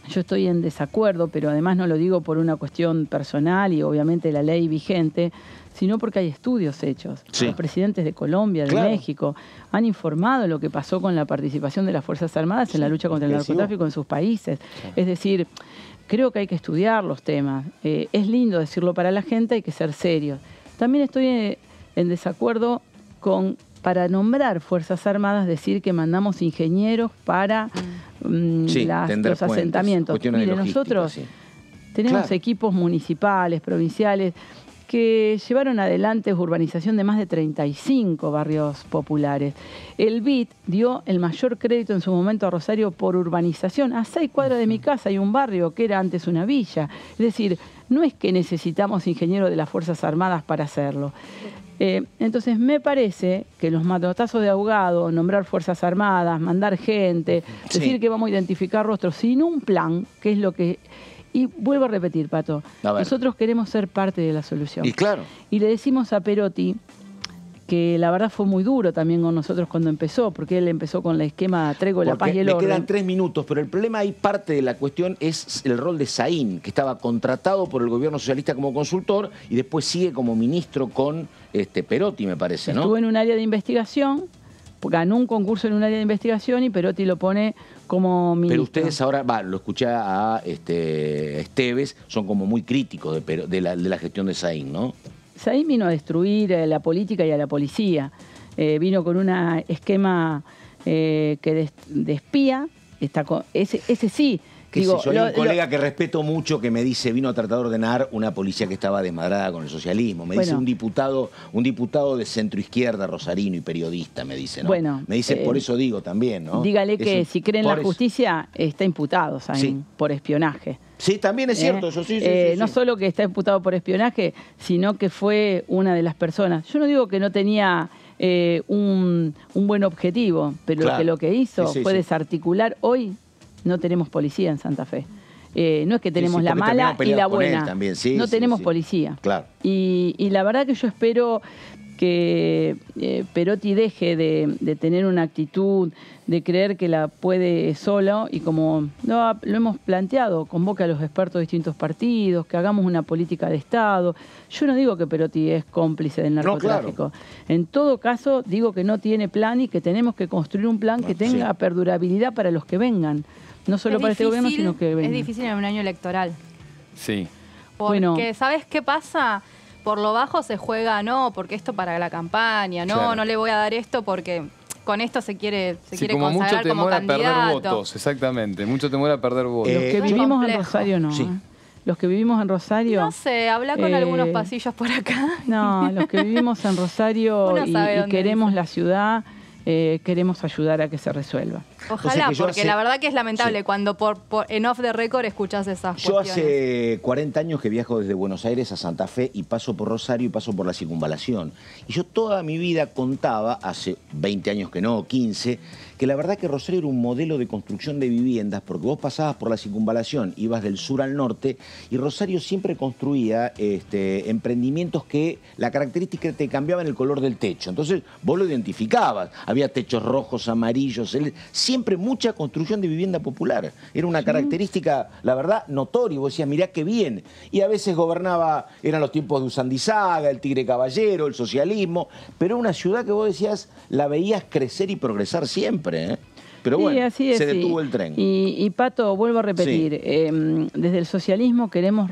Speaker 7: yo estoy en desacuerdo, pero además no lo digo por una cuestión personal y obviamente la ley vigente, sino porque hay estudios hechos. Sí. Los presidentes de Colombia, de México, han informado lo que pasó con la participación de las Fuerzas Armadas en la lucha contra el narcotráfico en sus países. Es decir, creo que hay que estudiar los temas. Es lindo decirlo para la gente, hay que ser serios. También estoy en desacuerdo con, para nombrar Fuerzas Armadas, decir que mandamos ingenieros para los asentamientos. Mire, nosotros tenemos equipos municipales, provinciales, que llevaron adelante urbanización de más de 35 barrios populares. El BID dio el mayor crédito en su momento a Rosario por urbanización. A 6 cuadras de mi casa hay un barrio que era antes una villa. Es decir, no es que necesitamos ingenieros de las Fuerzas Armadas para hacerlo. Entonces me parece que los manotazos de ahogado, nombrar Fuerzas Armadas, mandar gente, decir que vamos a identificar rostros sin un plan, que es lo que... Y vuelvo a repetir, Pato, nosotros queremos ser parte de la solución.
Speaker 1: Y claro.
Speaker 7: Y le decimos a Perotti que la verdad fue muy duro también con nosotros cuando empezó, porque él empezó con el esquema Trego, la paz y el orden.
Speaker 1: Me quedan 3 minutos, pero el problema ahí, parte de la cuestión, es el rol de Saín, que estaba contratado por el gobierno socialista como consultor y después sigue como ministro con Perotti, me parece, ¿no?
Speaker 7: Estuvo en un área de investigación, ganó un concurso en un área de investigación y Perotti lo pone como ministro.
Speaker 1: Pero ustedes ahora, lo escuché a Esteves, son como muy críticos de la gestión de Saín, ¿no?
Speaker 7: Saín vino a destruir la política y a la policía. Vino con un esquema de espía. Ese sí.
Speaker 1: Digo, hay un colega que respeto mucho que me dice, vino a tratar de ordenar una policía que estaba desmadrada con el socialismo. Me dice un diputado de centroizquierda rosarino y periodista, me dice, ¿no?
Speaker 7: Bueno,
Speaker 1: me dice, por eso digo también, ¿no?
Speaker 7: Dígale que si cree en la justicia, está imputado, Saín, por espionaje.
Speaker 1: Sí, también es cierto, eso sí.
Speaker 7: No solo que está imputado por espionaje, sino que fue una de las personas. Yo no digo que no tenía un buen objetivo, pero lo que hizo fue desarticular. Hoy no tenemos policía en Santa Fe. No es que tenemos la mala y la buena. No tenemos policía.
Speaker 1: Claro.
Speaker 7: Y la verdad que yo espero que Perotti deje de tener una actitud de creer que la puede solo y como lo hemos planteado, convoca a los expertos de distintos partidos, que hagamos una política de Estado. Yo no digo que Perotti es cómplice del narcotráfico. No, claro. En todo caso, digo que no tiene plan y que tenemos que construir un plan que tenga perdurabilidad para los que vengan. No solo para este gobierno, sino que vengan.
Speaker 4: Es difícil en un año electoral.
Speaker 3: Sí.
Speaker 4: Porque, ¿sabes qué pasa? Por lo bajo se juega, porque esto para la campaña, no le voy a dar esto porque con esto se quiere
Speaker 3: como
Speaker 4: consagrar
Speaker 3: mucho
Speaker 4: como
Speaker 3: temor
Speaker 4: candidato.
Speaker 3: a perder votos, exactamente, mucho temor a perder votos.
Speaker 7: Los que vivimos en Rosario no. Los que vivimos en Rosario...
Speaker 4: No sé, habla con algunos pasillos por acá.
Speaker 7: No, los que vivimos en Rosario y queremos la ciudad... queremos ayudar a que se resuelva.
Speaker 4: Ojalá, porque la verdad que es lamentable cuando en off the record escuchás esas cuestiones.
Speaker 1: Yo hace 40 años que viajo desde Buenos Aires a Santa Fe y paso por Rosario y paso por la Circunvalación. Y yo toda mi vida contaba, hace 20 años que no, 15, que la verdad que Rosario era un modelo de construcción de viviendas, porque vos pasabas por la Circunvalación, ibas del sur al norte, y Rosario siempre construía emprendimientos que la característica te cambiaban el color del techo. Entonces vos lo identificabas. Había techos rojos, amarillos, siempre mucha construcción de vivienda popular. Era una característica, la verdad, notoria. Vos decías, mirá qué bien. Y a veces gobernaba, eran los tiempos de Usandizaga, el Tigre Caballero, el socialismo, pero una ciudad que vos decías, la veías crecer y progresar siempre. Pero bueno, se detuvo el tren.
Speaker 7: Y Pato, vuelvo a repetir, desde el socialismo queremos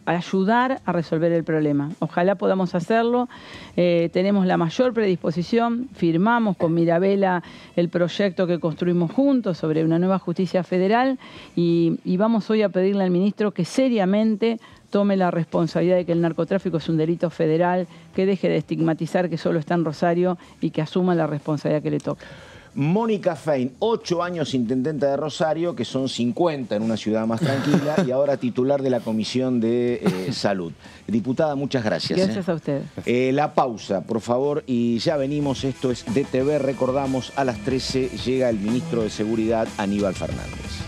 Speaker 7: ayudar a resolver el problema. Ojalá podamos hacerlo. Tenemos la mayor predisposición. Firmamos con Mirabella el proyecto que construimos juntos sobre una nueva justicia federal y vamos hoy a pedirle al ministro que seriamente tome la responsabilidad de que el narcotráfico es un delito federal, que deje de estigmatizar que solo está en Rosario y que asuma la responsabilidad que le toca.
Speaker 1: Mónica Fein, 8 años intendenta de Rosario, que son 50 en una ciudad más tranquila, y ahora titular de la Comisión de Salud. Diputada, muchas gracias.
Speaker 7: Gracias a ustedes.
Speaker 1: La pausa, por favor, y ya venimos. Esto es DTV. Recordamos, a las 13 llega el ministro de Seguridad, Aníbal Fernández.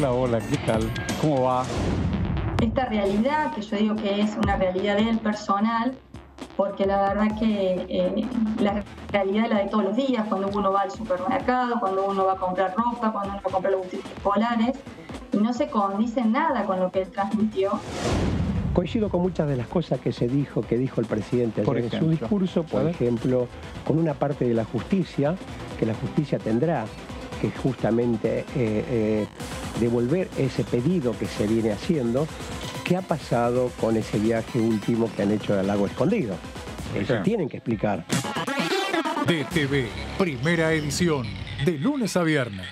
Speaker 2: Hola, hola, ¿qué tal? ¿Cómo va?
Speaker 8: Esta realidad, que yo digo que es una realidad del personal, porque la verdad que la realidad es la de todos los días, cuando uno va al supermercado, cuando uno va a comprar ropa, cuando uno va a comprar los útiles escolares, y no se condice nada con lo que él transmitió.
Speaker 9: Coincido con muchas de las cosas que dijo el presidente ayer en su discurso, por ejemplo, con una parte de la justicia, que la justicia tendrá que justamente devolver ese pedido que se viene haciendo. ¿Qué ha pasado con ese viaje último que han hecho al Lago Escondido? Eso tienen que explicar.
Speaker 2: DTV, primera edición, de lunes a viernes.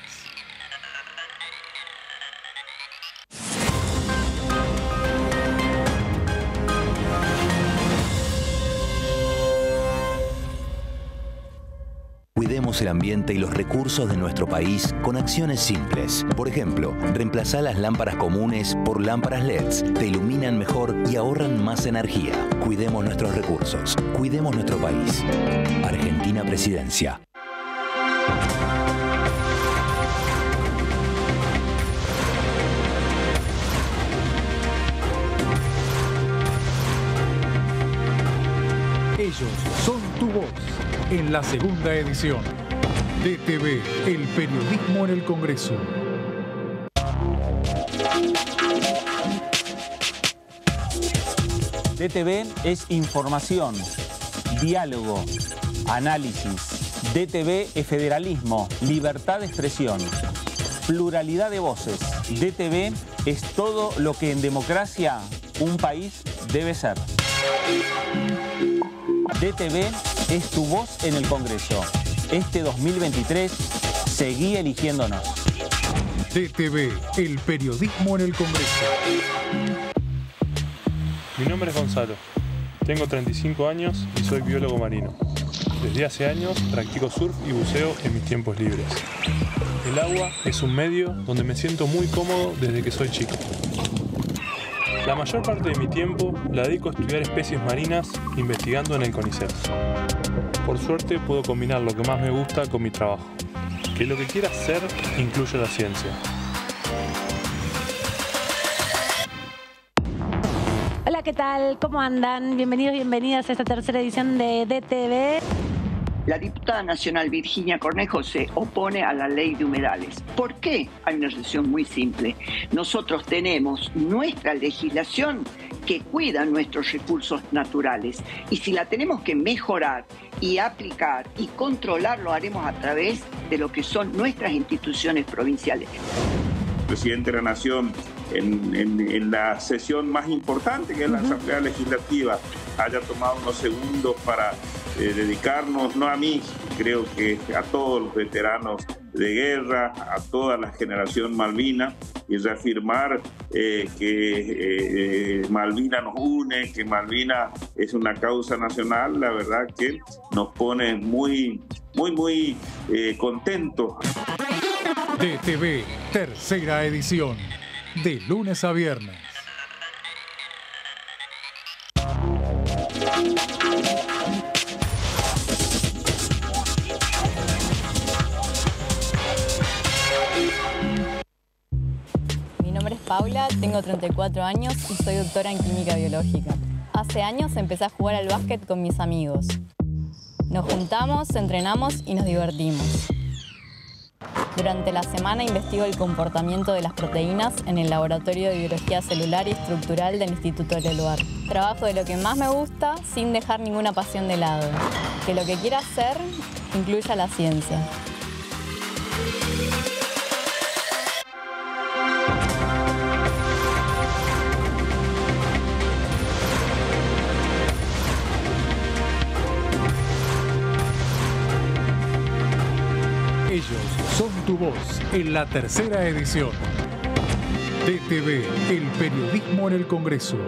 Speaker 10: Cuidemos el ambiente y los recursos de nuestro país con acciones simples. Por ejemplo, reemplazá las lámparas comunes por lámparas LEDs. Te iluminan mejor y ahorran más energía. Cuidemos nuestros recursos. Cuidemos nuestro país. Argentina Presidencia.
Speaker 2: Ellos son tu voz. En la segunda edición. DTV, el periodismo en el Congreso.
Speaker 11: DTV es información, diálogo, análisis. DTV es federalismo, libertad de expresión, pluralidad de voces. DTV es todo lo que en democracia un país debe ser. DTV es tu voz en el Congreso. Este 2023, seguí eligiéndonos.
Speaker 2: DTV, el periodismo en el Congreso.
Speaker 12: Mi nombre es Gonzalo. Tengo 35 años y soy biólogo marino. Desde hace años practico surf y buceo en mis tiempos libres. El agua es un medio donde me siento muy cómodo desde que soy chico. La mayor parte de mi tiempo la dedico a estudiar especies marinas investigando en el CONICET. Por suerte puedo combinar lo que más me gusta con mi trabajo. Que lo que quiera hacer incluya la ciencia.
Speaker 13: Hola, ¿qué tal? ¿Cómo andan? Bienvenidos, bienvenidas a esta tercera edición de DTV.
Speaker 14: La diputada nacional Virginia Cornejo se opone a la ley de humedales. ¿Por qué? Hay una razón muy simple. Nosotros tenemos nuestra legislación que cuida nuestros recursos naturales. Y si la tenemos que mejorar y aplicar y controlar, lo haremos a través de lo que son nuestras instituciones provinciales.
Speaker 15: El presidente de la Nación, en la sesión más importante, que es la Asamblea Legislativa, haya tomado unos segundos para dedicarnos, no a mí, creo que a todos los veteranos de guerra, a toda la generación Malvina, y reafirmar que Malvina nos une, que Malvina es una causa nacional, la verdad que nos pone muy contentos.
Speaker 2: DTV, tercera edición, de lunes a viernes.
Speaker 16: Mi nombre es Paula, tengo 34 años y soy doctora en química biológica. Hace años empecé a jugar al básquet con mis amigos. Nos juntamos, entrenamos y nos divertimos. Durante la semana investigo el comportamiento de las proteínas en el Laboratorio de Biología Celular y Estructural del Instituto Leluar. Trabajo de lo que más me gusta sin dejar ninguna pasión de lado. Que lo que quiera hacer incluya la ciencia.
Speaker 2: Ellos son tu voz en la tercera edición. DTV, el periodismo en el Congreso.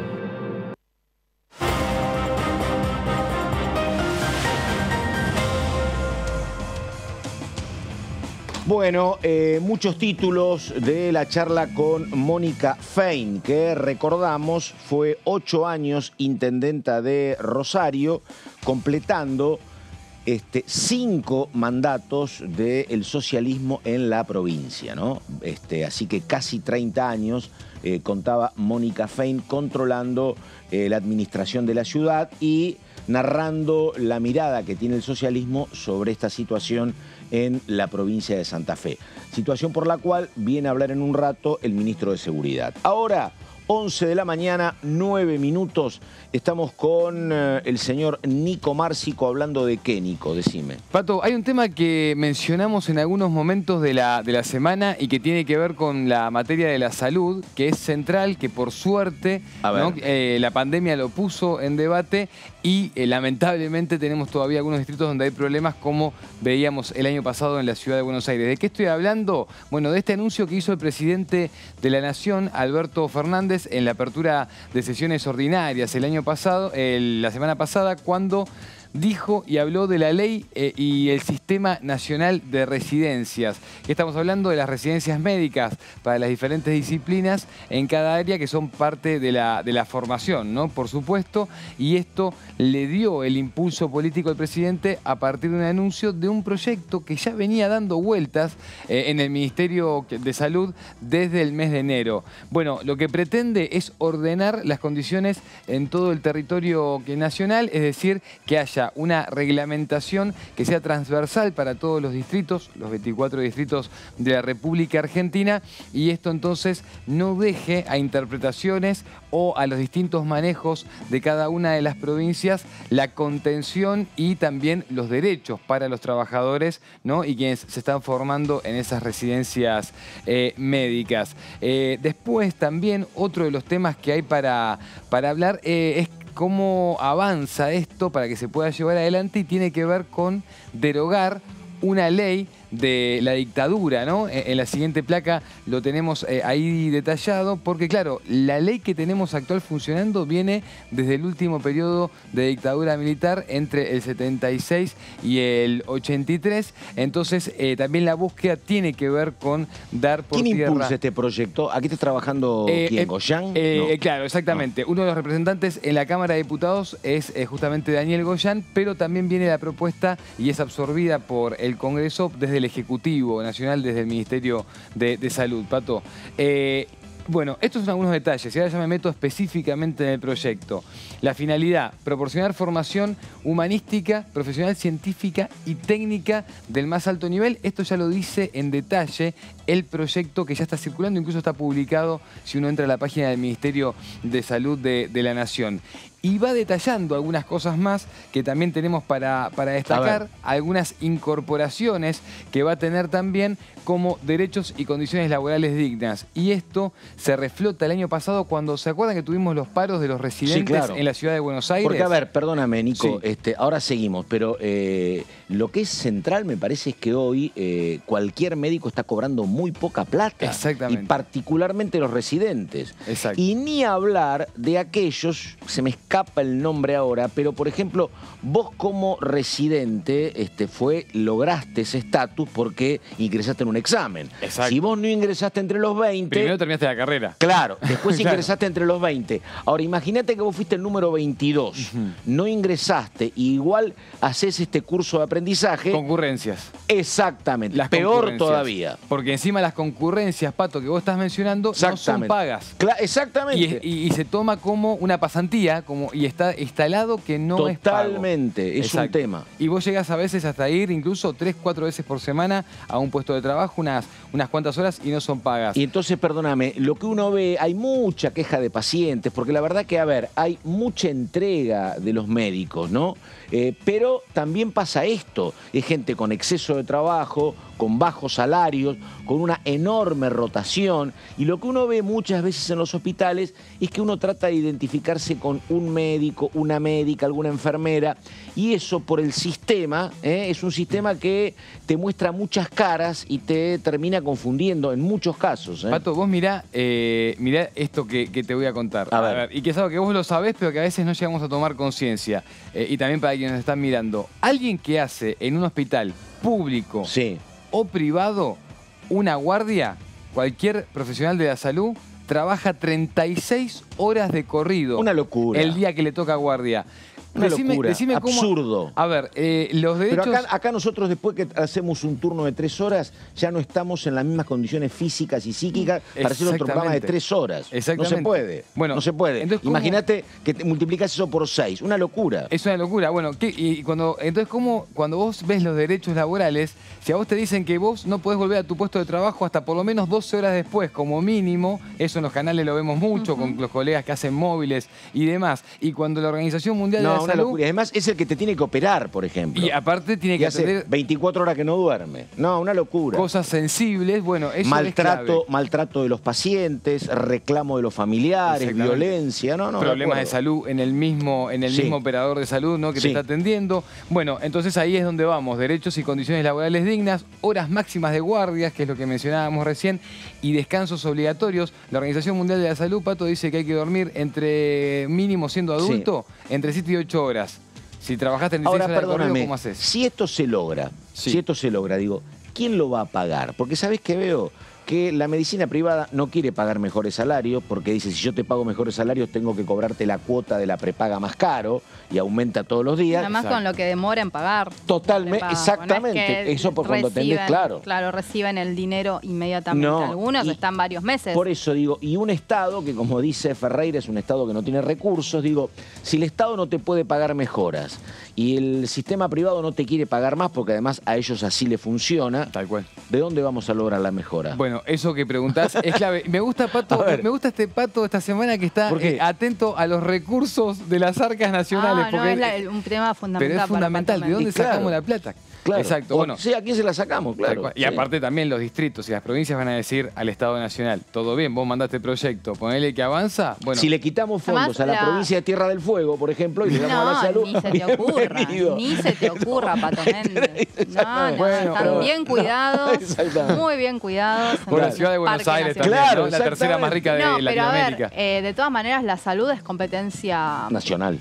Speaker 1: Bueno, muchos títulos de la charla con Mónica Fein, que recordamos fue 8 años intendenta de Rosario, completando 5 mandatos del socialismo en la provincia, ¿no? Así que casi 30 años contaba Mónica Fein controlando la administración de la ciudad y narrando la mirada que tiene el socialismo sobre esta situación en la provincia de Santa Fe. Situación por la cual viene a hablar en un rato el ministro de Seguridad. Ahora, 11 de la mañana, 9 minutos. Estamos con el señor Nico Márcico hablando de qué, Nico, decime.
Speaker 3: Pato, hay un tema que mencionamos en algunos momentos de la semana y que tiene que ver con la materia de la salud, que es central, que por suerte, ¿no? La pandemia lo puso en debate y lamentablemente tenemos todavía algunos distritos donde hay problemas, como veíamos el año pasado en la ciudad de Buenos Aires. ¿De qué estoy hablando? Bueno, de este anuncio que hizo el presidente de la Nación, Alberto Fernández, en la apertura de sesiones ordinarias el año pasado, la semana pasada, cuando dijo y habló de la ley y el Sistema Nacional de Residencias. Estamos hablando de las residencias médicas para las diferentes disciplinas en cada área, que son parte de la formación, ¿no? Por supuesto, y esto le dio el impulso político al presidente a partir de un anuncio de un proyecto que ya venía dando vueltas en el Ministerio de Salud desde el mes de enero. Bueno, lo que pretende es ordenar las condiciones en todo el territorio nacional, es decir, que haya una reglamentación que sea transversal para todos los distritos, los 24 distritos de la República Argentina, y esto entonces no deje a interpretaciones o a los distintos manejos de cada una de las provincias la contención y también los derechos para los trabajadores, ¿no? Y quienes se están formando en esas residencias médicas. Después también otro de los temas que hay para hablar es cómo avanza esto para que se pueda llevar adelante, y tiene que ver con derogar una ley de la dictadura, ¿no? En la siguiente placa lo tenemos ahí detallado, porque claro, la ley que tenemos actual funcionando viene desde el último periodo de dictadura militar entre el 76 y el 83, entonces también la búsqueda tiene que ver con dar por
Speaker 1: ¿Quién
Speaker 3: tierra...
Speaker 1: impulsa este proyecto? ¿Aquí está trabajando quién? ¿Goyán? No.
Speaker 3: Claro, exactamente. No. Uno de los representantes en la Cámara de Diputados es justamente Daniel Goyán, pero también viene la propuesta y es absorbida por el Congreso desde el Ejecutivo Nacional, desde el Ministerio de Salud. Pato, bueno, estos son algunos detalles y ahora ya me meto específicamente en el proyecto. La finalidad, proporcionar formación humanística, profesional, científica y técnica del más alto nivel. Esto ya lo dice en detalle el proyecto que ya está circulando, incluso está publicado si uno entra a la página del Ministerio de Salud de la Nación. Y va detallando algunas cosas más que también tenemos para destacar, algunas incorporaciones que va a tener también, como derechos y condiciones laborales dignas. Y esto se reflota el año pasado cuando, ¿se acuerdan que tuvimos los paros de los residentes en la ciudad de Buenos Aires?
Speaker 1: Porque, a ver, perdóname, Nico,
Speaker 3: sí.
Speaker 1: Ahora seguimos, pero lo que es central me parece es que hoy cualquier médico está cobrando muy poca plata.
Speaker 3: Exactamente.
Speaker 1: Y particularmente los residentes.
Speaker 3: Exacto.
Speaker 1: Y ni hablar de aquellos, se me escapa el nombre ahora, pero por ejemplo, vos como residente lograste ese estatus porque ingresaste en un examen.
Speaker 3: Exacto.
Speaker 1: Si vos no ingresaste entre los 20...
Speaker 3: Primero terminaste la carrera.
Speaker 1: Claro, después
Speaker 3: Claro.
Speaker 1: ingresaste entre los 20. Ahora, imagínate que vos fuiste el número 22, no ingresaste, y igual haces este curso de aprendizaje.
Speaker 3: Concurrencias.
Speaker 1: Exactamente,
Speaker 3: Las
Speaker 1: peor
Speaker 3: concurrencias.
Speaker 1: Todavía.
Speaker 3: Porque encima las concurrencias, Pato, que vos estás mencionando, no son pagas.
Speaker 1: Exactamente.
Speaker 3: Y se toma como una pasantía, y está instalado que no es pago.
Speaker 1: Totalmente, es un tema.
Speaker 3: Y vos llegás a veces hasta ir incluso 3, 4 veces por semana a un puesto de trabajo, unas cuantas horas, y no son pagas.
Speaker 1: Y entonces, perdóname, lo que uno ve, hay mucha queja de pacientes, porque la verdad que, a ver, hay mucha entrega de los médicos, ¿no? Pero también pasa esto, es gente con exceso de trabajo, con bajos salarios, con una enorme rotación, y lo que uno ve muchas veces en los hospitales es que uno trata de identificarse con un médico, una médica, alguna enfermera, y eso por el sistema, es un sistema que te muestra muchas caras y te termina confundiendo en muchos casos.
Speaker 3: Pato, vos mirá esto que te voy a contar.
Speaker 1: A ver.
Speaker 3: Y que es algo que vos lo sabés, pero que a veces no llegamos a tomar conciencia. Y también para quienes nos están mirando. Alguien que hace en un hospital público o privado una guardia, cualquier profesional de la salud, trabaja 36 horas de corrido.
Speaker 1: Una locura.
Speaker 3: El día que le toca guardia.
Speaker 1: Una locura,
Speaker 3: decime cómo,
Speaker 1: absurdo.
Speaker 3: A ver, los derechos...
Speaker 1: Pero acá nosotros, después que hacemos un turno de 3 horas, ya no estamos en las mismas condiciones físicas y psíquicas para hacer otro programa de 3 horas.
Speaker 3: Exactamente.
Speaker 1: No se puede. Bueno, no se puede. Entonces, imagínate que te multiplicas eso por 6. Una locura.
Speaker 3: Es una locura. Bueno, entonces, cuando vos ves los derechos laborales, si a vos te dicen que vos no podés volver a tu puesto de trabajo hasta por lo menos 12 horas después, como mínimo, eso en los canales lo vemos mucho, con los colegas que hacen móviles y demás. Y cuando la Organización Mundial de la
Speaker 1: una
Speaker 3: Salud...
Speaker 1: locura. Además, es el que te tiene que operar, por ejemplo.
Speaker 3: Y aparte tiene que
Speaker 1: hacer 24 horas que no duerme. No, una locura.
Speaker 3: Cosas sensibles, bueno, eso
Speaker 1: maltrato de los pacientes, reclamo de los familiares, violencia,
Speaker 3: problemas de salud en el mismo operador de salud, ¿no? Que te está atendiendo. Bueno, entonces ahí es donde vamos. Derechos y condiciones laborales dignas, horas máximas de guardias, que es lo que mencionábamos recién, y descansos obligatorios. La Organización Mundial de la Salud, Pato, dice que hay que dormir entre mínimo siendo adulto, entre 7 y 8 horas. Si trabajaste en 16 horas de corrido, ¿cómo haces?
Speaker 1: Si esto se logra, digo, ¿quién lo va a pagar? Porque ¿sabés qué veo? Que la medicina privada no quiere pagar mejores salarios porque dice, si yo te pago mejores salarios tengo que cobrarte la cuota de la prepaga más caro y aumenta todos los días.
Speaker 4: Además con lo que demora en pagar.
Speaker 1: Totalmente, exactamente. No es que eso por cuando tenés, claro.
Speaker 4: Claro, reciben el dinero inmediatamente. No, algunos están varios meses.
Speaker 1: Por eso digo, y un Estado que, como dice Ferreira, es un Estado que no tiene recursos, digo, si el Estado no te puede pagar mejoras y el sistema privado no te quiere pagar más porque además a ellos así le funciona,
Speaker 3: tal cual,
Speaker 1: ¿de dónde vamos a lograr la mejora?
Speaker 3: Bueno, eso que preguntás es clave. Me gusta, Pato, me gusta este Pato esta semana que está atento a los recursos de las arcas nacionales.
Speaker 4: Porque es un tema fundamental.
Speaker 3: Pero es fundamental, ¿de dónde sacamos la plata?
Speaker 1: Claro.
Speaker 3: Exacto. Bueno,
Speaker 1: ¿a quién se la sacamos? Claro.
Speaker 3: Y aparte también los distritos y las provincias van a decir al Estado Nacional, todo bien, vos mandaste proyecto, ponele que avanza. Bueno,
Speaker 1: si le quitamos fondos a la provincia de Tierra del Fuego, por ejemplo, y le damos a la salud,
Speaker 4: ni se te ocurra, ni se te ocurra, Pato Méndez. Están bien cuidados, muy bien cuidados.
Speaker 3: Por la ciudad de Buenos Aires también,
Speaker 1: claro,
Speaker 3: la tercera más rica de Latinoamérica.
Speaker 4: Pero a ver, de todas maneras, la salud es competencia
Speaker 1: nacional.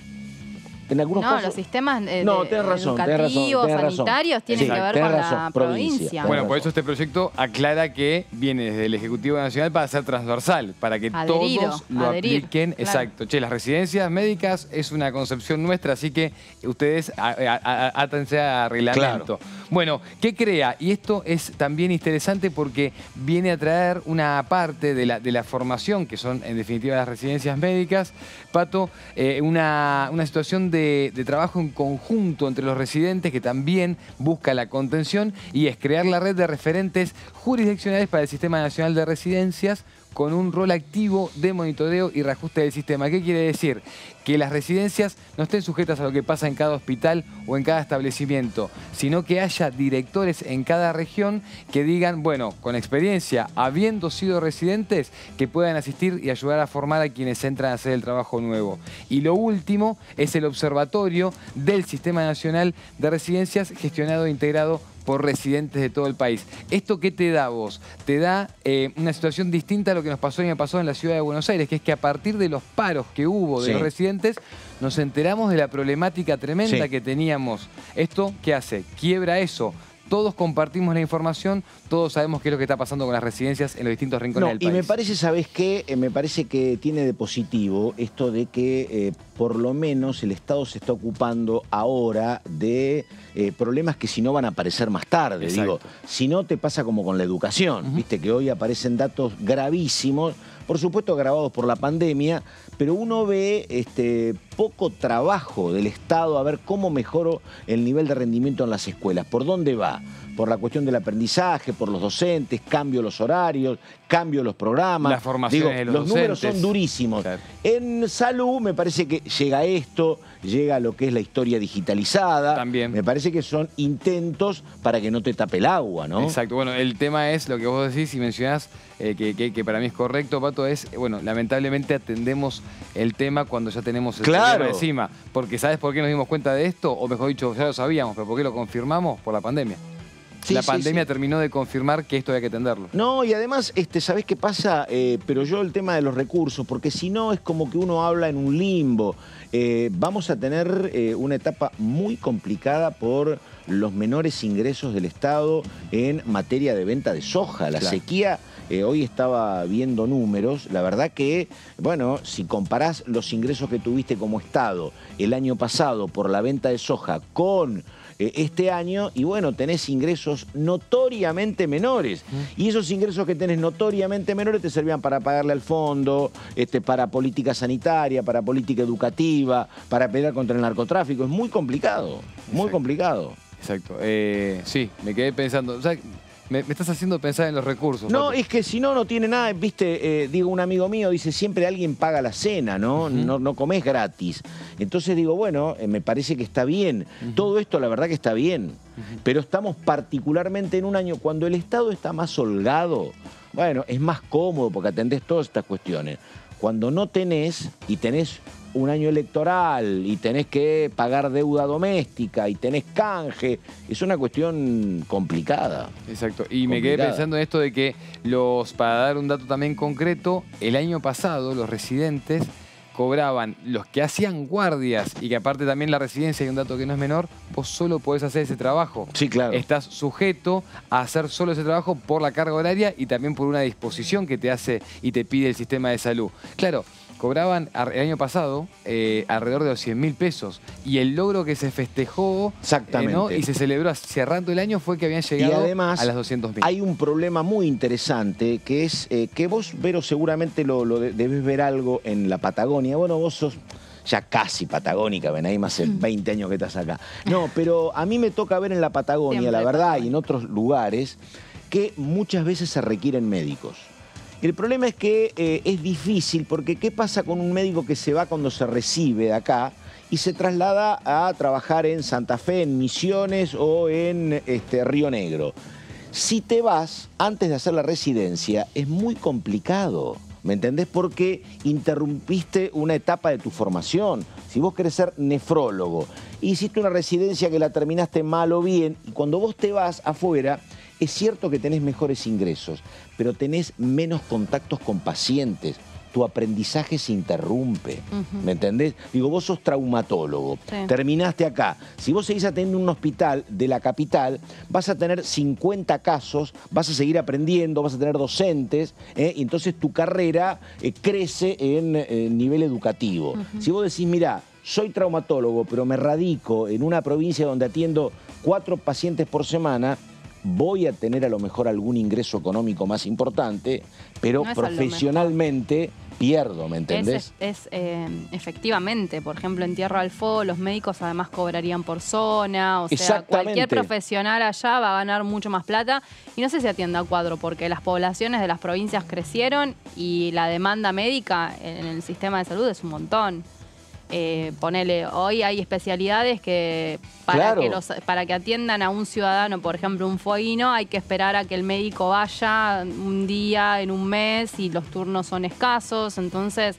Speaker 1: En algunos casos,
Speaker 4: los sistemas educativos, sanitarios tienen que ver con la provincia.
Speaker 3: Bueno, por eso este proyecto aclara que viene desde el Ejecutivo Nacional para ser transversal, para que todos lo apliquen. Claro. Exacto. Che, las residencias médicas es una concepción nuestra, así que ustedes átense a reglamento. Claro. Bueno, ¿qué crea? Y esto es también interesante porque viene a traer una parte de la formación, que son en definitiva las residencias médicas, Pato, una situación de trabajo en conjunto entre los residentes que también busca la contención y es crear la red de referentes jurisdiccionales para el Sistema Nacional de Residencias con un rol activo de monitoreo y reajuste del sistema. ¿Qué quiere decir? Que las residencias no estén sujetas a lo que pasa en cada hospital o en cada establecimiento, sino que haya directores en cada región que digan, bueno, con experiencia, habiendo sido residentes, que puedan asistir y ayudar a formar a quienes entran a hacer el trabajo nuevo. Y lo último es el observatorio del Sistema Nacional de Residencias gestionado e integrado por residentes de todo el país. ¿Esto qué te da a vos? Te da una situación distinta a lo que nos pasó y me pasó en la ciudad de Buenos Aires, que es que a partir de los paros que hubo de los residentes, nos enteramos de la problemática tremenda que teníamos. ¿Esto qué hace? Quiebra eso. Todos compartimos la información, todos sabemos qué es lo que está pasando con las residencias en los distintos rincones del país.
Speaker 1: Y me parece, ¿sabés qué? Me parece que tiene de positivo esto de que por lo menos el Estado se está ocupando ahora de problemas que si no van a aparecer más tarde. Digo, si no te pasa como con la educación, viste que hoy aparecen datos gravísimos, por supuesto agravados por la pandemia, pero uno ve poco trabajo del Estado a ver cómo mejoró el nivel de rendimiento en las escuelas. ¿Por dónde va? Por la cuestión del aprendizaje, por los docentes, cambio los horarios, cambio los programas.
Speaker 3: La formación de los docentes.
Speaker 1: Números son durísimos. Claro. En salud me parece que llega esto, llega lo que es la historia digitalizada.
Speaker 3: También.
Speaker 1: Me parece que son intentos para que no te tape el agua, ¿no?
Speaker 3: Exacto. Bueno, el tema es lo que vos decís y mencionás, que para mí es correcto, Pato, es, bueno, lamentablemente atendemos el tema cuando ya tenemos el problema encima. Porque ¿sabes por qué nos dimos cuenta de esto? O mejor dicho, ya lo sabíamos, pero ¿por qué lo confirmamos? Por la pandemia. La pandemia terminó de confirmar que esto había que atenderlo.
Speaker 1: No, y además, ¿sabés qué pasa? Pero yo el tema de los recursos, porque si no es como que uno habla en un limbo. Vamos a tener una etapa muy complicada por los menores ingresos del Estado en materia de venta de soja. La sequía hoy estaba viendo números, la verdad que, bueno, si comparás los ingresos que tuviste como Estado el año pasado por la venta de soja con este año, y bueno, tenés ingresos notoriamente menores. Y esos ingresos que tenés notoriamente menores te servían para pagarle al fondo, para política sanitaria, para política educativa, para pelear contra el narcotráfico. Es muy complicado, muy complicado.
Speaker 3: Exacto. Sí, me quedé pensando. O sea, me estás haciendo pensar en los recursos.
Speaker 1: No,
Speaker 3: Pato.
Speaker 1: es que si no, no tiene nada. Viste, digo, un amigo mío dice, siempre alguien paga la cena, ¿no? No comés gratis. Entonces digo, bueno, me parece que está bien. Todo esto, la verdad que está bien. Pero estamos particularmente en un año cuando el Estado está más holgado. Bueno, es más cómodo porque atendés todas estas cuestiones. Cuando no tenés y tenés un año electoral y tenés que pagar deuda doméstica y tenés canje, es una cuestión complicada.
Speaker 3: Exacto. Y me quedé pensando en esto de que para dar un dato también concreto, el año pasado los residentes cobraban, los que hacían guardias y que aparte también la residencia, hay un dato que no es menor, vos solo podés hacer ese trabajo.
Speaker 1: Sí, claro.
Speaker 3: Estás sujeto a hacer solo ese trabajo por la carga horaria y también por una disposición que te hace y te pide el sistema de salud. Claro, cobraban el año pasado alrededor de los 100.000 pesos y el logro que se festejó ¿no? y se celebró cerrando el año fue que habían llegado
Speaker 1: además,
Speaker 3: a las 200.000.
Speaker 1: Hay un problema muy interesante que es que vos, Vero, seguramente debes ver algo en la Patagonia. Bueno, vos sos ya casi patagónica, ven ahí más de 20 años que estás acá. No, pero a mí me toca ver en la Patagonia, siempre la verdad, y en otros lugares, que muchas veces se requieren médicos. El problema es que es difícil porque ¿qué pasa con un médico que se va cuando se recibe de acá y se traslada a trabajar en Santa Fe, en Misiones o en Río Negro? Si te vas antes de hacer la residencia es muy complicado, ¿me entendés? Porque interrumpiste una etapa de tu formación. Si vos querés ser nefrólogo, hiciste una residencia que la terminaste mal o bien y cuando vos te vas afuera, es cierto que tenés mejores ingresos, pero tenés menos contactos con pacientes. Tu aprendizaje se interrumpe, ¿me entendés? Digo, vos sos traumatólogo, terminaste acá. Si vos seguís atendiendo un hospital de la capital, vas a tener 50 casos, vas a seguir aprendiendo, vas a tener docentes, y entonces tu carrera crece en nivel educativo. Si vos decís, mirá, soy traumatólogo, pero me radico en una provincia donde atiendo 4 pacientes por semana, voy a tener a lo mejor algún ingreso económico más importante, pero no profesionalmente pierdo, ¿me entendés?
Speaker 4: Efectivamente, por ejemplo, en Tierra del Fuego los médicos además cobrarían por zona, o sea, cualquier profesional allá va a ganar mucho más plata y no sé si atiende a cuadro porque las poblaciones de las provincias crecieron y la demanda médica en el sistema de salud es un montón. Ponele, hoy hay especialidades que para que atiendan a un ciudadano, por ejemplo un fueguino, hay que esperar a que el médico vaya un día en un mes y los turnos son escasos, entonces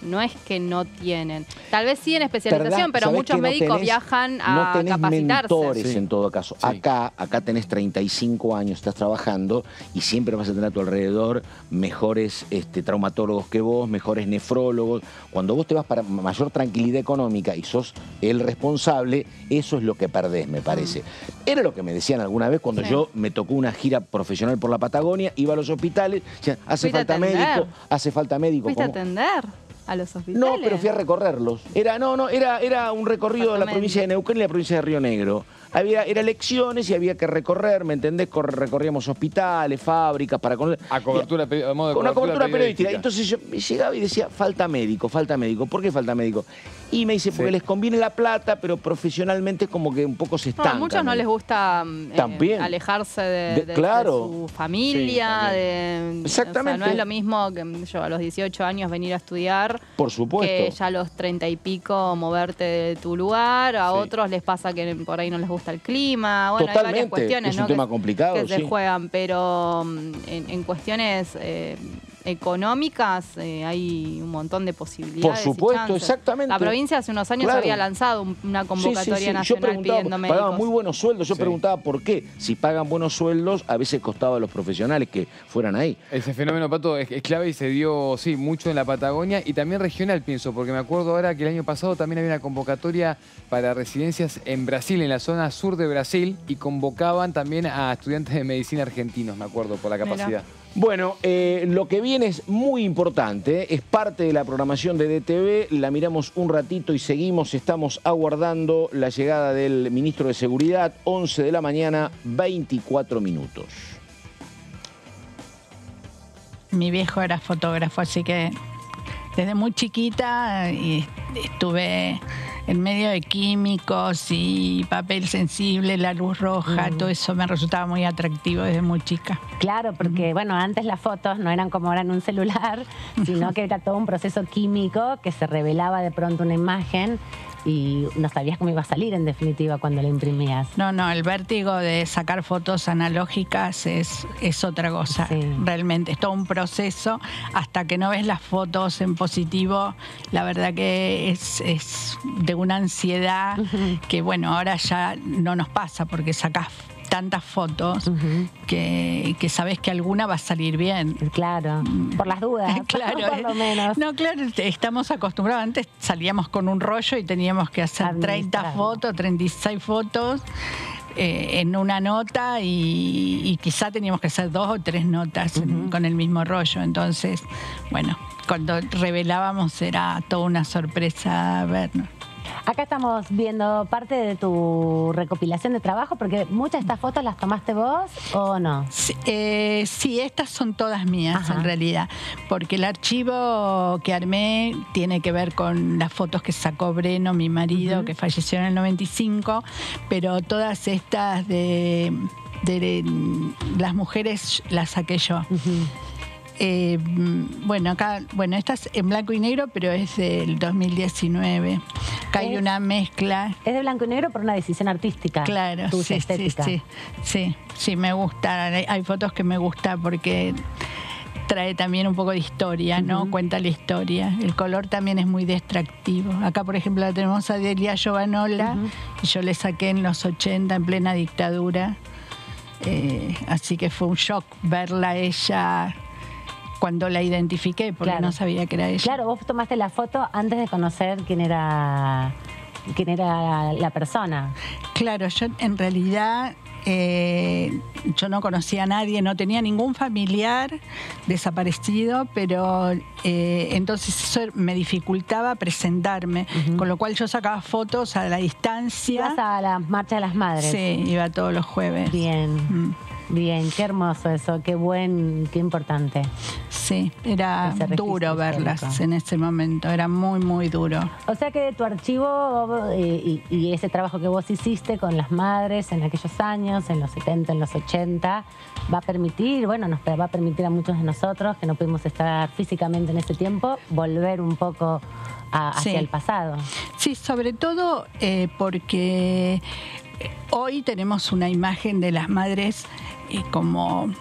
Speaker 4: no es que no tienen. Tal vez sí en especialización, pero muchos médicos viajan a capacitarse.
Speaker 1: No tenés mentores en todo caso. Sí. Acá tenés 35 años, estás trabajando y siempre vas a tener a tu alrededor mejores traumatólogos que vos, mejores nefrólogos. Cuando vos te vas para mayor tranquilidad económica y sos el responsable, eso es lo que perdés, me parece. Era lo que me decían alguna vez cuando yo me tocó una gira profesional por la Patagonia, iba a los hospitales, decían, hace falta médico, hace falta médico.
Speaker 4: ¿Fuiste a atender a los hospitales?
Speaker 1: No, pero fui a recorrerlos. Era un recorrido de la provincia de Neuquén y la provincia de Río Negro. Era elecciones y había que recorrer, ¿me entendés? Recorríamos hospitales, fábricas, para conocer. Una cobertura periodística. Entonces yo llegaba y decía, falta médico, falta médico. ¿Por qué falta médico? Y me dice, porque les conviene la plata, pero profesionalmente como que un poco se estancan.
Speaker 4: A muchos no les gusta alejarse de su familia.
Speaker 1: Exactamente.
Speaker 4: O sea, no es lo mismo que yo a los 18 años venir a estudiar.
Speaker 1: Por supuesto.
Speaker 4: Que ya a los 30 y pico moverte de tu lugar. A otros les pasa que por ahí no les gusta el clima. Bueno, hay varias cuestiones,
Speaker 1: es un tema complicado,
Speaker 4: que se juegan, pero en cuestiones económicas hay un montón de posibilidades.
Speaker 1: Por supuesto, exactamente.
Speaker 4: La provincia hace unos años había lanzado una convocatoria nacional pidiendo médicos.
Speaker 1: Pagaban muy buenos sueldos. Yo preguntaba por qué. Si pagan buenos sueldos, a veces costaba a los profesionales que fueran ahí.
Speaker 3: Ese fenómeno, Pato, es clave y se dio, mucho en la Patagonia y también regional, pienso, porque me acuerdo ahora que el año pasado también había una convocatoria para residencias en Brasil, en la zona sur de Brasil, y convocaban también a estudiantes de medicina argentinos, me acuerdo, por la capacidad.
Speaker 1: Bueno, lo que viene es muy importante, es parte de la programación de DTV, la miramos un ratito y seguimos, estamos aguardando la llegada del ministro de Seguridad, 11 de la mañana, 24 minutos.
Speaker 17: Mi viejo era fotógrafo, así que desde muy chiquita estuve en medio de químicos y papel sensible, la luz roja, todo eso me resultaba muy atractivo desde muy chica.
Speaker 13: Claro, porque bueno, antes las fotos no eran como ahora en un celular, sino que era todo un proceso químico que se revelaba de pronto una imagen y no sabías cómo iba a salir en definitiva cuando la imprimías.
Speaker 17: No, el vértigo de sacar fotos analógicas es otra cosa, realmente, es todo un proceso. Hasta que no ves las fotos en positivo, la verdad que es de una ansiedad que bueno, ahora ya no nos pasa porque sacás tantas fotos que sabes que alguna va a salir bien.
Speaker 13: Claro, por las dudas,
Speaker 17: claro,
Speaker 13: por lo menos.
Speaker 17: No, claro, estamos acostumbrados. Antes salíamos con un rollo y teníamos que hacer 30 fotos, 36 fotos en una nota y quizá teníamos que hacer 2 o 3 notas con el mismo rollo. Entonces, bueno, cuando revelábamos era toda una sorpresa vernos.
Speaker 13: Acá estamos viendo parte de tu recopilación de trabajo, porque muchas de estas fotos las tomaste vos, ¿o no?
Speaker 17: Sí, estas son todas mías en realidad, porque el archivo que armé tiene que ver con las fotos que sacó Breno, mi marido, que falleció en el 95, pero todas estas de las mujeres las saqué yo. Bueno, acá, esta es en blanco y negro, pero es del 2019. Acá hay una mezcla.
Speaker 13: Es de blanco y negro por una decisión artística.
Speaker 17: Claro,
Speaker 13: estética.
Speaker 17: Sí, me gusta. Hay fotos que me gusta porque trae también un poco de historia, ¿no? Cuenta la historia. El color también es muy distractivo. Acá, por ejemplo, la tenemos a Delia Giovanola y yo le saqué en los 80, en plena dictadura. Así que fue un shock verla a ella cuando la identifiqué, porque no sabía que era ella.
Speaker 13: Claro, vos tomaste la foto antes de conocer quién era la persona.
Speaker 17: Claro, yo en realidad yo no conocía a nadie, no tenía ningún familiar desaparecido, pero entonces eso me dificultaba presentarme, con lo cual yo sacaba fotos a la distancia.
Speaker 13: ¿Ibas a la Marcha de las Madres?
Speaker 17: Sí, iba todos los jueves.
Speaker 13: Bien. Bien, qué hermoso eso, qué importante.
Speaker 17: Sí, era duro verlas en ese momento, era muy, muy duro.
Speaker 13: O sea que tu archivo y ese trabajo que vos hiciste con las madres en aquellos años, en los 70, en los 80, va a permitir, nos va a permitir a muchos de nosotros que no pudimos estar físicamente en ese tiempo, volver un poco hacia el pasado.
Speaker 17: Sí, sobre todo porque hoy tenemos una imagen de las madres como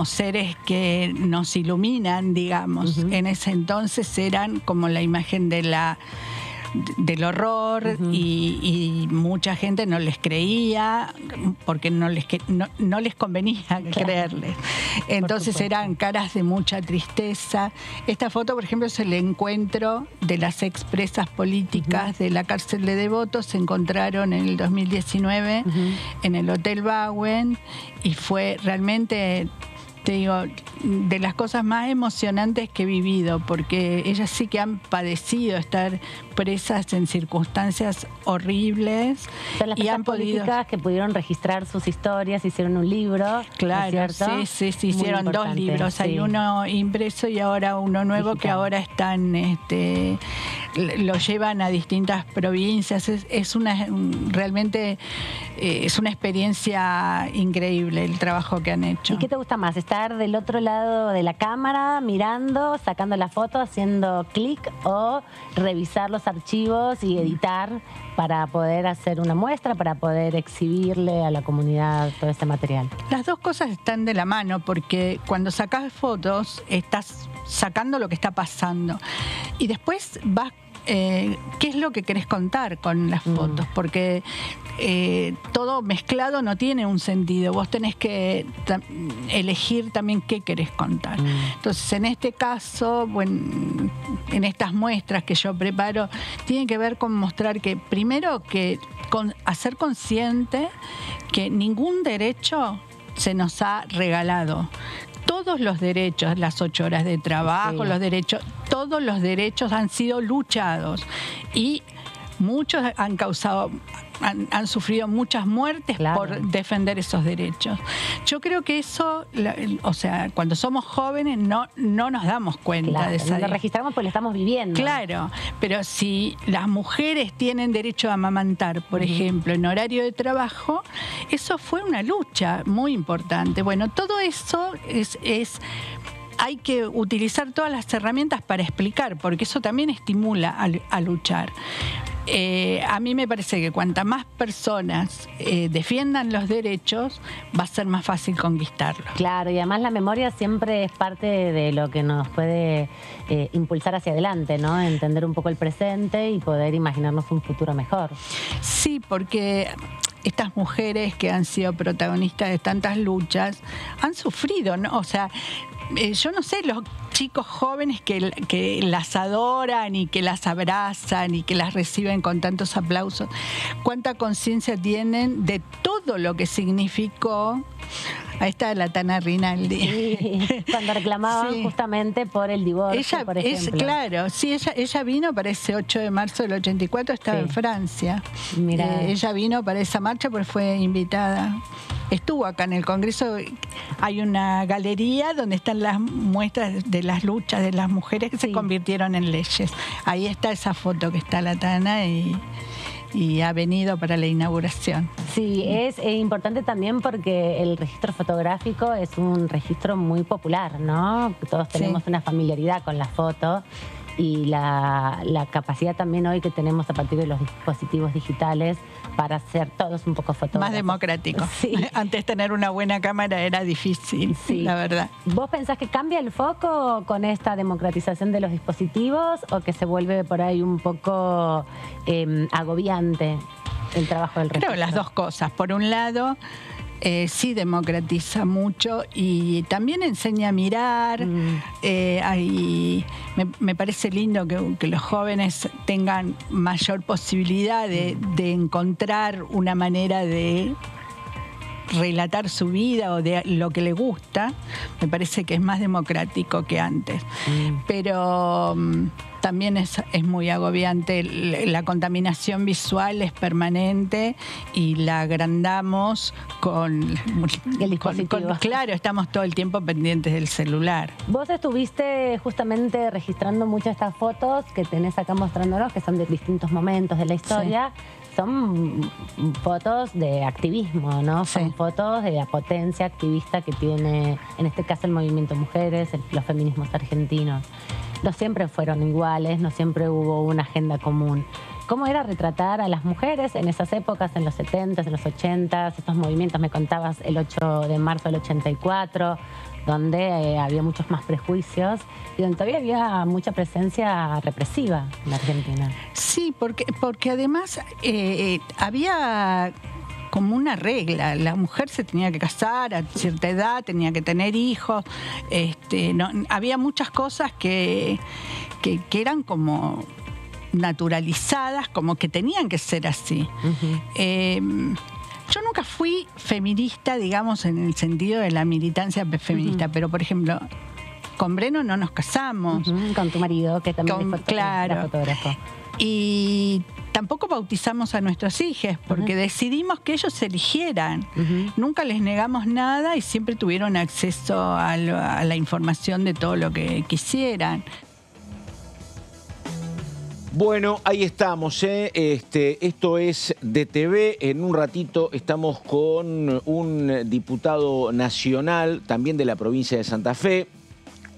Speaker 17: seres que nos iluminan, digamos. En ese entonces eran como la imagen del horror y mucha gente no les creía porque no les convenía creerles. Entonces eran caras de mucha tristeza. Esta foto, por ejemplo, es el encuentro de las expresas políticas de la cárcel de Devoto. Se encontraron en el 2019 en el Hotel Bauen y fue realmente, te digo, de las cosas más emocionantes que he vivido, porque ellas sí que han padecido estar presas en circunstancias horribles.
Speaker 13: Son las
Speaker 17: y
Speaker 13: políticas que pudieron registrar sus historias, hicieron un libro.
Speaker 17: Claro,
Speaker 13: ¿no es cierto?
Speaker 17: Sí, hicieron 2 libros. Sí. Hay uno impreso y ahora uno nuevo digital, que ahora están, lo llevan a distintas provincias. Realmente es una experiencia increíble el trabajo que han hecho.
Speaker 13: ¿Y qué te gusta más? ¿Estar del otro lado de la cámara, mirando, sacando la foto, haciendo clic, o revisar los archivos y editar para poder hacer una muestra, para poder exhibirle a la comunidad todo este material?
Speaker 17: Las dos cosas están de la mano, porque cuando sacas fotos estás sacando lo que está pasando y después vas qué es lo que querés contar con las fotos, porque todo mezclado no tiene un sentido. Vos tenés que elegir también qué querés contar. Entonces, en este caso, en estas muestras que yo preparo, tiene que ver con mostrar que, primero, hacer consciente que ningún derecho se nos ha regalado. Todos los derechos, las 8 horas de trabajo,
Speaker 13: Sí.
Speaker 17: los derechos, todos los derechos han sido luchados y muchos han sufrido muchas muertes por defender esos derechos. Yo creo que eso, o sea, cuando somos jóvenes no nos damos cuenta de esa.
Speaker 13: No lo registramos porque lo estamos viviendo.
Speaker 17: Claro, pero si las mujeres tienen derecho a amamantar, por ejemplo, en horario de trabajo, eso fue una lucha muy importante. Bueno, todo eso es hay que utilizar todas las herramientas para explicar, porque eso también estimula a luchar. A mí me parece que cuanta más personas defiendan los derechos, va a ser más fácil conquistarlos.
Speaker 13: Claro, y además la memoria siempre es parte de lo que nos puede impulsar hacia adelante, ¿no? Entender un poco el presente y poder imaginarnos un futuro mejor.
Speaker 17: Sí, porque estas mujeres que han sido protagonistas de tantas luchas han sufrido, ¿no? O sea, yo no sé, los chicos jóvenes que las adoran y que las abrazan y que las reciben con tantos aplausos, cuánta conciencia tienen de todo lo que significó. Ahí está la Tana Rinaldi.
Speaker 13: Sí, cuando reclamaban justamente por el divorcio, por ejemplo.
Speaker 17: Claro, sí, ella vino para ese 8 de marzo del 84, estaba en Francia.
Speaker 13: Mirá.
Speaker 17: Ella vino para esa marcha porque fue invitada. Estuvo acá en el Congreso, hay una galería donde están las muestras de las luchas de las mujeres que se convirtieron en leyes. Ahí está esa foto que está la Tana y ha venido para la inauguración.
Speaker 13: Sí, es importante también porque el registro fotográfico es un registro muy popular, ¿no? Todos tenemos una familiaridad con la foto y la capacidad también hoy que tenemos a partir de los dispositivos digitales para ser todos un poco fotógrafos.
Speaker 17: Más democrático. Sí. Antes tener una buena cámara era difícil, la verdad.
Speaker 13: ¿Vos pensás que cambia el foco con esta democratización de los dispositivos o que se vuelve por ahí un poco agobiante el trabajo del registro?
Speaker 17: Creo las dos cosas. Por un lado, sí democratiza mucho y también enseña a mirar. Me parece lindo que los jóvenes tengan mayor posibilidad de encontrar una manera de relatar su vida o de lo que le gusta. Me parece que es más democrático que antes. Pero también es muy agobiante. La contaminación visual es permanente y la agrandamos con
Speaker 13: el dispositivo.
Speaker 17: Claro, estamos todo el tiempo pendientes del celular.
Speaker 13: Vos estuviste justamente registrando muchas de estas fotos que tenés acá mostrándonos, que son de distintos momentos de la historia. Son fotos de activismo, ¿no? Son fotos de la potencia activista que tiene, en este caso, el movimiento Mujeres, los feminismos argentinos. No siempre fueron iguales, no siempre hubo una agenda común. ¿Cómo era retratar a las mujeres en esas épocas, en los 70s, en los 80s, estos movimientos? Me contabas el 8 de marzo del 84, donde había muchos más prejuicios y donde todavía había mucha presencia represiva en la Argentina.
Speaker 17: Sí, porque además había como una regla. La mujer se tenía que casar a cierta edad, tenía que tener hijos. Había muchas cosas que eran como naturalizadas, como que tenían que ser así. Yo nunca fui feminista, digamos, en el sentido de la militancia feminista, pero, por ejemplo, con Breno no nos casamos.
Speaker 13: Con tu marido, que también era fotógrafo.
Speaker 17: Y tampoco bautizamos a nuestros hijos, porque decidimos que ellos se eligieran. Nunca les negamos nada y siempre tuvieron acceso a la información de todo lo que quisieran.
Speaker 1: Bueno, ahí estamos, esto es DTV. En un ratito estamos con un diputado nacional, también de la provincia de Santa Fe,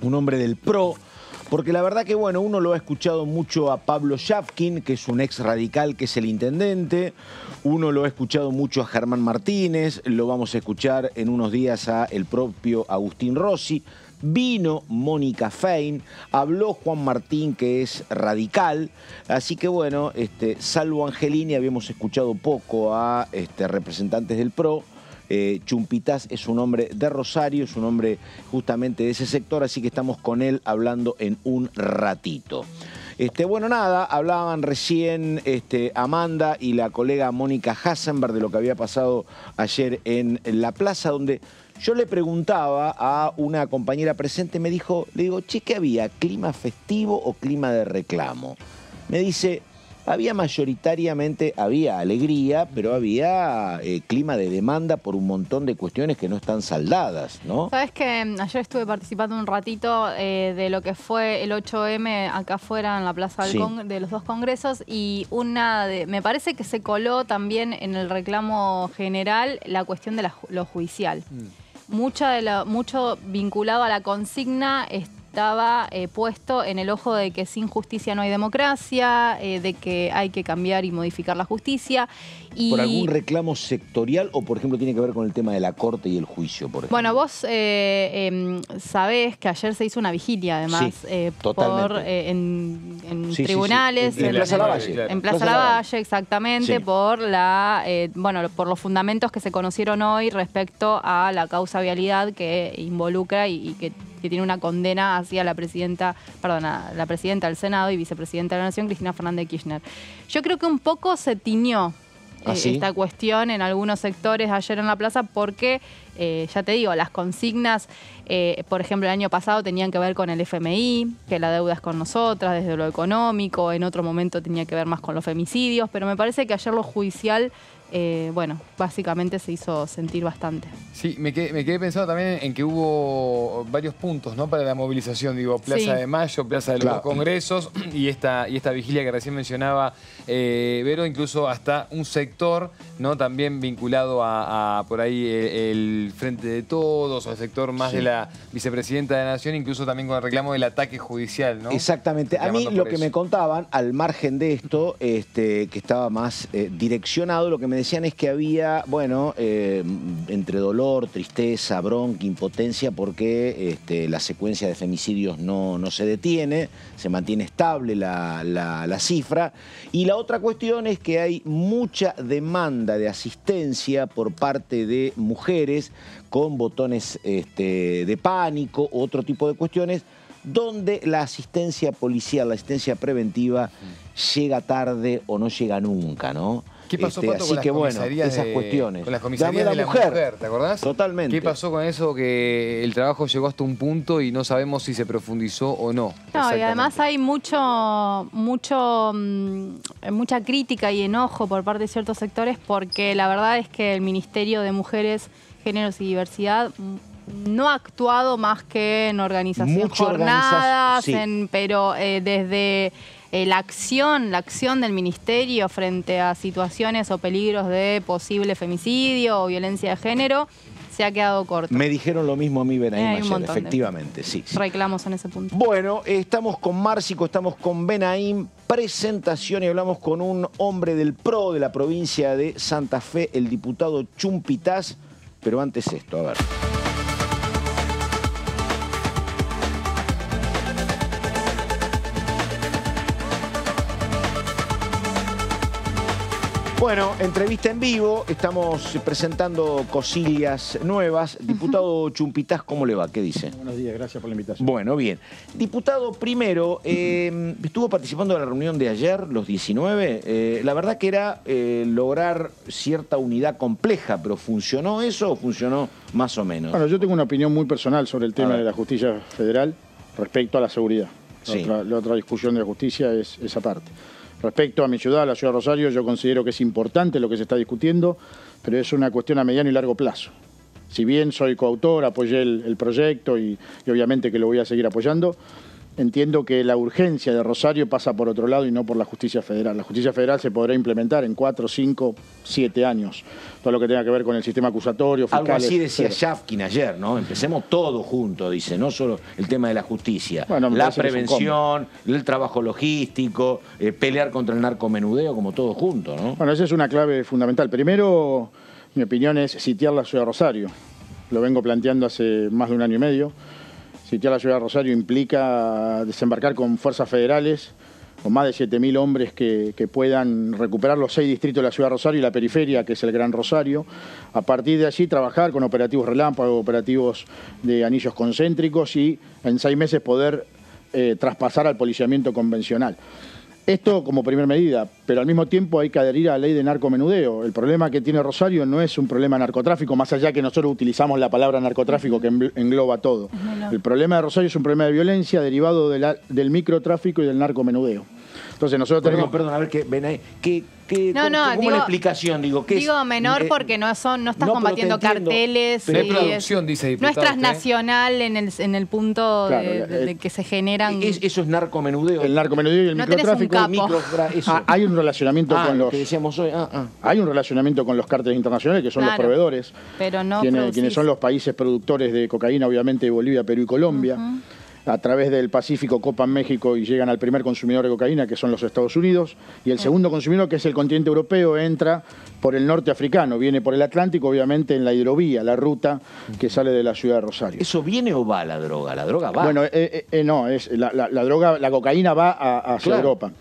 Speaker 1: un hombre del PRO, porque la verdad que, bueno, uno lo ha escuchado mucho a Pablo Yapkin, que es un ex radical, que es el intendente. Uno lo ha escuchado mucho a Germán Martínez, lo vamos a escuchar en unos días a el propio Agustín Rossi. Vino Mónica Fein, habló Juan Martín, que es radical, así que bueno, salvo Angelini, habíamos escuchado poco a representantes del PRO. Chumpitaz es un hombre de Rosario, es un hombre justamente de ese sector, así que estamos con él hablando en un ratito. Bueno, nada, hablaban recién Amanda y la colega Mónica Hassenberg de lo que había pasado ayer en la plaza, donde Yo le preguntaba a una compañera presente, le digo, che, ¿qué había? ¿Clima festivo o clima de reclamo? Me dice, había mayoritariamente, había alegría, pero había clima de demanda por un montón de cuestiones que no están saldadas, ¿no?
Speaker 4: Sabes que ayer estuve participando un ratito de lo que fue el 8M acá afuera en la plaza de los dos congresos, y me parece que se coló también en el reclamo general la cuestión de lo judicial. Mucho vinculado a la consigna estaba puesto en el ojo de que sin justicia no hay democracia, de que hay que cambiar y modificar la justicia.
Speaker 1: ¿Por algún reclamo sectorial o, por ejemplo, tiene que ver con el tema de la corte y el juicio, por ejemplo?
Speaker 4: Bueno, vos sabés que ayer se hizo una vigilia, además, en tribunales.
Speaker 1: En Plaza Lavalle.
Speaker 4: En Plaza Lavalle, exactamente, por los fundamentos que se conocieron hoy respecto a la causa vialidad que involucra y que tiene una condena hacia la presidenta del Senado y vicepresidenta de la Nación, Cristina Fernández de Kirchner. Yo creo que un poco se tiñó esta cuestión en algunos sectores ayer en la plaza porque, ya te digo, las consignas, por ejemplo, el año pasado tenían que ver con el FMI, que la deuda es con nosotras desde lo económico, en otro momento tenía que ver más con los femicidios, pero me parece que ayer lo judicial, básicamente se hizo sentir bastante.
Speaker 3: Sí, me quedé pensando también en que hubo varios puntos, ¿no? Para la movilización, Plaza de Mayo, Plaza de los Congresos y esta vigilia que recién mencionaba Vero, incluso hasta un sector, ¿no? También vinculado a por ahí el Frente de Todos, o el sector más de la vicepresidenta de la Nación, incluso también con el reclamo del ataque judicial, ¿no?
Speaker 1: Exactamente. A mí lo que me contaban, al margen de esto, que estaba más direccionado, lo que me decían es que había, entre dolor, tristeza, bronca, impotencia, porque la secuencia de femicidios no se detiene, se mantiene estable la cifra. Y la otra cuestión es que hay mucha demanda de asistencia por parte de mujeres con botones de pánico u otro tipo de cuestiones, donde la asistencia policial, la asistencia preventiva llega tarde o no llega nunca, ¿no?
Speaker 3: ¿Qué pasó, Pato,
Speaker 1: así
Speaker 3: con
Speaker 1: que
Speaker 3: las comisarías
Speaker 1: esas cuestiones.
Speaker 3: Con las comisarías de la mujer, ¿te acordás?
Speaker 1: Totalmente.
Speaker 3: ¿Qué pasó con eso? Que el trabajo llegó hasta un punto y no sabemos si se profundizó o no.
Speaker 4: No, y además hay mucha crítica y enojo por parte de ciertos sectores, porque la verdad es que el Ministerio de Mujeres, Géneros y Diversidad no ha actuado más que en organización, jornadas, pero desde la acción del Ministerio frente a situaciones o peligros de posible femicidio o violencia de género se ha quedado corto.
Speaker 1: Me dijeron lo mismo a mí, Benaim, ayer, efectivamente, sí.
Speaker 4: Reclamos en ese punto.
Speaker 1: Bueno, estamos con Márcico, estamos con Benaim, presentación, y hablamos con un hombre del PRO de la provincia de Santa Fe, el diputado Chumpitaz, pero antes esto, a ver. Bueno, entrevista en vivo, estamos presentando cosillas nuevas. Diputado Chumpitaz, ¿cómo le va? ¿Qué dice?
Speaker 18: Buenos días, gracias por la invitación.
Speaker 1: Bueno, bien. Diputado, primero, estuvo participando de la reunión de ayer, los 19. La verdad que era lograr cierta unidad compleja, pero ¿funcionó eso o funcionó más o menos?
Speaker 18: Bueno, yo tengo una opinión muy personal sobre el tema de la justicia federal respecto a la seguridad. La otra discusión de la justicia es esa parte. Respecto a mi ciudad, la ciudad de Rosario, yo considero que es importante lo que se está discutiendo, pero es una cuestión a mediano y largo plazo. Si bien soy coautor, apoyé el proyecto y obviamente que lo voy a seguir apoyando, entiendo que la urgencia de Rosario pasa por otro lado y no por la justicia federal. La justicia federal se podrá implementar en 4, 5, 7 años. Todo lo que tenga que ver con el sistema acusatorio, fiscales.
Speaker 1: Algo así decía Shafkin ayer, ¿no? Empecemos todo juntos, dice, no solo el tema de la justicia. Bueno, la prevención, el trabajo logístico, pelear contra el narcomenudeo, como todo junto, ¿no?
Speaker 18: Bueno, esa es una clave fundamental. Primero, mi opinión es sitiar la ciudad de Rosario. Lo vengo planteando hace más de 1 año y medio. Sitiar la ciudad de Rosario implica desembarcar con fuerzas federales, con más de 7.000 hombres que puedan recuperar los 6 distritos de la ciudad de Rosario y la periferia, que es el Gran Rosario. A partir de allí trabajar con operativos relámpago, operativos de anillos concéntricos y en 6 meses poder traspasar al policiamiento convencional. Esto como primera medida, pero al mismo tiempo hay que adherir a la ley de narcomenudeo. El problema que tiene Rosario no es un problema de narcotráfico, más allá que nosotros utilizamos la palabra narcotráfico que engloba todo. El problema de Rosario es un problema de violencia derivado del microtráfico y del narcomenudeo. Entonces nosotros tenemos...
Speaker 1: Perdón, a ver, ¿cómo
Speaker 4: digo,
Speaker 1: la explicación? Digo
Speaker 4: menor porque no estás combatiendo carteles.
Speaker 3: Pero hay producción, dice diputado.
Speaker 4: No es transnacional en el punto de que se generan...
Speaker 1: Eso es narcomenudeo.
Speaker 18: El narcomenudeo y el microtráfico. Hay un relacionamiento con los...
Speaker 1: que decíamos hoy.
Speaker 18: Hay un relacionamiento con los cárteles internacionales, que son los proveedores.
Speaker 4: Pero no
Speaker 18: quienes son los países productores de cocaína, obviamente Bolivia, Perú y Colombia. A través del Pacífico copan México y llegan al primer consumidor de cocaína, que son los Estados Unidos, y el segundo consumidor, que es el continente europeo, entra por el norte africano, viene por el Atlántico, obviamente en la hidrovía, la ruta que sale de la ciudad de Rosario.
Speaker 1: ¿Eso viene o va la droga? La droga va.
Speaker 18: Bueno, no, la droga, la cocaína va hacia Europa.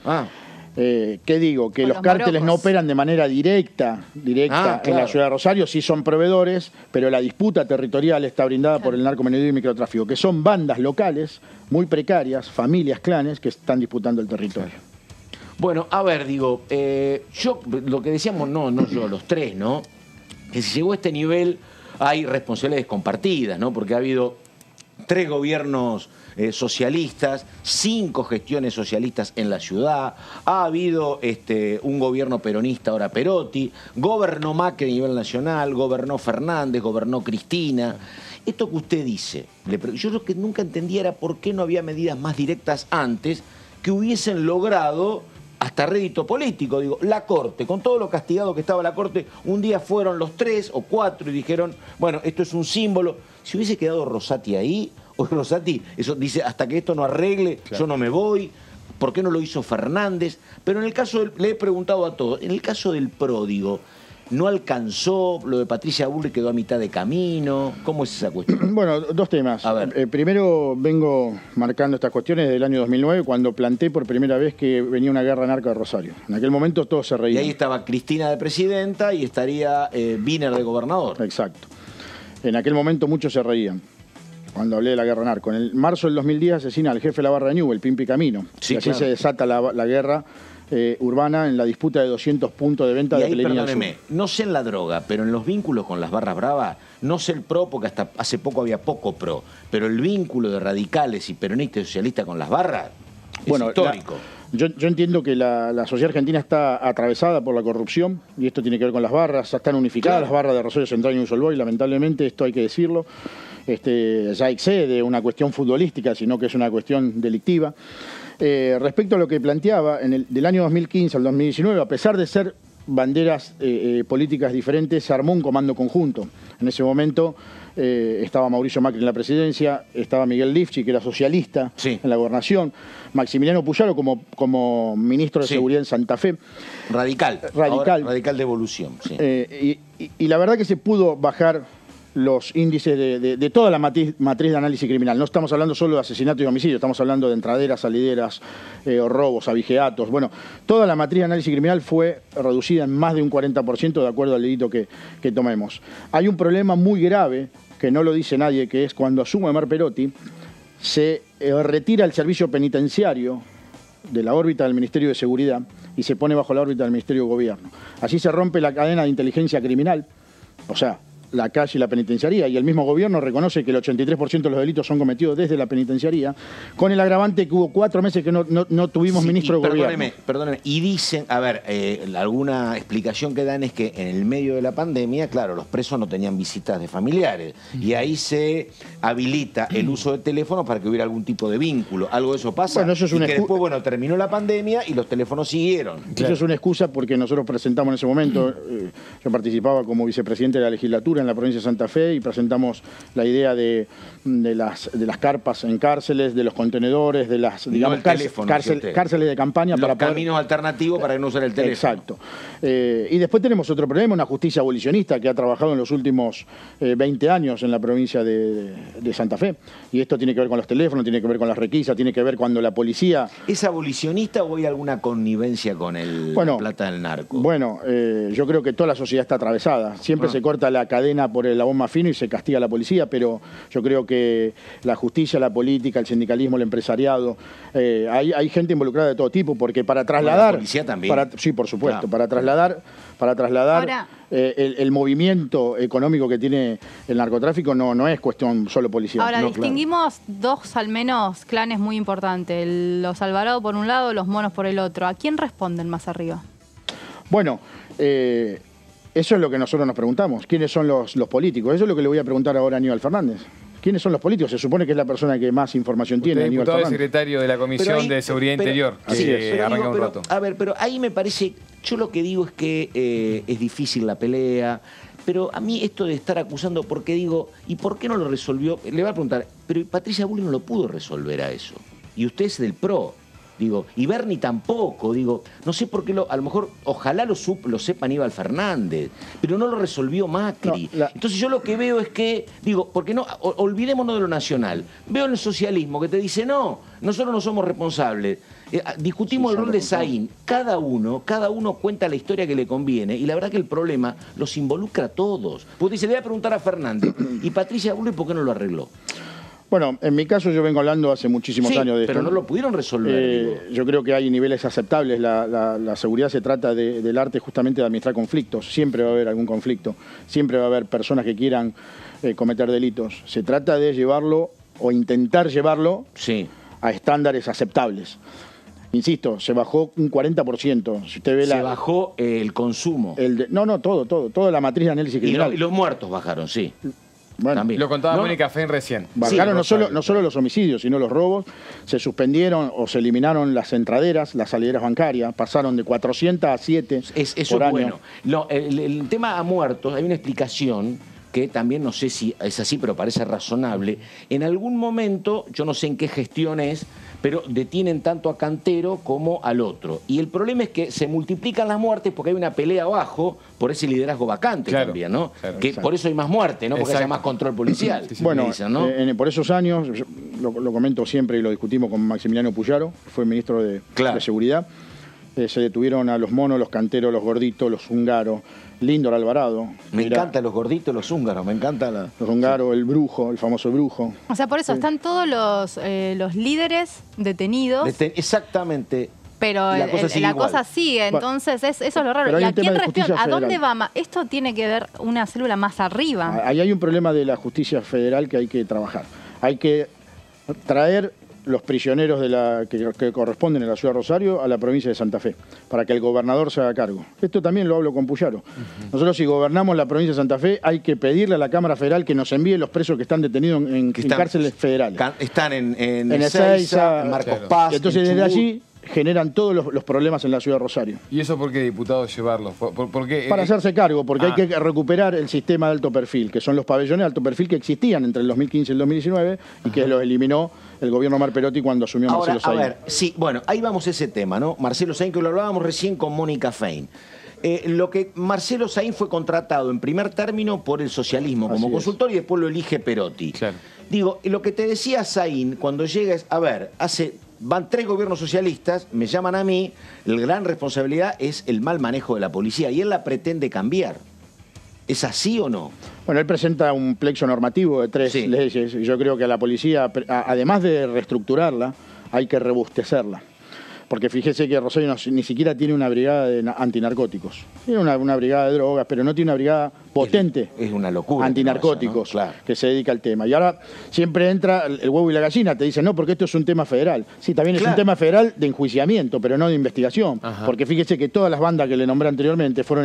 Speaker 18: ¿Qué digo? Que los cárteles no operan de manera directa en la ciudad de Rosario, sí son proveedores, pero la disputa territorial está brindada por el narcomenudeo y microtráfico, que son bandas locales, muy precarias, familias, clanes, que están disputando el territorio.
Speaker 1: Bueno, a ver, yo, lo que decíamos, no yo, los tres, ¿no? Que si llegó a este nivel hay responsabilidades compartidas, ¿no? Porque ha habido 3 gobiernos socialistas, 5 gestiones socialistas en la ciudad, ha habido un gobierno peronista, ahora Perotti, gobernó Macri a nivel nacional, gobernó Fernández, gobernó Cristina. Esto que usted dice, yo lo que nunca entendía era por qué no había medidas más directas antes que hubiesen logrado hasta rédito político. Digo, la Corte, con todo lo castigado que estaba la Corte, un día fueron los 3 o 4 y dijeron, bueno, esto es un símbolo. Si hubiese quedado Rosati ahí, o Rosati, eso dice, hasta que esto no arregle, yo no me voy. ¿Por qué no lo hizo Fernández? Pero en el caso, le he preguntado a todos, en el caso del pródigo, ¿no alcanzó? Lo de Patricia Bullrich quedó a mitad de camino. ¿Cómo es esa cuestión?
Speaker 18: Bueno, 2 temas. A ver. Primero, vengo marcando estas cuestiones desde el año 2009, cuando planteé por primera vez que venía una guerra narco de Rosario. En aquel momento todos se reían.
Speaker 1: Y ahí estaba Cristina de presidenta y estaría Wiener de gobernador.
Speaker 18: Exacto. En aquel momento muchos se reían cuando hablé de la guerra narco. En marzo del 2010 asesina al jefe de la barra de Newell, Pimpi Camino. Sí, y así se desata la guerra urbana en la disputa de 200 puntos de venta de Telerina Sur.
Speaker 1: No sé en la droga, pero en los vínculos con las barras bravas, no sé el PRO, porque hasta hace poco había poco PRO, pero el vínculo de radicales y peronistas y socialistas con las barras es histórico.
Speaker 18: Yo entiendo que la sociedad argentina está atravesada por la corrupción, y esto tiene que ver con las barras, están unificadas las barras de Rosario Central y Usolboy, lamentablemente, esto hay que decirlo. Ya excede una cuestión futbolística, sino que es una cuestión delictiva. Respecto a lo que planteaba, del año 2015 al 2019, a pesar de ser banderas políticas diferentes, se armó un comando conjunto. En ese momento estaba Mauricio Macri en la presidencia, estaba Miguel Lifchi, que era socialista en la gobernación, Maximiliano Puyaro como ministro de Seguridad en Santa Fe.
Speaker 1: Radical de evolución. Sí.
Speaker 18: Y la verdad que se pudo bajar los índices de toda la matriz de análisis criminal. No estamos hablando solo de asesinatos y homicidios, estamos hablando de entraderas, salideras, robos, abigeatos. Bueno, toda la matriz de análisis criminal fue reducida en más de un 40% de acuerdo al delito que tomemos. Hay un problema muy grave, que no lo dice nadie, que es cuando asume Omar Perotti, se retira el servicio penitenciario de la órbita del Ministerio de Seguridad y se pone bajo la órbita del Ministerio de Gobierno. Así se rompe la cadena de inteligencia criminal, o sea, la calle y la penitenciaría, y el mismo gobierno reconoce que el 83% de los delitos son cometidos desde la penitenciaría, con el agravante que hubo 4 meses que no tuvimos ministro de gobierno.
Speaker 1: Perdóneme, y dicen, a ver, alguna explicación que dan es que en el medio de la pandemia, claro, los presos no tenían visitas de familiares, y ahí se habilita el uso de teléfonos para que hubiera algún tipo de vínculo. ¿Algo de eso pasa?
Speaker 18: Bueno, eso es
Speaker 1: y que después, terminó la pandemia y los teléfonos siguieron.
Speaker 18: Eso es una excusa porque nosotros presentamos en ese momento, yo participaba como vicepresidente de la legislatura en la provincia de Santa Fe y presentamos la idea de las carpas en cárceles, de los contenedores, de las cárceles de campaña.
Speaker 1: Los caminos alternativos para no usar el teléfono.
Speaker 18: Exacto. Y después tenemos otro problema, una justicia abolicionista que ha trabajado en los últimos 20 años en la provincia de Santa Fe. Y esto tiene que ver con los teléfonos, tiene que ver con las requisas, tiene que ver cuando la policía...
Speaker 1: ¿Es abolicionista o hay alguna connivencia con la plata del narco?
Speaker 18: Bueno, yo creo que toda la sociedad está atravesada. Siempre se corta la cadena desencadena por el eslabón más fino y se castiga a la policía, pero yo creo que la justicia, la política, el sindicalismo, el empresariado, hay gente involucrada de todo tipo, porque para trasladar...
Speaker 1: la policía también.
Speaker 18: Sí, por supuesto, claro. Para trasladar
Speaker 4: Ahora,
Speaker 18: el movimiento económico que tiene el narcotráfico no es cuestión solo policial.
Speaker 4: Ahora, distinguimos dos al menos clanes muy importantes, los Alvarado por un lado, los Monos por el otro. ¿A quién responden más arriba?
Speaker 18: Bueno, eso es lo que nosotros nos preguntamos. ¿Quiénes son los políticos? Eso es lo que le voy a preguntar ahora a Aníbal Fernández. ¿Quiénes son los políticos? Se supone que es la persona que más información tiene, Aníbal
Speaker 3: diputado
Speaker 18: Fernández.
Speaker 3: y secretario de la Comisión de Seguridad Interior, que arranca un rato.
Speaker 1: A ver, pero ahí me parece... Yo lo que digo es que es difícil la pelea, pero a mí esto de estar acusando, porque digo, ¿y por qué no lo resolvió? Le voy a preguntar, pero Patricia Bullrich no lo pudo resolver a eso. Y usted es del PRO. Digo, y Berni tampoco, digo, no sé por qué a lo mejor, ojalá lo sepa Aníbal Fernández, pero no lo resolvió Macri. Entonces yo lo que veo es que, digo, porque no, olvidémonos de lo nacional. Veo en el socialismo que te dice, no, nosotros no somos responsables. Discutimos el rol de Saín. Cada uno cuenta la historia que le conviene, y la verdad que el problema los involucra a todos. Porque dice, le voy a preguntar a Fernández, y Patricia Bullrich, ¿por qué no lo arregló?
Speaker 18: Bueno, en mi caso yo vengo hablando hace muchísimos años de esto.
Speaker 1: Pero no lo pudieron resolver.
Speaker 18: Yo creo que hay niveles aceptables. La seguridad se trata del arte justamente de administrar conflictos. Siempre va a haber algún conflicto. Siempre va a haber personas que quieran cometer delitos. Se trata de llevarlo o intentar llevarlo a estándares aceptables. Insisto, se bajó un 40%. Si usted ve
Speaker 1: se bajó el consumo.
Speaker 18: Toda la matriz de análisis criminal.
Speaker 1: Y los muertos bajaron, sí.
Speaker 18: Bueno,
Speaker 1: también.
Speaker 3: Lo contaba Mónica Fein recién.
Speaker 18: Bajaron no solo los homicidios, sino los robos. Se suspendieron o se eliminaron las entraderas, las salideras bancarias. Pasaron de 400 a 7
Speaker 1: eso
Speaker 18: por
Speaker 1: es
Speaker 18: año.
Speaker 1: Bueno. No, el tema a muertos, hay una explicación que también no sé si es así, pero parece razonable. En algún momento, yo no sé en qué gestión es, pero detienen tanto a Cantero como al otro. Y el problema es que se multiplican las muertes porque hay una pelea abajo por ese liderazgo vacante también, ¿no? Claro, que por eso hay más muerte, ¿no? Porque haya más control policial.
Speaker 18: Bueno,
Speaker 1: dicen, ¿no?
Speaker 18: Por esos años, lo comento siempre y lo discutimos con Maximiliano Puyaro, que fue ministro de Seguridad, se detuvieron a los Monos, los Canteros, los Gorditos, los Húngaros, Líndor Alvarado.
Speaker 1: Me encantan los gorditos, los húngaros, me encanta
Speaker 18: los húngaros, el brujo, el famoso brujo.
Speaker 4: O sea, por eso están todos los líderes detenidos.
Speaker 1: Exactamente.
Speaker 4: Pero la cosa sigue, entonces eso es lo raro. ¿Y a quién responde? ¿A dónde va? Esto tiene que ver una célula más arriba.
Speaker 18: Ahí hay un problema de la justicia federal que hay que trabajar. Hay que traer los prisioneros que corresponden en la ciudad de Rosario a la provincia de Santa Fe, para que el gobernador se haga cargo. Esto también lo hablo con Puyaro. Nosotros, si gobernamos la provincia de Santa Fe, hay que pedirle a la Cámara Federal que nos envíe los presos que están detenidos en cárceles federales.
Speaker 1: Están en
Speaker 18: Ezeiza,
Speaker 1: en Marcos Paz.
Speaker 18: Entonces, desde allí generan todos los problemas en la ciudad de Rosario.
Speaker 3: ¿Y eso por qué, diputado, llevarlos?
Speaker 18: Para hacerse cargo, porque hay que recuperar el sistema de alto perfil, que son los pabellones de alto perfil que existían entre el 2015 y el 2019 y que los eliminó el gobierno Omar Perotti cuando asumió Marcelo Saín.
Speaker 1: A ver, sí, bueno, ahí vamos a ese tema, ¿no? Marcelo Saín, que lo hablábamos recién con Mónica Fein. Lo que Marcelo Saín fue contratado en primer término por el socialismo como consultor y después lo elige Perotti. Claro. Digo, lo que te decía Saín cuando llega es, a ver, van 3 gobiernos socialistas, me llaman a mí, la gran responsabilidad es el mal manejo de la policía y él la pretende cambiar. ¿Es así o no?
Speaker 18: Bueno, él presenta un plexo normativo de 3 leyes y yo creo que a la policía, además de reestructurarla, hay que robustecerla. Porque fíjese que Rosario ni siquiera tiene una brigada de antinarcóticos. Tiene una brigada de drogas, pero no tiene una brigada potente.
Speaker 1: Es una locura.
Speaker 18: Antinarcóticos,
Speaker 1: ¿no? Claro.
Speaker 18: Que se dedica al tema. Y ahora siempre entra el huevo y la gallina. Te dicen, no, porque esto es un tema federal. Sí, también es un tema federal de enjuiciamiento, pero no de investigación. Ajá. Porque fíjese que todas las bandas que le nombré anteriormente fueron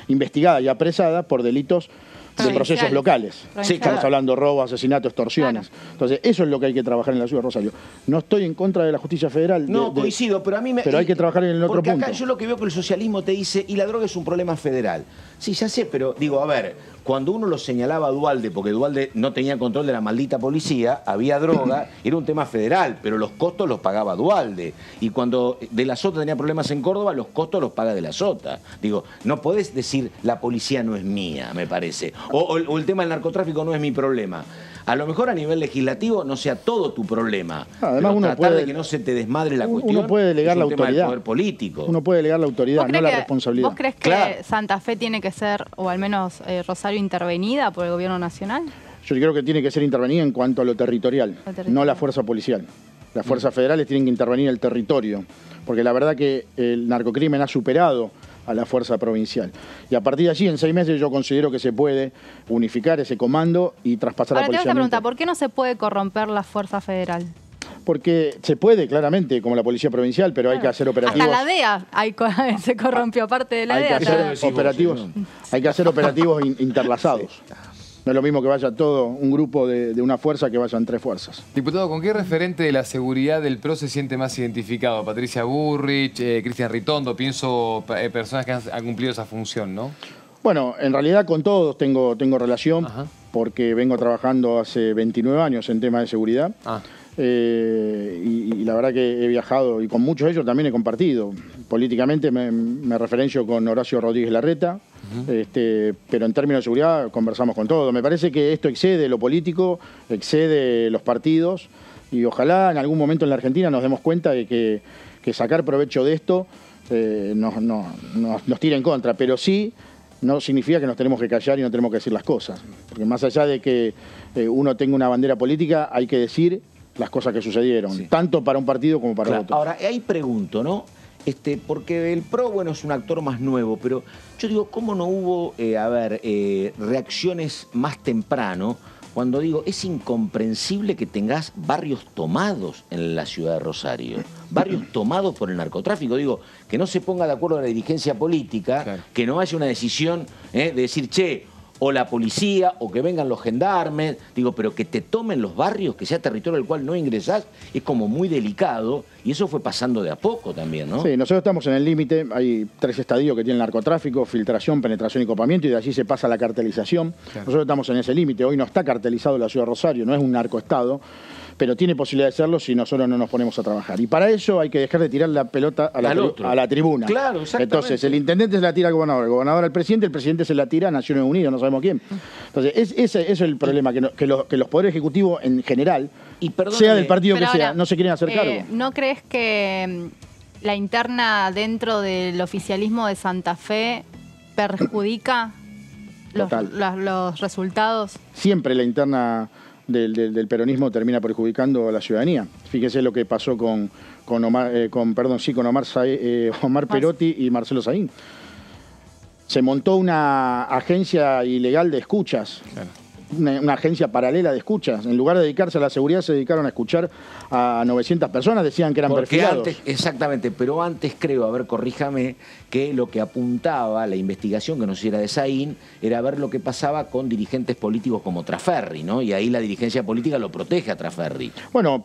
Speaker 18: investigadas y apresadas por delitos de procesos locales. Sí, estamos hablando robo, asesinato, extorsiones. Claro. Entonces, eso es lo que hay que trabajar en la ciudad de Rosario. No estoy en contra de la justicia federal.
Speaker 1: No, coincido, pero a mí
Speaker 18: pero hay que trabajar en el otro punto.
Speaker 1: Porque acá yo lo que veo que el socialismo te dice, y la droga es un problema federal. Sí, ya sé, pero digo, a ver, cuando uno lo señalaba a Duhalde, porque Duhalde no tenía control de la maldita policía, había droga, era un tema federal, pero los costos los pagaba Duhalde. Y cuando De la Sota tenía problemas en Córdoba, los costos los paga De la Sota. Digo, no podés decir la policía no es mía, me parece. O el tema del narcotráfico no es mi problema. A lo mejor a nivel legislativo no sea todo tu problema.
Speaker 18: Además,
Speaker 1: pero
Speaker 18: uno
Speaker 1: tratar
Speaker 18: puede,
Speaker 1: de que no se te desmadre la cuestión.
Speaker 18: Uno puede delegar
Speaker 1: es un
Speaker 18: la
Speaker 1: tema del
Speaker 18: autoridad.
Speaker 1: poder político.
Speaker 18: Uno puede delegar la autoridad, no la responsabilidad.
Speaker 4: ¿Vos crees que Santa Fe tiene que ser, o al menos Rosario, intervenida por el gobierno nacional?
Speaker 18: Yo creo que tiene que ser intervenida en cuanto a lo territorial, no la fuerza policial. Las fuerzas federales tienen que intervenir el territorio, porque la verdad que el narcocrimen ha superado a la fuerza provincial. Y a partir de allí, en 6 meses, yo considero que se puede unificar ese comando y traspasar a la policía.
Speaker 4: Ahora te voy a preguntar, ¿por qué no se puede corromper la fuerza federal?
Speaker 18: Porque se puede, claramente, como la policía provincial, pero hay que hacer operativos.
Speaker 4: Hasta la DEA se corrompió, parte de la DEA.
Speaker 18: Hay que hacer operativos interlazados. No es lo mismo que vaya todo un grupo de una fuerza que vayan 3 fuerzas.
Speaker 3: Diputado, ¿con qué referente de la seguridad del PRO se siente más identificado? Patricia Burrich, Cristian Ritondo, pienso personas que han cumplido esa función, ¿no?
Speaker 18: Bueno, en realidad con todos tengo relación, porque vengo trabajando hace 29 años en temas de seguridad. Y la verdad que he viajado y con muchos de ellos también he compartido. Políticamente me referencio con Horacio Rodríguez Larreta, pero en términos de seguridad conversamos con todos. Me parece que esto excede lo político, excede los partidos y ojalá en algún momento en la Argentina nos demos cuenta de que sacar provecho de esto nos tira en contra, pero sí no significa que nos tenemos que callar y no tenemos que decir las cosas. Porque más allá de que uno tenga una bandera política, hay que decir las cosas que sucedieron, tanto para un partido como para otro.
Speaker 1: Ahora, ahí pregunto, ¿no? Porque el PRO, bueno, es un actor más nuevo, pero yo digo, ¿cómo no hubo, reacciones más temprano? Cuando digo, es incomprensible que tengas barrios tomados en la ciudad de Rosario, barrios tomados por el narcotráfico. Digo, que no se ponga de acuerdo la dirigencia política, que no haya una decisión de decir, che, o la policía, o que vengan los gendarmes, digo, pero que te tomen los barrios, que sea territorio al cual no ingresás, es como muy delicado, y eso fue pasando de a poco también, ¿no?
Speaker 18: Sí, nosotros estamos en el límite, hay 3 estadios que tienen narcotráfico, filtración, penetración y copamiento, y de allí se pasa a la cartelización. Nosotros estamos en ese límite, hoy no está cartelizado la ciudad de Rosario, no es un narcoestado, pero tiene posibilidad de serlo si nosotros no nos ponemos a trabajar. Y para eso hay que dejar de tirar la pelota a la tribuna.
Speaker 1: Claro, exactamente.
Speaker 18: Entonces, el intendente se la tira al gobernador, el gobernador al presidente, el presidente se la tira a Naciones Unidas, no sabemos quién. Entonces, ese es el problema, que los poderes ejecutivos en general, sea del partido que sea, no se quieren hacer cargo.
Speaker 4: ¿No crees que la interna dentro del oficialismo de Santa Fe perjudica los resultados?
Speaker 18: Siempre la interna del peronismo termina perjudicando a la ciudadanía. Fíjese lo que pasó con Omar Perotti y Marcelo Saín. Se montó una agencia ilegal de escuchas. Una agencia paralela de escuchas. En lugar de dedicarse a la seguridad, se dedicaron a escuchar a 900 personas, decían que eran perfilados.
Speaker 1: Exactamente, pero antes creo, a ver, corríjame, que lo que apuntaba la investigación, que no sé si era de Saín, era ver lo que pasaba con dirigentes políticos como Traferri, ¿no? Y ahí la dirigencia política lo protege a Traferri.
Speaker 18: Bueno,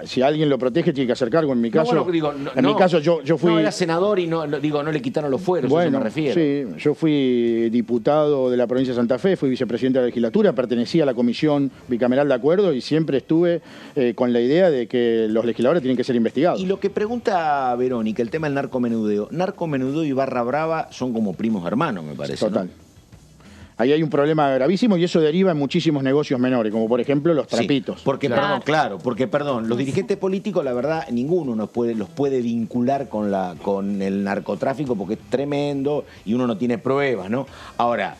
Speaker 18: si alguien lo protege, tiene que hacer cargo. En mi caso, mi caso yo fui...
Speaker 1: No, era senador y no le quitaron los fueros,
Speaker 18: bueno,
Speaker 1: a eso me refiero.
Speaker 18: Sí, yo fui diputado de la provincia de Santa Fe, fui vicepresidente de la legislatura, pertenecía a la comisión bicameral de acuerdo y siempre estuve con la idea de que los legisladores tienen que ser investigados.
Speaker 1: Y lo que pregunta Verónica, el tema del narcomenudeo y Barra Brava son como primos hermanos, me parece.
Speaker 18: Total.
Speaker 1: ¿No?
Speaker 18: Ahí hay un problema gravísimo y eso deriva en muchísimos negocios menores, como por ejemplo los trapitos.
Speaker 1: Sí, porque, los dirigentes políticos, la verdad, ninguno los puede vincular con el narcotráfico porque es tremendo y uno no tiene pruebas, ¿no? Ahora,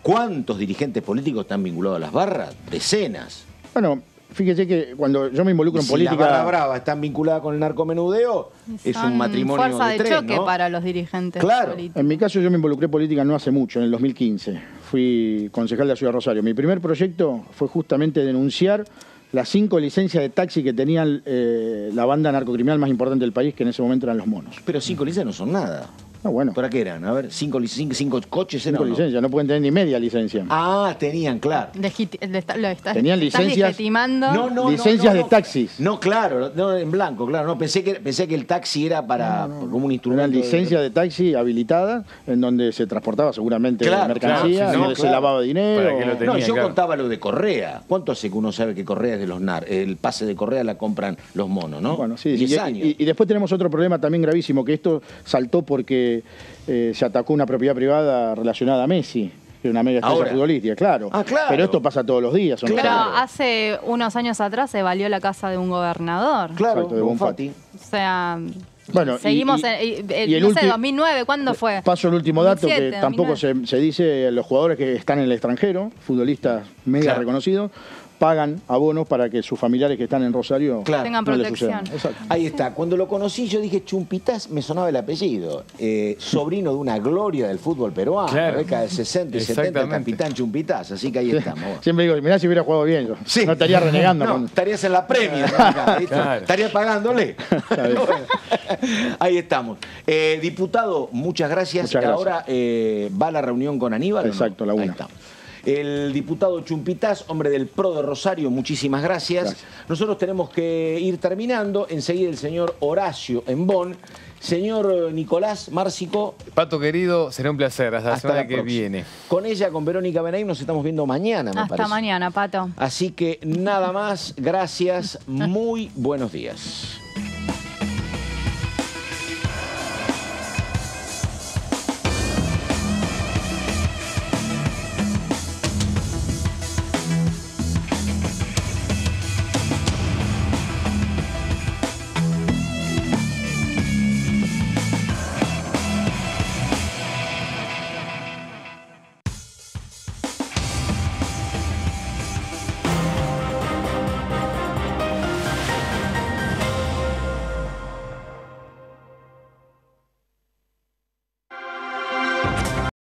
Speaker 1: ¿cuántos dirigentes políticos están vinculados a las barras? Decenas.
Speaker 18: Bueno, fíjese que cuando yo me involucro en política...
Speaker 1: Si la Barra Brava están vinculada con el narcomenudeo, es un matrimonio de 3,
Speaker 4: fuerza de choque, ¿no? Para los dirigentes políticos.
Speaker 18: En mi caso yo me involucré en política no hace mucho, en el 2015. Fui concejal de la ciudad de Rosario. Mi primer proyecto fue justamente denunciar las 5 licencias de taxi que tenían la banda narcocriminal más importante del país, que en ese momento eran los Monos.
Speaker 1: Pero 5 licencias no son nada.
Speaker 18: Ah, bueno.
Speaker 1: ¿Para qué eran? A ver, 5 coches.
Speaker 18: 5 licencias, no pueden tener ni media licencia.
Speaker 1: Ah, tenían, claro.
Speaker 18: Tenían licencias. Licencias de taxis.
Speaker 1: No, claro, no, en blanco, claro. No, pensé que el taxi era para como un instrumento.
Speaker 18: Una licencia de taxi habilitada, en donde se transportaba seguramente mercancía, donde se lavaba dinero.
Speaker 1: Yo contaba lo de Correa. ¿Cuánto hace que uno sabe que Correa es de los el pase de Correa la compran los Monos, ¿no?
Speaker 18: Bueno, sí.
Speaker 1: 10 años.
Speaker 18: Y después tenemos otro problema también gravísimo, que esto saltó porque se atacó una propiedad privada relacionada a Messi. que es una mega estrella futbolística, claro.
Speaker 1: Claro.
Speaker 18: Pero esto pasa todos los días.
Speaker 4: Pero hace unos años atrás se valió la casa de un gobernador.
Speaker 1: Claro,
Speaker 18: exacto, de Bonfatti.
Speaker 4: O sea,
Speaker 18: bueno,
Speaker 4: seguimos
Speaker 18: y
Speaker 4: no sé, 2009, ¿cuándo fue?
Speaker 18: Paso el último dato,
Speaker 4: 2007,
Speaker 18: que tampoco
Speaker 4: 2009.
Speaker 18: se dice, los jugadores que están en el extranjero, futbolistas mega reconocidos, pagan abonos para que sus familiares que están en Rosario
Speaker 4: tengan
Speaker 18: no les
Speaker 4: protección.
Speaker 18: sucedan. Exacto.
Speaker 1: Ahí está. Cuando lo conocí yo dije Chumpitaz, me sonaba el apellido. Sobrino de una gloria del fútbol peruano, década del 60 y 70, el capitán Chumpitaz. Así que ahí estamos.
Speaker 18: Siempre digo, mirá si hubiera jugado bien yo. No estaría renegando.
Speaker 1: No, estarías en la Premier. Estaría pagándole. Ahí estamos. Diputado, muchas gracias.
Speaker 18: Muchas gracias.
Speaker 1: Ahora va a la reunión con Aníbal.
Speaker 18: Exacto, la 1.
Speaker 1: Ahí estamos. El diputado Chumpitaz, hombre del PRO de Rosario, muchísimas gracias. Nosotros tenemos que ir terminando. Enseguida el señor Horacio en Bonn. Señor Nicolás Márcico.
Speaker 3: Pato querido, será un placer. Hasta la semana que viene.
Speaker 1: Con ella, con Verónica Benaim, nos estamos viendo mañana, me parece.
Speaker 4: Hasta mañana, Pato.
Speaker 1: Así que nada más. Gracias. Muy buenos días.